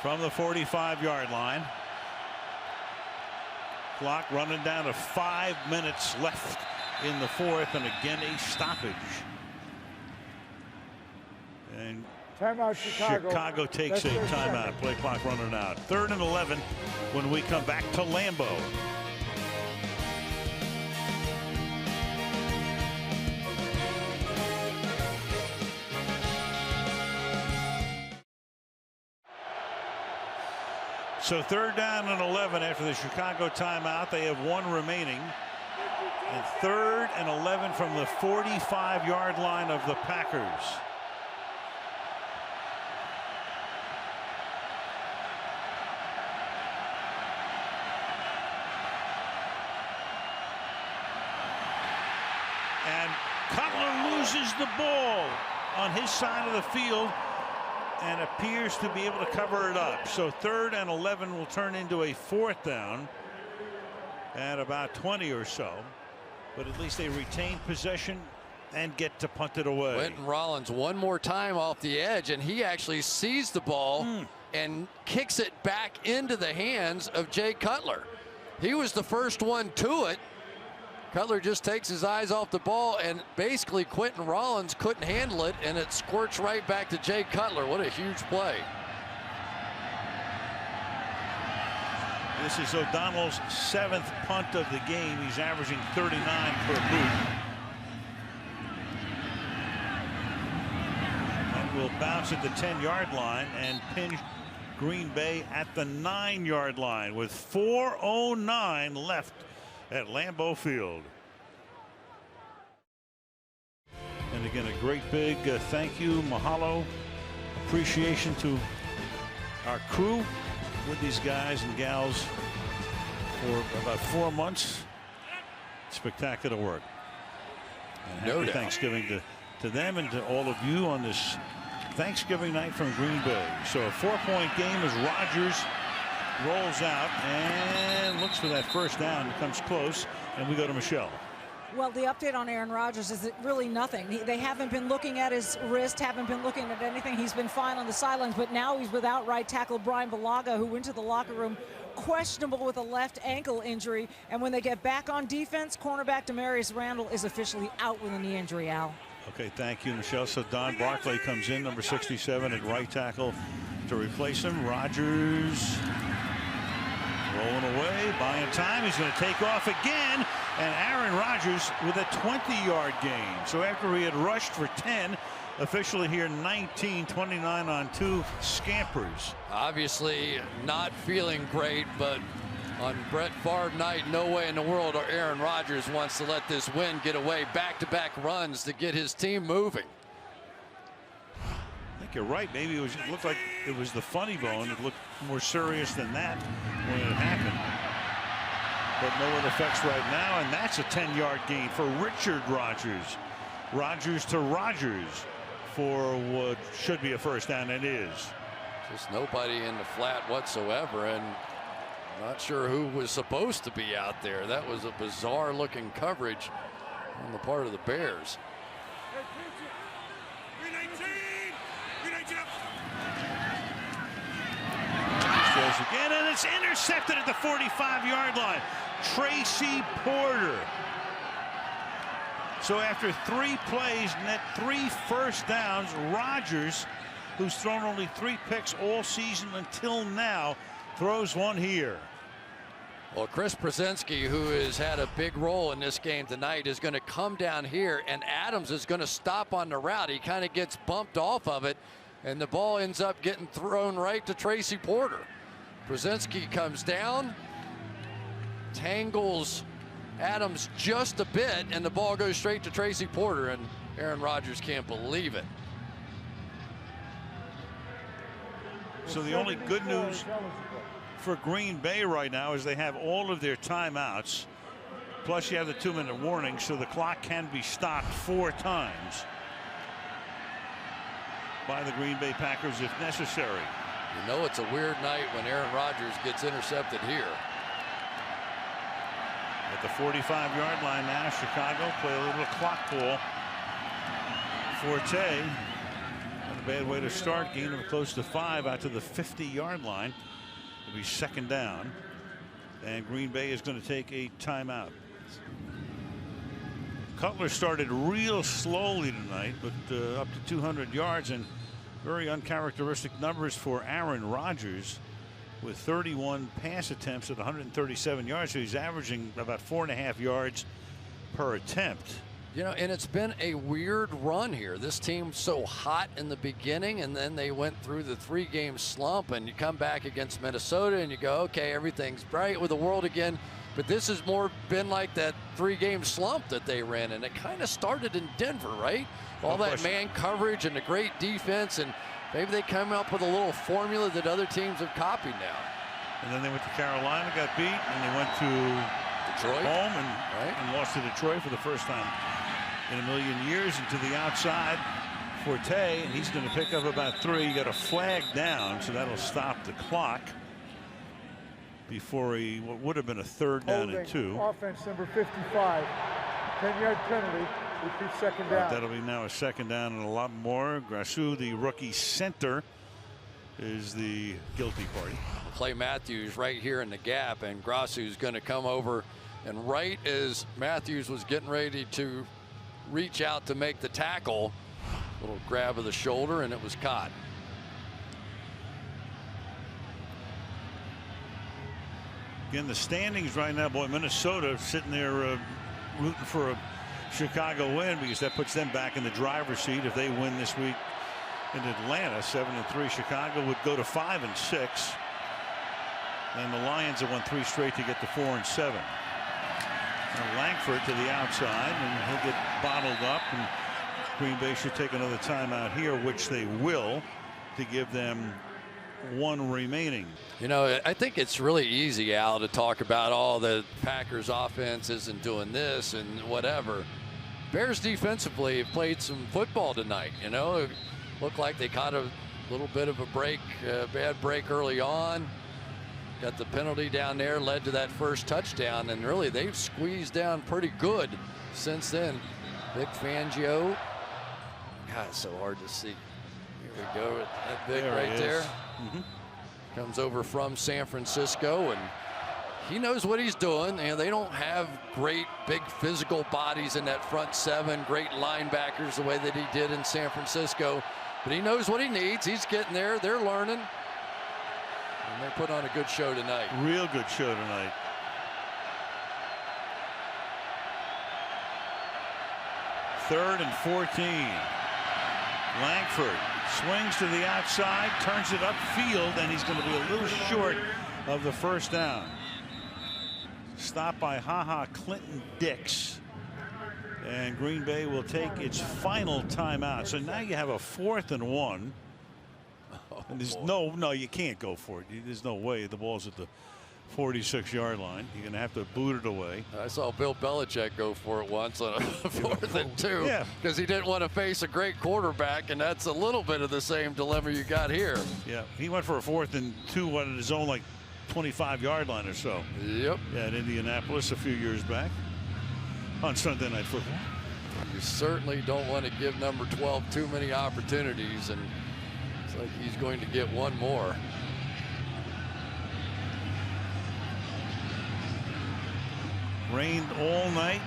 From the 45-yard line. Clock running down to 5 minutes left in the 4th, and again a stoppage. And timeout, Chicago. Chicago takes a timeout. Play clock running out. 3rd and 11 when we come back to Lambeau. So 3rd down and 11 after the Chicago timeout. They have 1 remaining. And 3rd and 11 from the 45-yard line of the Packers. And Cutler loses the ball on his side of the field and appears to be able to cover it up. So 3rd and 11 will turn into a 4th down at about 20 or so. But at least they retain possession and get to punt it away. Quentin Rollins one more time off the edge, and he actually sees the ball and kicks it back into the hands of Jay Cutler. He was the first one to it. Cutler just takes his eyes off the ball, and basically Quentin Rollins couldn't handle it, and it squirts right back to Jay Cutler. What a huge play. This is O'Donnell's 7th punt of the game. He's averaging 39 per boot. And will bounce at the 10-yard line and pinch Green Bay at the 9-yard line with 4:09 left at Lambeau Field. And again, a great big thank you, mahalo, appreciation to our crew with these guys and gals for about 4 months. Spectacular work. And happy Thanksgiving to them and to all of you on this Thanksgiving night from Green Bay. So a 4-point game as Rodgers rolls out and looks for that 1st down. It comes close, and we go to Michelle. Well, the update on Aaron Rodgers is that really nothing. They haven't been looking at his wrist, haven't been looking at anything. He's been fine on the sidelines, but now he's without right tackle Brian Bulaga, who went to the locker room questionable with a left ankle injury. And when they get back on defense, cornerback Demarius Randall is officially out with a knee injury, Al. Okay, thank you, Michelle. So Don Barclay comes in, number 67 at right tackle to replace him. Rodgers rolling away, buying time. He's going to take off again, and Aaron Rodgers with a 20-yard gain. So after he had rushed for 10, officially here 19, 29 on 2 scampers. Obviously not feeling great, but on Brett Favre night, no way in the world Aaron Rodgers wants to let this win get away. Back-to-back runs to get his team moving. I think you're right. Maybe it looked like it was the funny bone. It looked more serious than that when it happened. But no ill effects right now, and that's a 10-yard gain for Richard Rodgers. Rodgers to Rodgers for what should be a 1st down, and is. Just nobody in the flat whatsoever, and not sure who was supposed to be out there. That was a bizarre looking coverage on the part of the Bears. Goes again, and it's intercepted at the 45-yard line. Tracy Porter. So after 3 plays, net 3 1st downs, Rodgers, who's thrown only 3 picks all season until now, throws one here. Well, Chris Prasinski, who has had a big role in this game tonight, is going to come down here, and Adams is going to stop on the route. He kind of gets bumped off of it, and the ball ends up getting thrown right to Tracy Porter. Prasinski comes down, tangles Adams just a bit, and the ball goes straight to Tracy Porter, and Aaron Rodgers can't believe it. So the only good news for Green Bay right now is they have all of their timeouts. Plus you have the 2-minute warning, so the clock can be stopped 4 times by the Green Bay Packers if necessary. You know it's a weird night when Aaron Rodgers gets intercepted here. At the 45-yard line now, Chicago play a little clock ball. Forte, not a bad way to start. Gain of close to 5 out to the 50-yard line. It'll be 2nd down. And Green Bay is going to take a timeout. Cutler started real slowly tonight, but up to 200 yards and very uncharacteristic numbers for Aaron Rodgers with 31 pass attempts at 137 yards. So he's averaging about 4.5 yards per attempt. You know, and it's been a weird run here. This team's so hot in the beginning, and then they went through the 3-game slump, and you come back against Minnesota and you go, okay, everything's bright with the world again. But this has more been like that 3-game slump that they ran, and it kind of started in Denver, right? All that man coverage and the great defense, and maybe they come up with a little formula that other teams have copied now. And then they went to Carolina, got beat, and they went to Detroit, home and lost to Detroit for the first time in a million years. And to the outside, Forte, and he's going to pick up about 3. He got a flag down, so that'll stop the clock before what would have been a 3rd down and 2. Offense number 55, 10-yard penalty. Repeat 2nd down. That'll be now a 2nd down and a lot more. Grasu, the rookie center, is the guilty party. Clay Matthews right here in the gap, and Grasu's going to come over, and right as Matthews was getting ready to reach out to make the tackle, little grab of the shoulder, and it was caught. Again, the standings right now, boy, Minnesota sitting there rooting for a Chicago win, because that puts them back in the driver's seat. If they win this week in Atlanta, 7-3, Chicago would go to 5-6. And the Lions have won 3 straight to get to 4-7. Now Langford to the outside, and he'll get bottled up, and Green Bay should take another timeout here, which they will, to give them 1 remaining. You know, I think it's really easy, Al, to talk about all the Packers offense isn't doing this and whatever. Bears defensively have played some football tonight. You know, it looked like they caught a little bit of a break, bad break early on. Got the penalty down there, led to that first touchdown, and really they've squeezed down pretty good since then. Vic Fangio, God, it's so hard to see. Here we go, that Vic right there. Comes over from San Francisco, and he knows what he's doing. And they don't have great big physical bodies in that front 7, great linebackers the way that he did in San Francisco, but he knows what he needs. He's getting there. They're learning, and they put on a good show tonight. Real good show tonight. Third and 14. Langford swings to the outside, turns it upfield, and he's going to be a little short of the first down. Stopped by Clinton Dix. And Green Bay will take its final timeout. So now you have a 4th and 1. And there's no, you can't go for it. There's no way. The ball's at the 46-yard line. You're going to have to boot it away. I saw Bill Belichick go for it once on a 4th and 2 because he didn't want to face a great quarterback, and that's a little bit of the same dilemma you got here. Yeah, he went for a 4th and 2 on his own, like 25-yard line or so. Yep. Yeah, in Indianapolis a few years back on Sunday Night Football. You certainly don't want to give number 12 too many opportunities, and it's like he's going to get one more. Rained all night.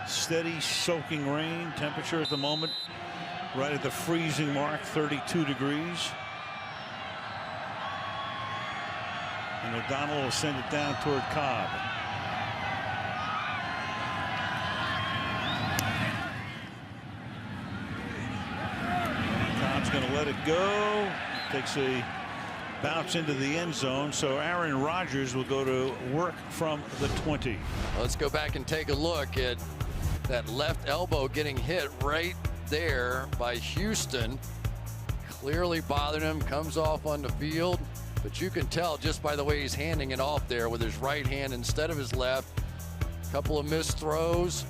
Steady soaking rain. Temperature at the moment right at the freezing mark, 32 degrees. And O'Donnell will send it down toward Cobb. Cobb's going to let it go. Takes a bounce into the end zone. So Aaron Rodgers will go to work from the 20. Let's go back and take a look at that left elbow getting hit right there by Houston. Clearly bothered him, comes off on the field, but you can tell just by the way he's handing it off there with his right hand instead of his left. A couple of missed throws.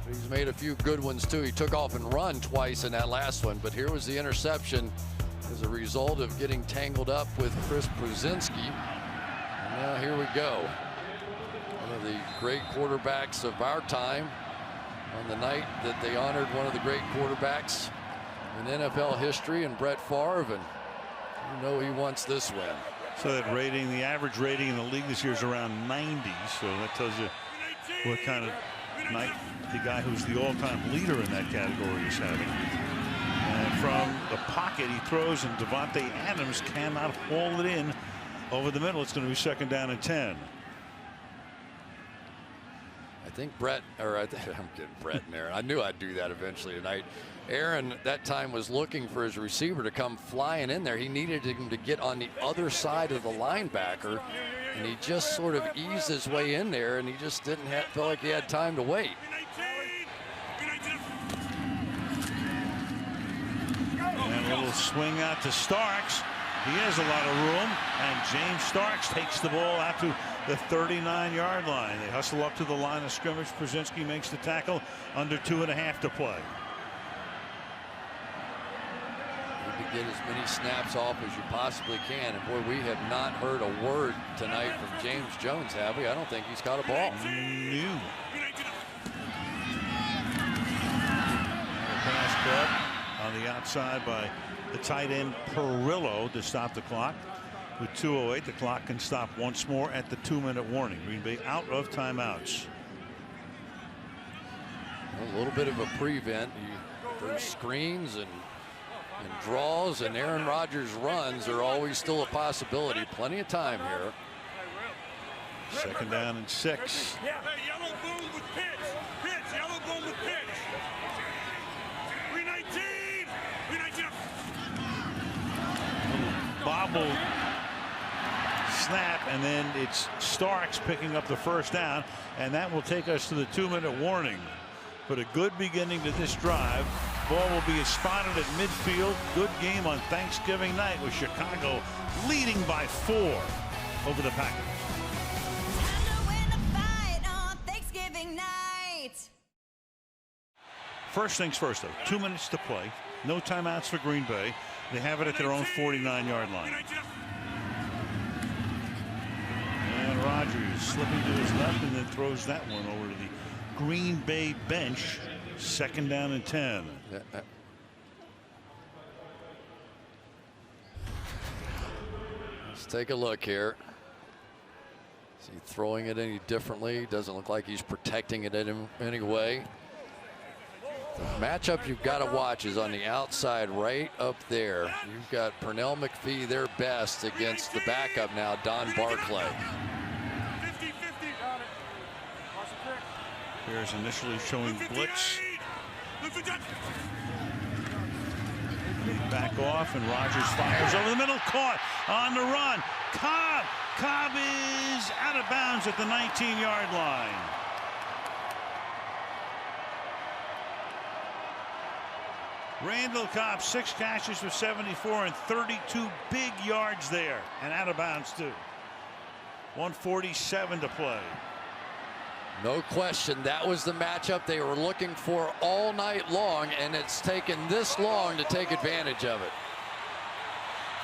He's made a few good ones too. He took off and run twice in that last one, but here was the interception as a result of getting tangled up with Chris Brzezinski. And now here we go. One of the great quarterbacks of our time on the night that they honored one of the great quarterbacks in NFL history, and Brett Favre, and you know he wants this win. So that rating, the average rating in the league this year is around 90. So that tells you what kind of night the guy who's the all-time leader in that category is having. And from the pocket he throws, and Davante Adams cannot haul it in over the middle. It's going to be 2nd down and 10. I think I'm getting Brett in there. I knew I'd do that eventually tonight. Aaron that time was looking for his receiver to come flying in there. He needed him to get on the other side of the linebacker, and he just sort of eased his way in there, and he just didn't feel like he had time to wait. And a little swing out to Starks. He has a lot of room, and James Starks takes the ball out to the 39-yard line. They hustle up to the line of scrimmage. Brzezinski makes the tackle, under 2.5 to play. Need to get as many snaps off as you possibly can, and boy, we have not heard a word tonight from James Jones, have we? I don't think he's caught a ball. No. Pass caught on the outside by the tight end Perillo to stop the clock. With 2:08, the clock can stop once more at the 2-minute warning. Green Bay out of timeouts. A little bit of a prevent. Those screens and draws and Aaron Rodgers runs are always still a possibility. Plenty of time here. 2nd down and 6. Yellow boom with pitch. Pitch. Yellow boom with pitch. 319. 319. Bobble snap, and then it's Starks picking up the 1st down, and that will take us to the 2-minute warning. But a good beginning to this drive. Ball will be spotted at midfield. Good game on Thanksgiving night with Chicago leading by 4 over the Packers. First things first, though. 2 minutes to play. No timeouts for Green Bay. They have it at their own 49-yard line. And Rodgers slipping to his left and then throws that one over to the Green Bay bench. 2nd down and 10. Let's take a look here. Is he throwing it any differently? Doesn't look like he's protecting it in any way. The matchup you've got to watch is on the outside right up there. You've got Pernell McPhee their best against the backup now, Don Barclay. Here's initially showing blitz. Back off, and Rodgers fires over the middle, caught on the run. Cobb is out of bounds at the 19-yard line. Randall Cobb, 6 catches for 74 and 32 big yards there, and out of bounds too. 1:47 to play. No question, that was the matchup they were looking for all night long, and it's taken this long to take advantage of it.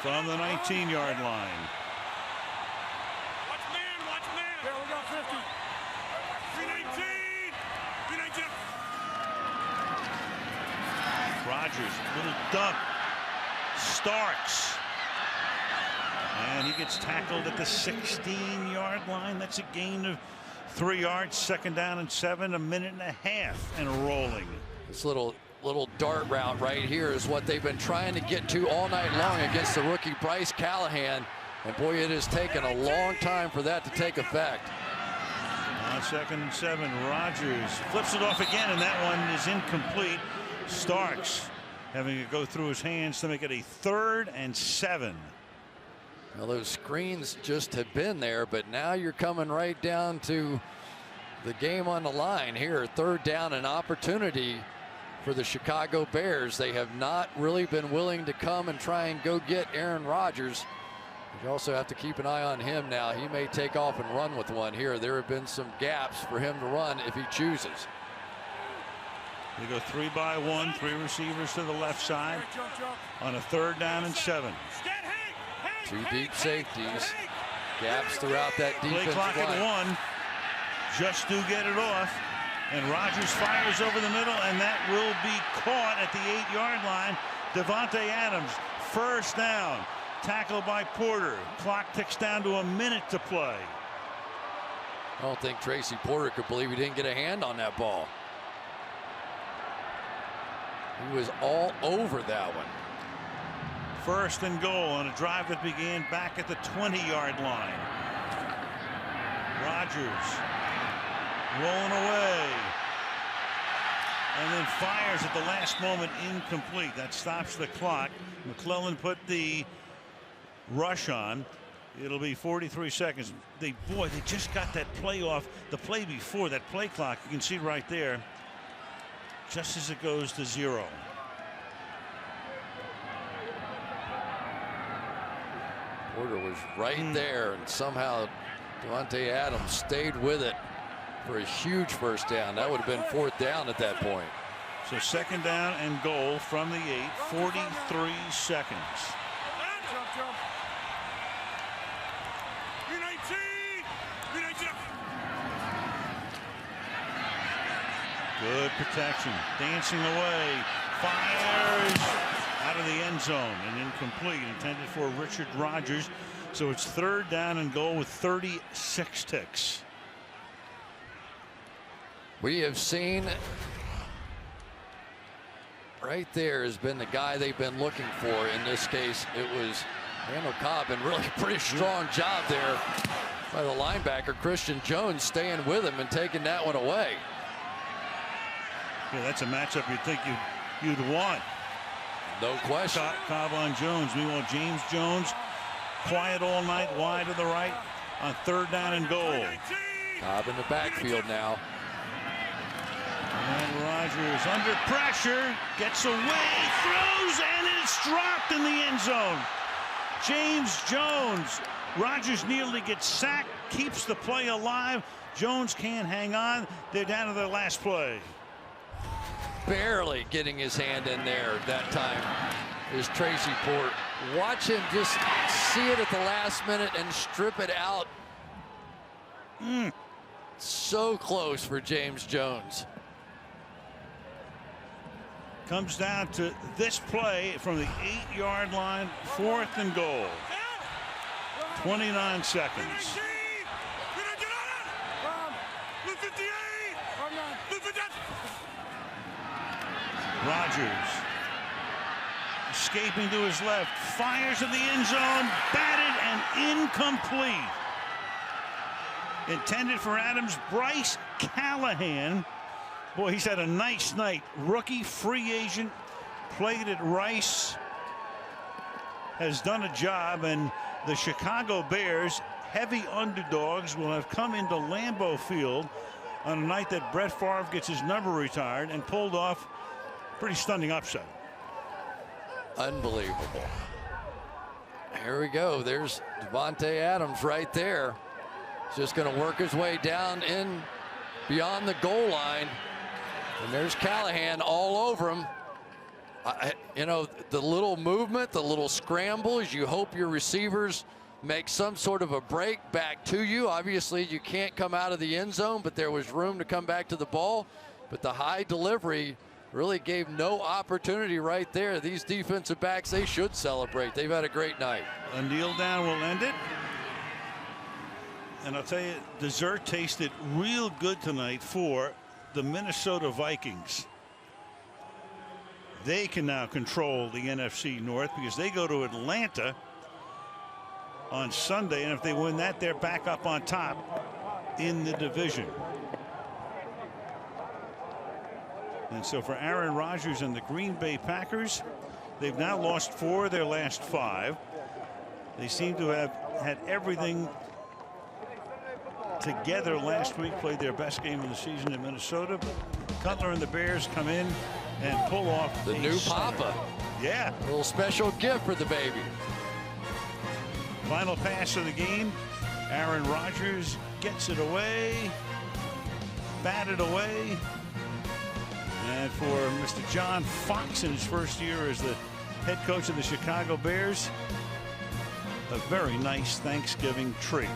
From the 19-yard line. Watch man. There we go, 50. 319. 319. Rodgers, little dump. Starks. And he gets tackled at the 16-yard line. That's a gain of 3 yards. 2nd down and 7. 1.5 minutes and rolling. This little dart route right here is what they've been trying to get to all night long against the rookie Bryce Callahan. And boy, it has taken a long time for that to take effect. On 2nd and 7, Rodgers flips it off again, and that one is incomplete. Starks having it go through his hands to make it a 3rd and 7. Well, those screens just have been there, but now you're coming right down to the game on the line here. Third down, an opportunity for the Chicago Bears. They have not really been willing to come and try and go get Aaron Rodgers. You also have to keep an eye on him now. He may take off and run with one here. There have been some gaps for him to run if he chooses. They go 3 by 1, 3 receivers to the left side on a 3rd down and 7. 2 deep safeties. Gaps throughout that Play defensive clock line. at 1. Just do get it off. And Rodgers fires over the middle, and that will be caught at the 8-yard line. Davante Adams, first down. Tackled by Porter. Clock ticks down to a minute to play. I don't think Tracy Porter could believe he didn't get a hand on that ball. He was all over that one. First and goal on a drive that began back at the 20-yard line. Rodgers rolling away. And then fires at the last moment, incomplete. That stops the clock. McClellan put the rush on. It'll be 43 seconds. They just got that play off the play before that play clock. You can see right there, just as it goes to 0. Porter was right there, and somehow Davante Adams stayed with it for a huge first down. That would have been 4th down at that point. So 2nd down and goal from the 8, 43 seconds. Good protection, dancing away, fires out of the end zone and incomplete, intended for Richard Rodgers. So it's 3rd down and goal with 36 ticks. We have seen right there has been the guy they've been looking for. In this case, it was Randall Cobb, and really pretty strong job there by the linebacker Christian Jones, staying with him and taking that one away. Yeah, that's a matchup you'd think you'd want. No question. Cobb on Jones. Meanwhile, James Jones quiet all night, wide to the right on 3rd down and goal. Cobb in the backfield now. And Rodgers under pressure, gets away, throws, and it's dropped in the end zone. James Jones. Rodgers nearly gets sacked, keeps the play alive. Jones can't hang on. They're down to their last play. Barely getting his hand in there that time is Tracy Porter. Watch him just see it at the last minute and strip it out. So close for James Jones. Comes down to this play from the 8-yard line, 4th and goal. 29 seconds. Rodgers escaping to his left, fires in the end zone, batted and incomplete. Intended for Adams. Bryce Callahan, boy, he's had a nice night. Rookie free agent, played at Rice, has done a job, and the Chicago Bears, heavy underdogs, will have come into Lambeau Field on a night that Brett Favre gets his number retired and pulled off pretty stunning upset. Unbelievable. Here we go. There's Davante Adams right there. He's just going to work his way down in beyond the goal line. And there's Callahan all over him. You know, the little movement, the little scrambles, you hope your receivers make some sort of a break back to you. Obviously, you can't come out of the end zone, but there was room to come back to the ball. But the high delivery really gave no opportunity right there. These defensive backs, they should celebrate. They've had a great night. A kneel down will end it. And I'll tell you, dessert tasted real good tonight for the Minnesota Vikings. They can now control the NFC North because they go to Atlanta on Sunday, and if they win that, they're back up on top in the division. And so for Aaron Rodgers and the Green Bay Packers, they've now lost 4 of their last 5. They seem to have had everything together last week, played their best game of the season in Minnesota. But Cutler and the Bears come in and pull off the new Papa. Yeah. A little special gift for the baby. Final pass of the game. Aaron Rodgers gets it away. Batted away. And for Mr. John Fox in his first year as the head coach of the Chicago Bears, a very nice Thanksgiving tree.